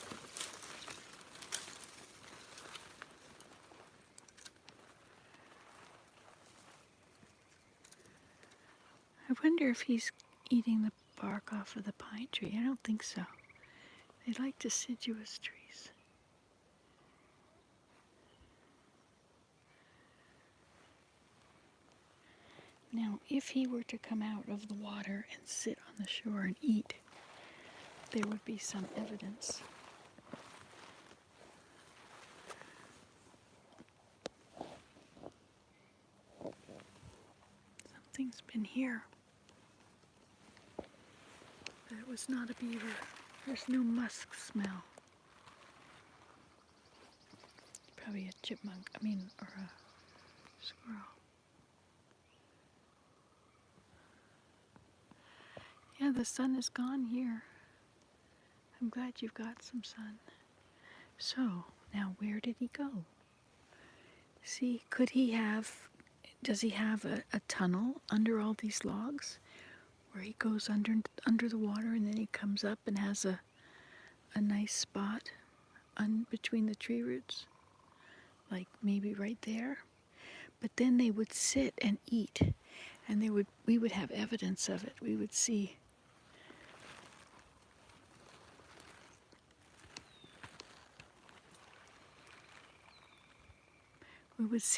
I wonder if he's eating the bark off of the pine tree. I don't think so. They like deciduous trees. Now, if he were to come out of the water and sit on the shore and eat, there would be some evidence. Something's been here. But it was not a beaver. There's no musk smell. Probably a chipmunk, or a squirrel. Yeah, the sun is gone here. I'm glad you've got some sun. So, now where did he go? See, does he have a tunnel under all these logs? Where he goes under the water and then he comes up and has a nice spot between the tree roots? Like maybe right there? But then they would sit and eat, and we would have evidence of it. We would see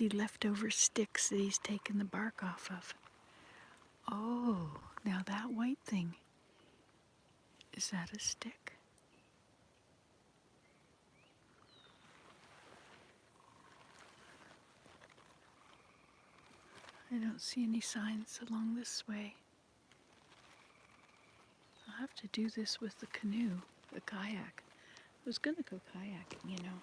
leftover sticks that he's taken the bark off of. Oh, now that white thing, is that a stick? I don't see any signs along this way. I'll have to do this with the canoe, the kayak. I was gonna go kayaking, you know.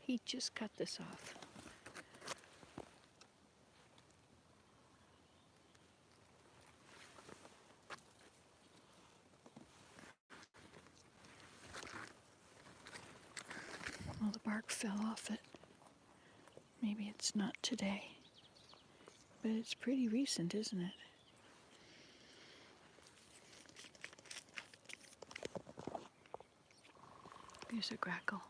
He just cut this off. Well, the bark fell off it. Maybe it's not today. But it's pretty recent, isn't it? There's a grackle.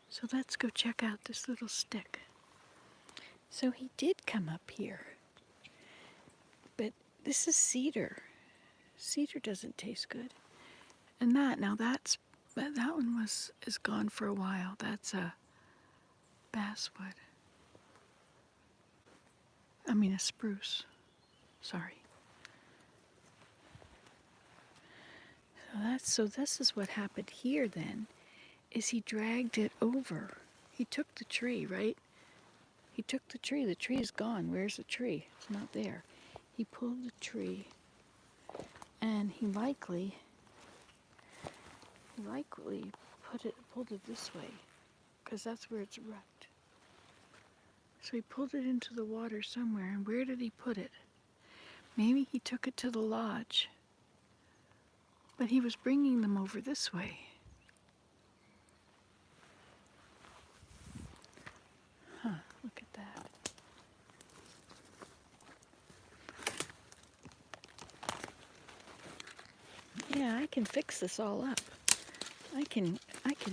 So let's go check out this little stick. So he did come up here. But this is cedar. Cedar doesn't taste good. And that one is gone for a while. That's a basswood. A spruce. Sorry. So this is what happened here then, is he dragged it over. He took the tree, right? He took the tree. The tree is gone. Where's the tree? It's not there. He pulled the tree, and he likely pulled it this way, because that's where it's wrecked. So he pulled it into the water somewhere, and where did he put it? Maybe he took it to the lodge, but he was bringing them over this way. Huh, look at that. Yeah, I can fix this all up. I can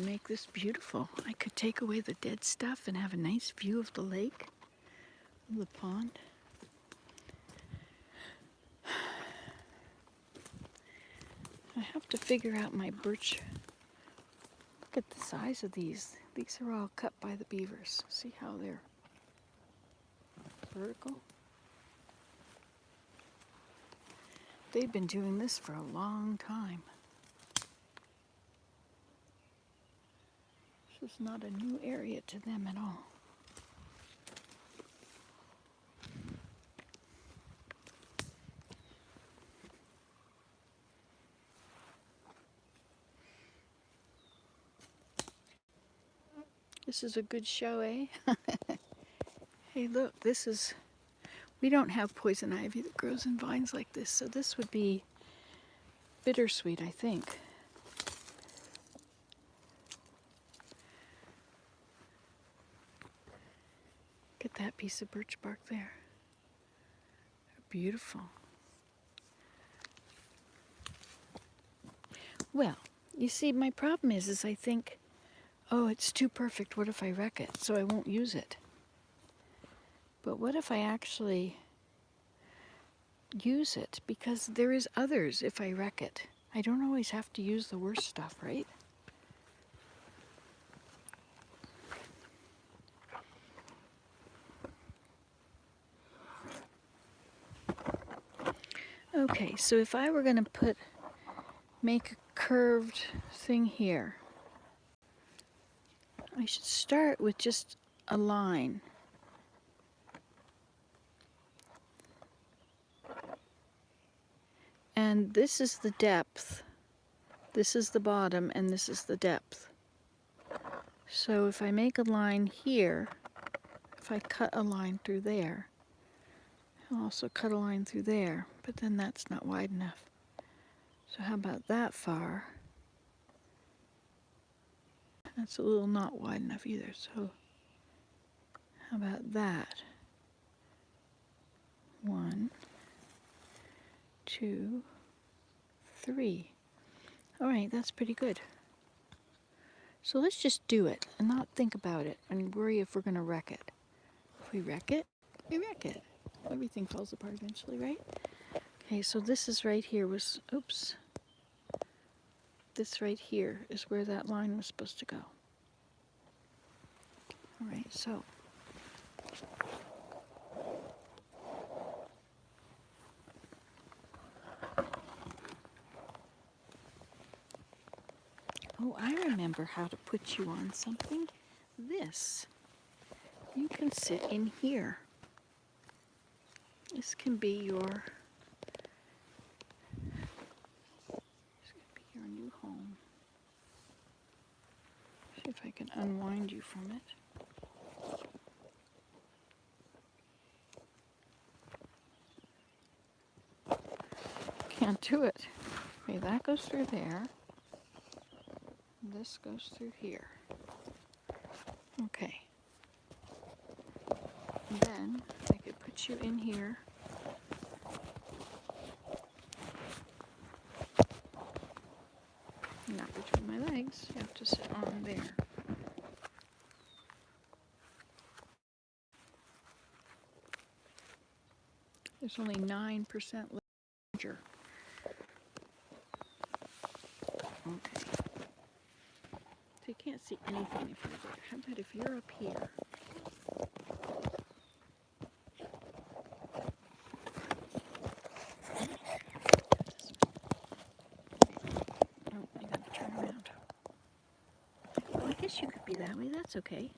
make this beautiful. I could take away the dead stuff and have a nice view of the lake, of the pond. I have to figure out my birch. Look at the size of these. These are all cut by the beavers. See how they're vertical? They've been doing this for a long time. This is not a new area to them at all. This is a good show, eh? Hey, look, we don't have poison ivy that grows in vines like this, so this would be bittersweet, I think. Look at that piece of birch bark there. They're beautiful. Well, you see, my problem is I think, oh, it's too perfect. What if I wreck it? So I won't use it. But what if I actually use it? Because there is others if I wreck it. I don't always have to use the worst stuff, right? Okay, so if I were going to make a curved thing here, I should start with just a line. And this is the depth, this is the bottom, and this is the depth. So if I make a line here, if I cut a line through there, I'll also cut a line through there, but then that's not wide enough. So how about that far? That's a little not wide enough either, so how about that? 1, 2, 3. All right, that's pretty good. So let's just do it and not think about it and worry if we're going to wreck it. If we wreck it, we wreck it. Everything falls apart eventually, right? Okay, so this is right here was, oops. This right here is where that line was supposed to go. All right, so oh, I remember how to put you on something. This. You can sit in here. This can be your new home. See if I can unwind you from it. Can't do it. Okay, that goes through there. This goes through here. Okay. And then I could put you in here. Not between my legs. You have to sit on there. There's only 9% larger. Okay. So you can't see anything if you're there. How about if you're up here? Oh, I gotta turn around. Well, I guess you could be that way. That's okay.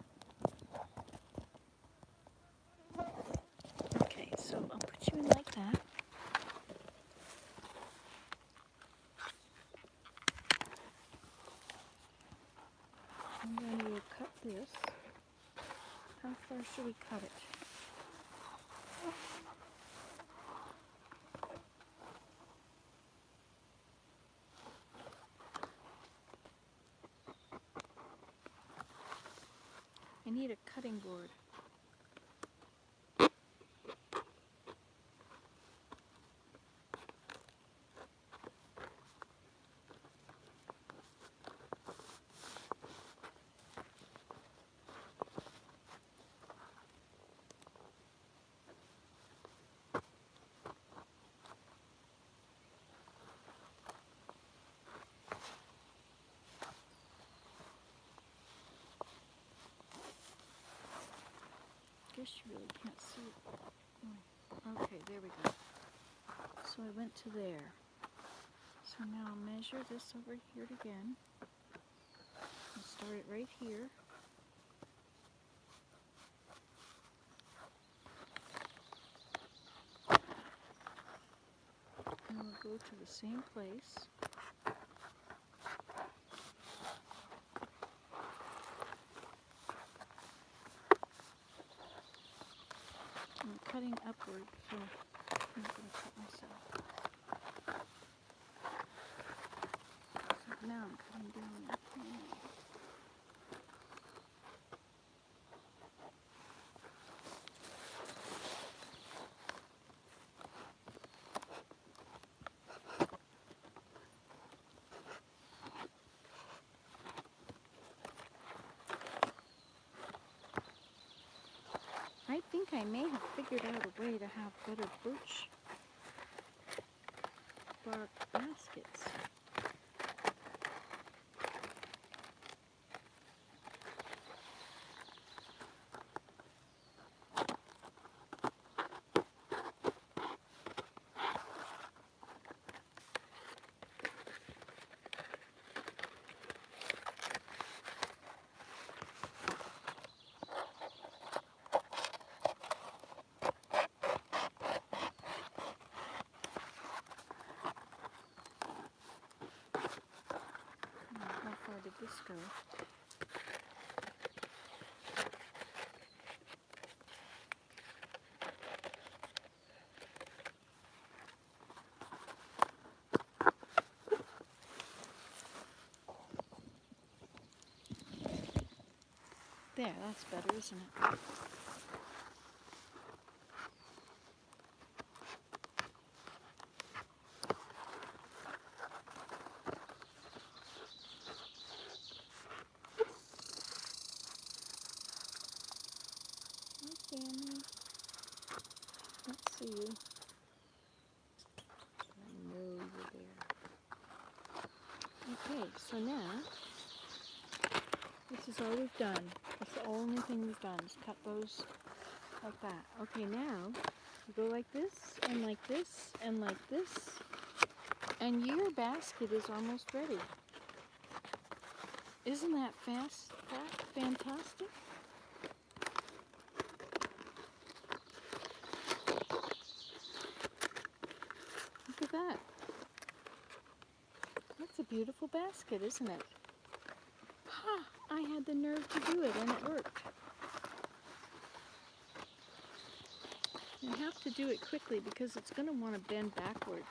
Okay, so I'll put you in like that. And then we'll cut this. How far should we cut it? I need a cutting board. I guess you really can't see it. Oh, okay, there we go. So I went to there. So now I'll measure this over here again. I'll start it right here. And we'll go to the same place. I'm cutting upward, so I'm not going to cut myself. So now I'm cutting down. I think I may have figured out a way to have better birch bark baskets. go. There, that's better, isn't it? Sammy. Let's see you. I know you're there. Okay, so now, this is all we've done. That's the only thing we've done is cut those like that. Okay, now, you go like this, and like this, and like this, and your basket is almost ready. Isn't that fantastic? Look at that. That's a beautiful basket, isn't it? Ha! I had the nerve to do it, and it worked. You have to do it quickly because it's going to want to bend backwards.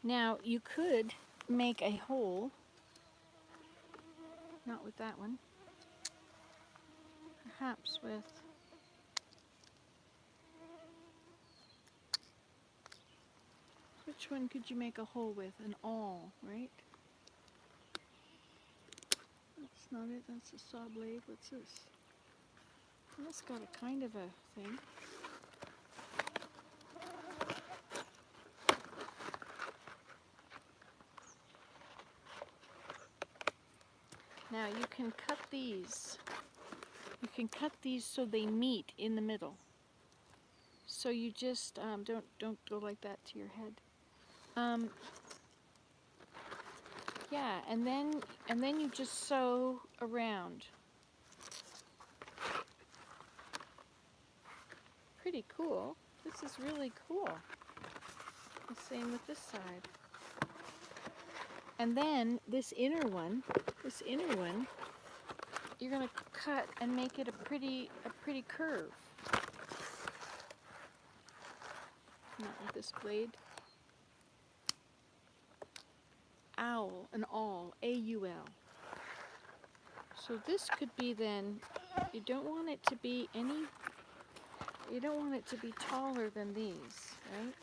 Now, you could make a hole, not with that one, perhaps with which one could you make a hole with? An awl, right? That's not it, that's a saw blade. What's this? That's got a kind of a thing. Now you can cut these. You can cut these so they meet in the middle. So you just don't go like that to your head. Yeah, and then you just sew around. Pretty cool. This is really cool. The same with this side. And then this inner one, you're going to cut and make it a pretty curve. Not with this blade. Owl, an awl, A-U-L. So this could be then, you don't want it to be taller than these, right?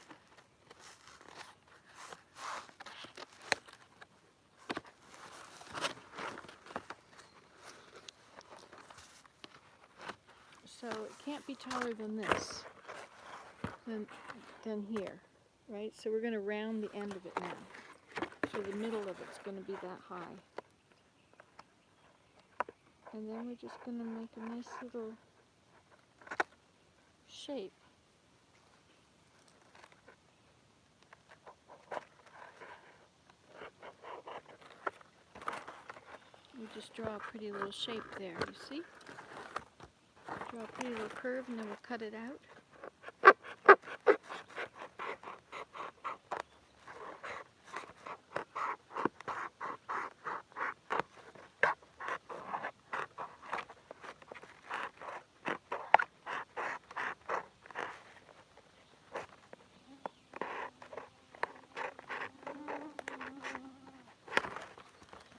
So it can't be taller than this, than here, right? So we're going to round the end of it now. So the middle of it's going to be that high. And then we're just going to make a nice little shape. We just draw a pretty little shape there, you see? Draw a pretty little curve and then we'll cut it out.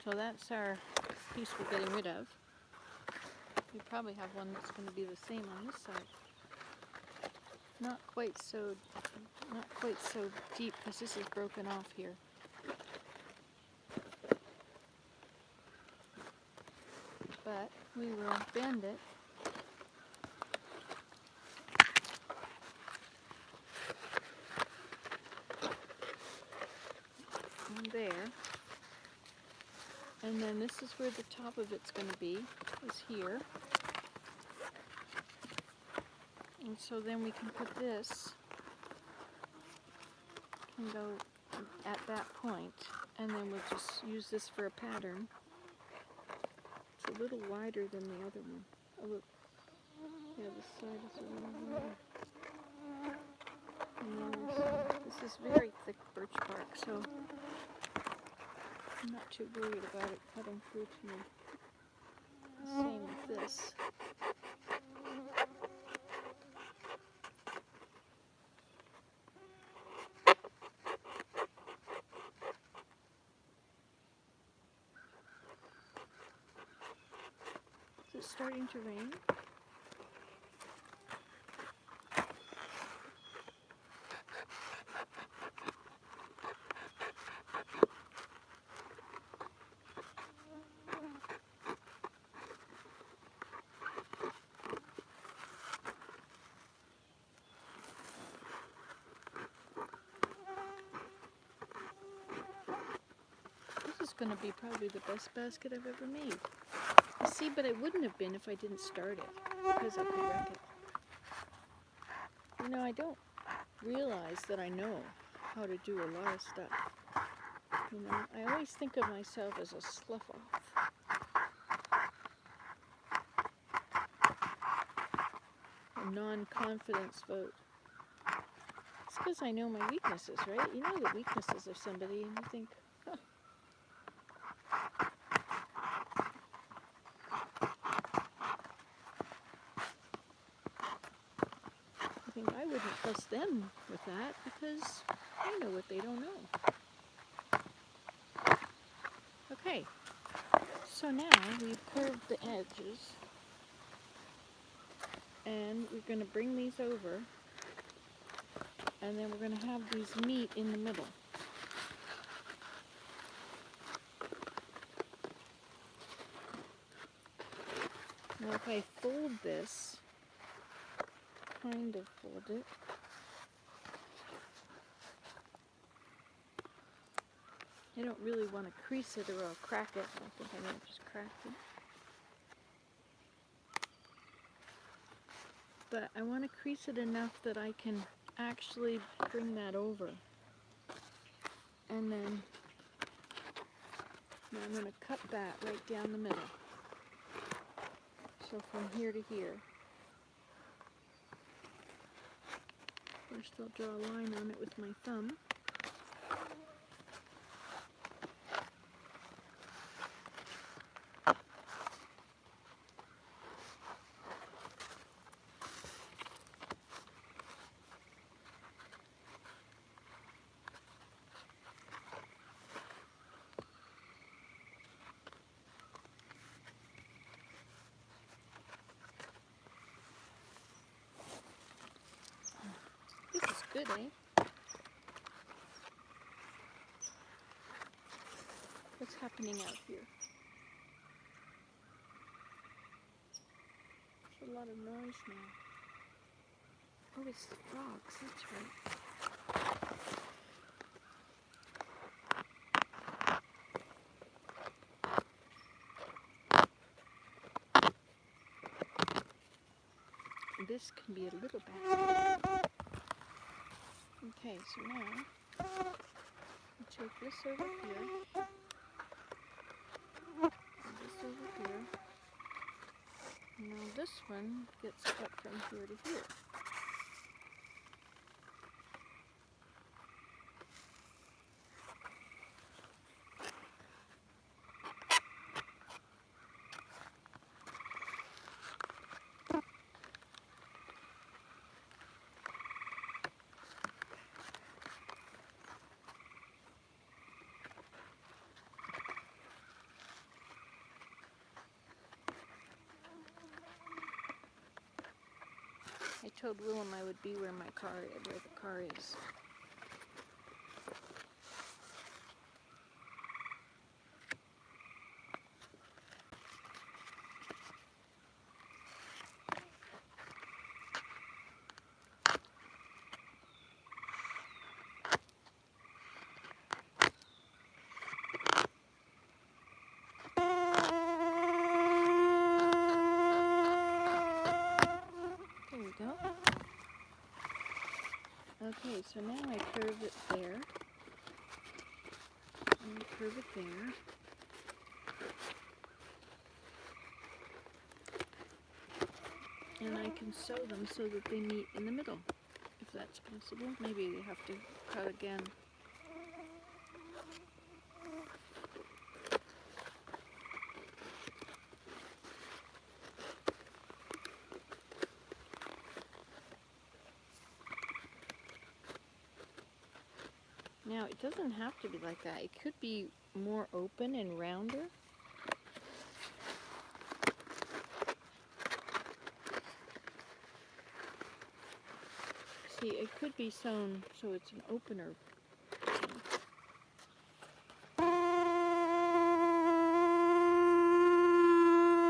So that's our piece we're getting rid of. We probably have one that's going to be the same on this side. Not quite so deep because this is broken off here. But we will bend it. And there. And then this is where the top of it's going to be, is here. And so then we can put this, can go at that point, and then we'll just use this for a pattern. a little wider than the other one. Oh, look. Yeah, this side is a little wider. And the other side. This is very thick birch bark, so I'm not too worried about it cutting through to me. Same with this. Is it starting to rain? This is going to be probably the best basket I've ever made. You see, but it wouldn't have been if I didn't start it, because I could wreck it. You know, I don't realize that I know how to do a lot of stuff. You know, I always think of myself as a slough-off. A non-confidence vote. It's because I know my weaknesses, right? You know the weaknesses of somebody, and you think, huh. I think I wouldn't trust them with that because I know what they don't know. Okay, so now we've curved the edges, and we're going to bring these over, and then we're going to have these meet in the middle. Now if I fold this, kind of fold it, I don't really want to crease it or I'll crack it. I think I might just crack it. But I want to crease it enough that I can actually bring that over. And then now I'm going to cut that right down the middle. So from here to here. First I'll draw a line on it with my thumb. This is good, eh? What's happening out here? There's a lot of noise now. Oh, it's the frogs, that's right. This can be a little basket. Okay, so now I'll take this over here, and this over here. Now this one gets cut from here to here. I told Willem I would be where the car is. Okay, so now I curve it there, and I curve it there, And I can sew them so that they meet in the middle, if that's possible. Maybe they have to cut again. Now, it doesn't have to be like that. It could be more open and rounder. See, it could be sewn so it's an opener. Then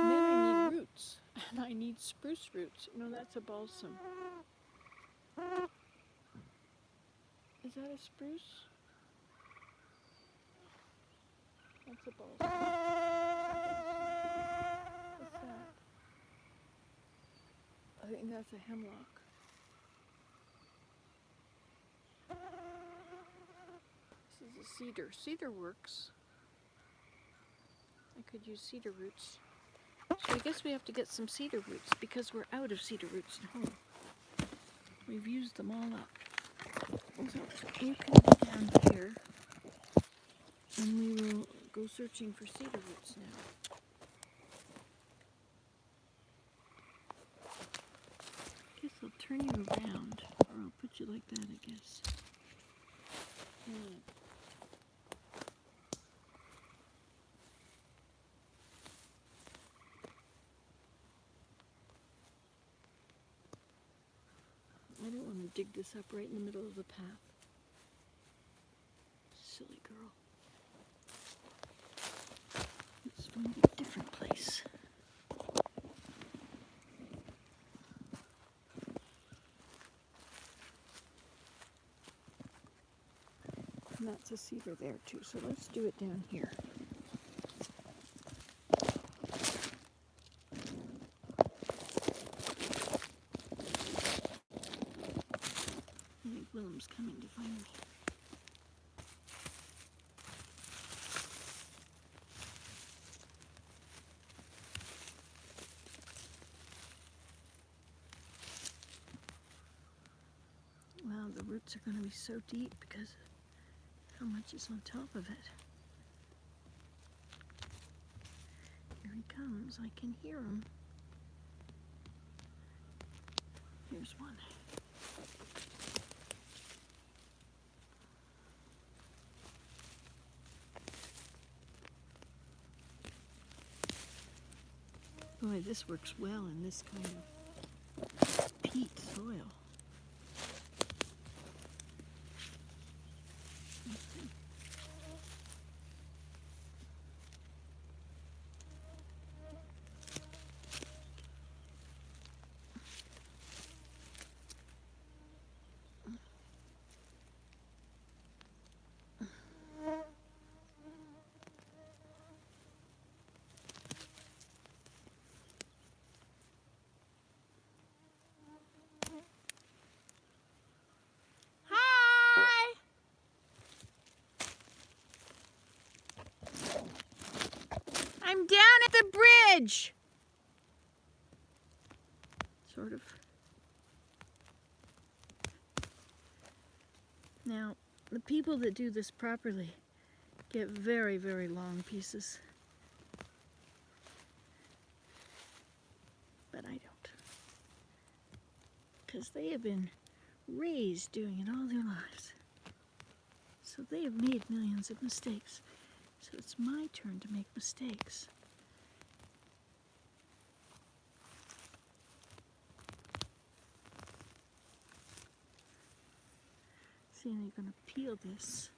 I need roots, and I need spruce roots. No, that's a balsam. Is that a spruce? That's a balsam. What's that? I think that's a hemlock. This is a cedar. Cedar works. I could use cedar roots. So I guess we have to get some cedar roots because we're out of cedar roots at home. We've used them all up. So you can go down here and we will go searching for cedar roots now. I guess I'll turn you around, or I'll put you like that, I guess. I don't want to dig this up right in the middle of the path. Silly girl. Let's find a different place. And that's a cedar there too, so let's do it down here. I think Willem's coming to find me. Wow, the roots are going to be so deep because how much is on top of it. Here he comes. I can hear him. Here's one. Boy, this works well in this kind of peat soil. I'm down at the bridge. Sort of. Now, the people that do this properly get very, very long pieces. But I don't. Because they have been raised doing it all their lives. So they have made millions of mistakes. So it's my turn to make mistakes. See, and you're going to peel this.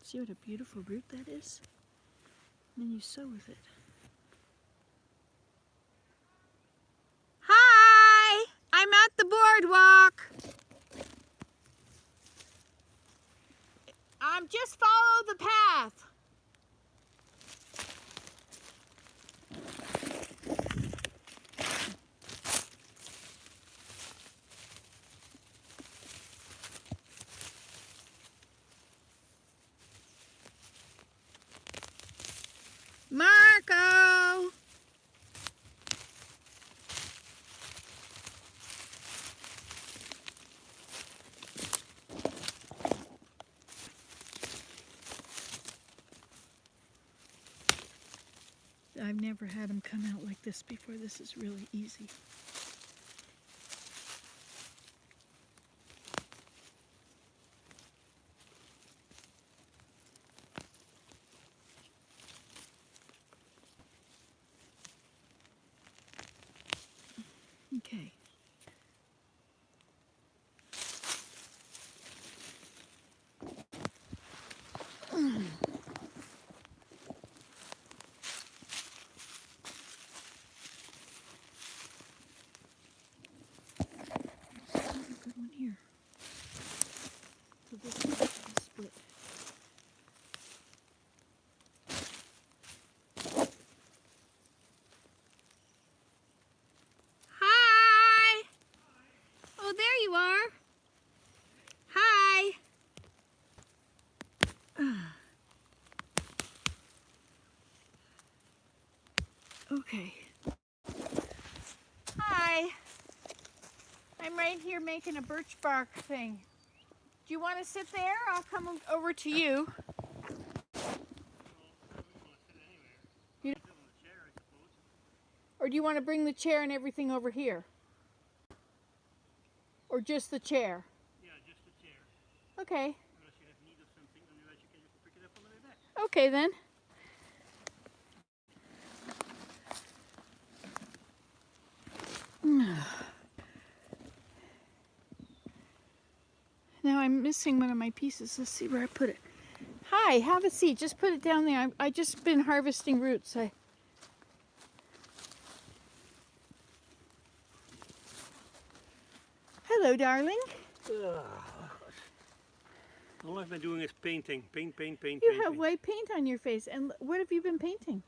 See what a beautiful root that is? And then you sew with it. Hi! I'm at the boardwalk. Just follow the path. I've never had them come out like this before. This is really easy. Okay. Good one here. So this one is split. Hi! Oh, there you are. Hi! Okay. Hi! I'm right here making a birch bark thing. Do you want to sit there? I'll come over to you. Or do you want to bring the chair and everything over here? Or just the chair? Yeah, just the chair. Okay. Unless you have need of something, otherwise you can pick it up on the way back. Okay then. Now I'm missing one of my pieces. Let's see where I put it. Hi, have a seat. Just put it down there. I just been harvesting roots. Hello, darling. All I've been doing is painting. Paint. You have white paint on your face. And what have you been painting?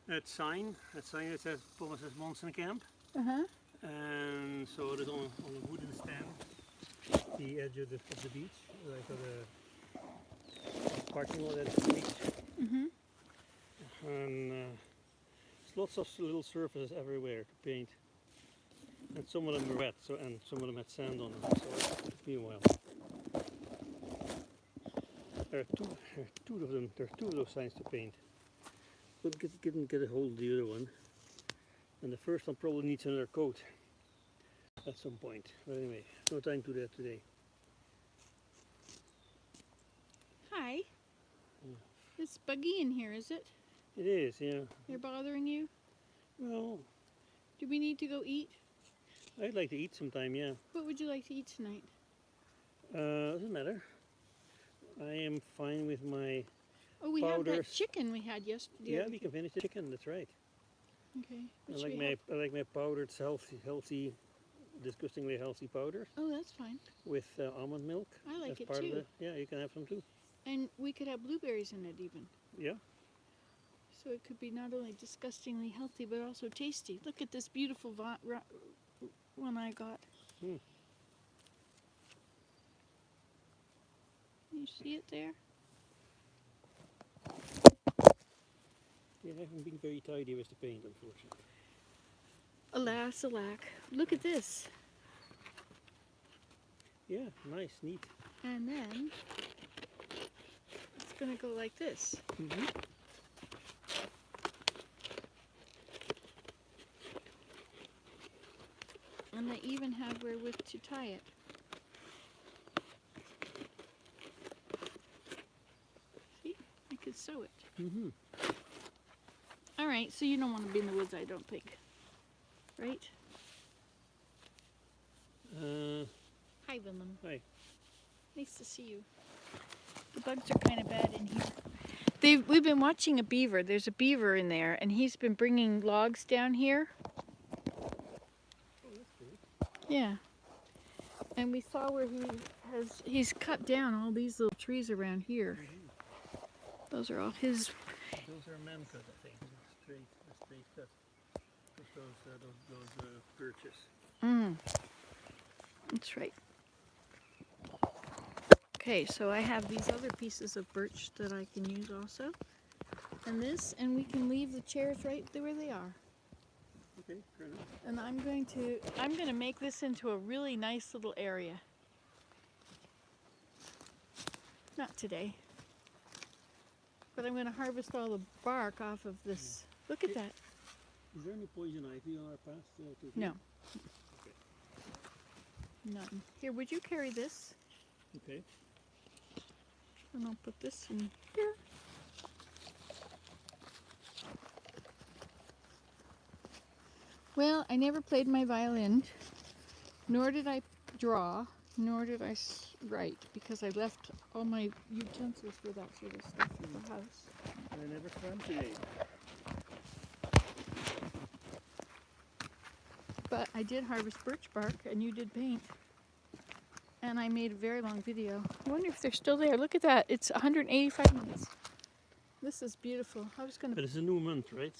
That sign that says Thomas S Monson camp. Uh-huh. And so it is on a wooden stand, the edge of the beach, like the parking lot at the beach. Mm-hmm. And there's lots of little surfaces everywhere to paint. And some of them were wet, and some of them had sand on them, so it took me a while. There are two of them. There are two of those signs to paint. But didn't get a hold of the other one. And the first one probably needs another coat at some point. But anyway, no time to do that today. Hi. It's buggy in here, is it? It is, yeah. They're bothering you? Well, Do we need to go eat? I'd like to eat sometime, yeah. What would you like to eat tonight? Doesn't matter. I am fine with my Oh, we have that powders. chicken we had yesterday. Yeah, we can finish the chicken. That's right. Okay. I What like should we my have? powdered, healthy, disgustingly healthy powder Oh, that's fine. with almond milk. I like as it part too. of it. Yeah, you can have some too. And we could have blueberries in it even. Yeah. So it could be not only disgustingly healthy, but also tasty. Look at this beautiful one I got. Hmm. You see it there? Yeah, I haven't been very tidy with the paint, unfortunately. Alas, alack. Look at this. Yeah, nice, neat. And then it's going to go like this. Mm-hmm. And they even have wherewith to tie it. See? I could sew it. Mm-hmm. All right, so you don't want to be in the woods, I don't think. Right? Hi, Willem. Hi. Nice to see you. The bugs are kind of bad in here. We've been watching a beaver. There's a beaver in there, and he's been bringing logs down here. Oh, that's good. Yeah. And we saw where he's cut down all these little trees around here. Mm-hmm. Those are all his. Those are man cut, I think. A straight cut. Just those birches. That's right. Okay, so I have these other pieces of birch that I can use also. And this, and we can leave the chairs right there where they are. Okay, fair enough. And I'm going to make this into a really nice little area. Not today. But I'm going to harvest all the bark off of this. Look at that. Is there any poison ivy on our path? No. None. Here, would you carry this? Okay. And I'll put this in here. Well, I never played my violin, nor did I draw, nor did I write, because I left all my utensils for that sort of stuff at the house. And I never swam today. But I did harvest birch bark, and you did paint. And I made a very long video. I wonder if they're still there. Look at that. It's 185 minutes. This is beautiful. I was going But to... it's a new month, right?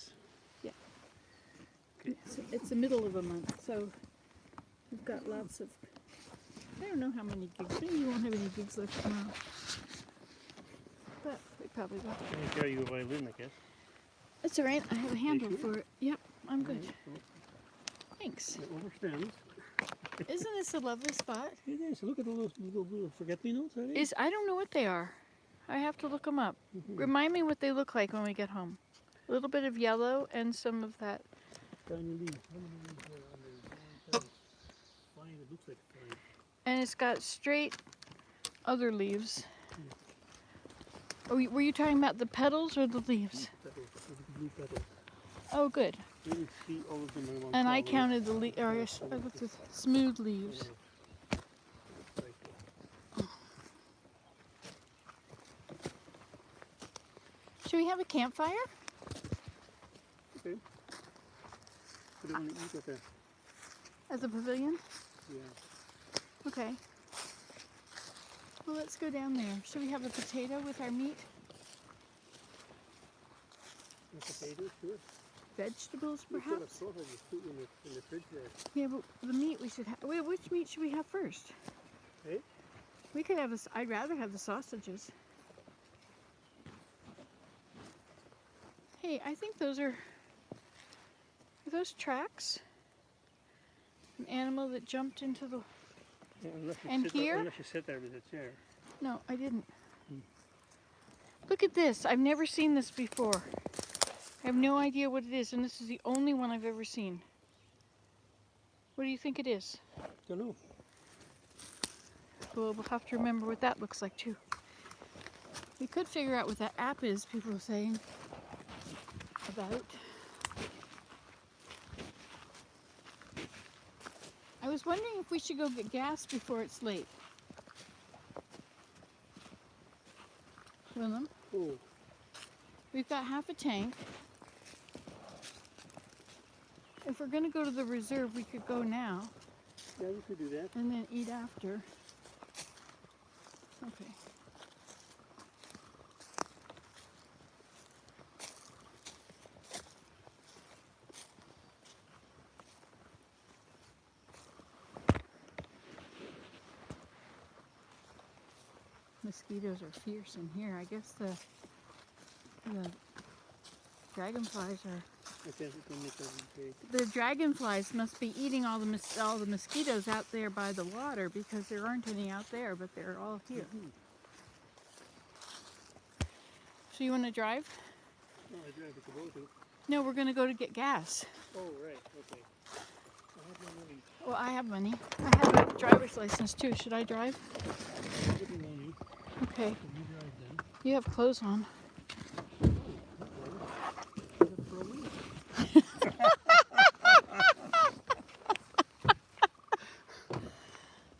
Yeah. It's the middle of a month, so we've got lots of... I don't know how many gigs. Maybe you won't have any gigs left tomorrow. But we probably will. I can carry you a violin, I guess. That's all right. I have a handle sure? for it. Yep, I'm good. Right, Thanks. so it overstands. Isn't this a lovely spot? It is. Look at all those little forget-me-nots, are they? I don't know what they are. I have to look them up. Remind me what they look like when we get home. A little bit of yellow and some of that. Tiny leaves. How many leaves are on there? Fine, it looks like fine. And it's got straight other leaves. Oh, were you talking about the petals or the leaves? Petals, blue petals. Oh, good. You didn't see all of them in one And I flower. counted the leaves, or I looked at smooth leaves. Should we have a campfire? Okay. What do you want to eat at there? At the pavilion? Yeah. Okay. Well, let's go down there. Should we have a potato with our meat? The potatoes, sure. Vegetables, We've got a perhaps? sausage in the fridge there. Yeah, but the meat we should have. Wait, which meat should we have first? Hey? We could have I'd rather have the sausages. Hey, I think those are those tracks? An animal that jumped into the... Yeah, And here? Unless you sit there with a chair. No, I didn't. Look at this. I've never seen this before. I have no idea what it is, and this is the only one I've ever seen. What do you think it is? Don't know. Well, we'll have to remember what that looks like, too. We could figure out what that app is, people are saying about. I was wondering if we should go get gas before it's late. Willem, Oh, we've got half a tank. If we're going to go to the reserve, we could go now yeah, we could do that. and then eat after. Okay. Mosquitoes are fierce in here. I guess the dragonflies are... I guess we can make a cake. The dragonflies must be eating all the mosquitoes out there by the water, because there aren't any out there, but they're all here. So you want to drive? No, I drive it to go to. No, we're going to go to get gas. Oh, right, okay. I have no money. Well, I have money. I have a driver's license too. Should I drive? I have no money. Okay. You drive then. You have clothes on.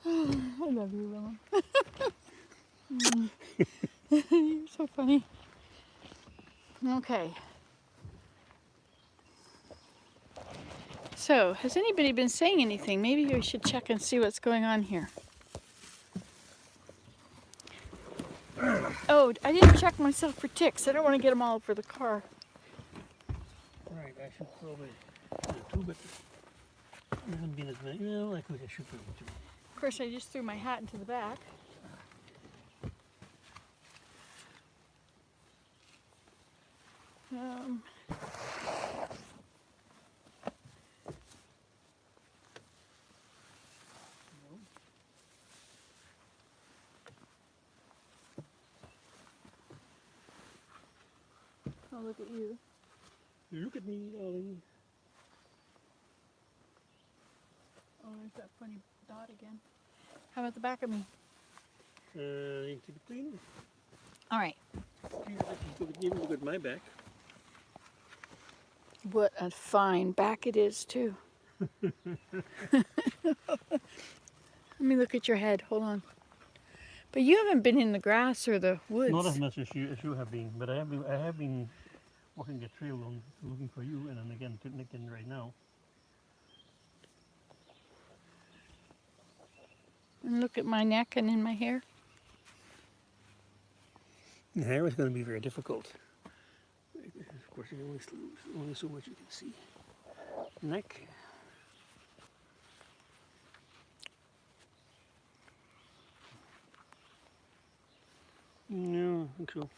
I love you, Willem. You're so funny. Okay. So, has anybody been saying anything? Maybe we should check and see what's going on here. Oh, I didn't check myself for ticks. I don't want to get them all over the car. Right, I should probably do two, but there haven't been as many. Well, I should probably do. Of course, I just threw my hat into the back. Oh, look at you. Look at me, darling. There's that funny dot again. How about the back of me? Need to be clean. All right. Even look at my back. What a fine back it is, too. Let me look at your head. Hold on. But you haven't been in the grass or the woods. Not as much as you have been, but I have been walking the trail looking for you, and then again to Nick in right now. And look at my neck and in my hair. The hair is going to be very difficult. Of course, there's only so much you can see. Neck. No, I think so.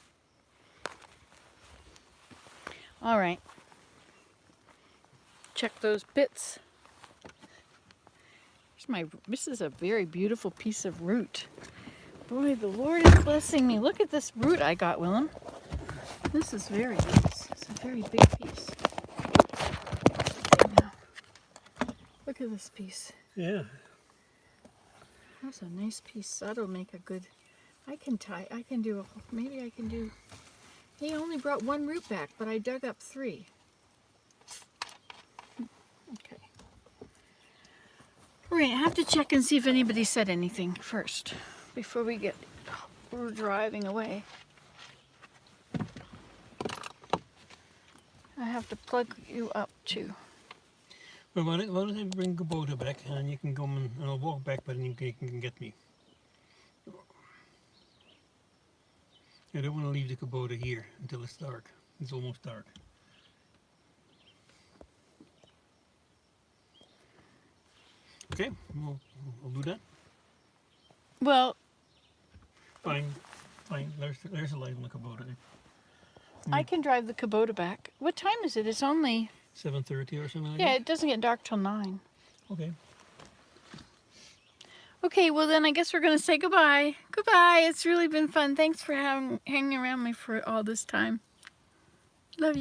All right. Check those bits. This is a very beautiful piece of root. Boy, the Lord is blessing me. Look at this root I got, Willem. This is very nice. It's a very big piece. Yeah. Look at this piece. Yeah. That's a nice piece. That'll make a good... maybe I can do... He only brought one root back, but I dug up 3. Okay. All right, I have to check and see if anybody said anything first before we're driving away. I have to plug you up too. Well, why don't I bring Kubota back, and you can come and I'll walk back, but then you can get me. I don't want to leave the Kubota here until it's dark. It's almost dark. Okay, we'll do that. Well, Fine. There's a light on the Kubota. I can drive the Kubota back. What time is it? It's only... 7:30 or something like Yeah, that? it doesn't get dark till 9. Okay. Okay, well then I guess we're going to say goodbye. Goodbye. It's really been fun. Thanks for hanging around me for all this time. Love you.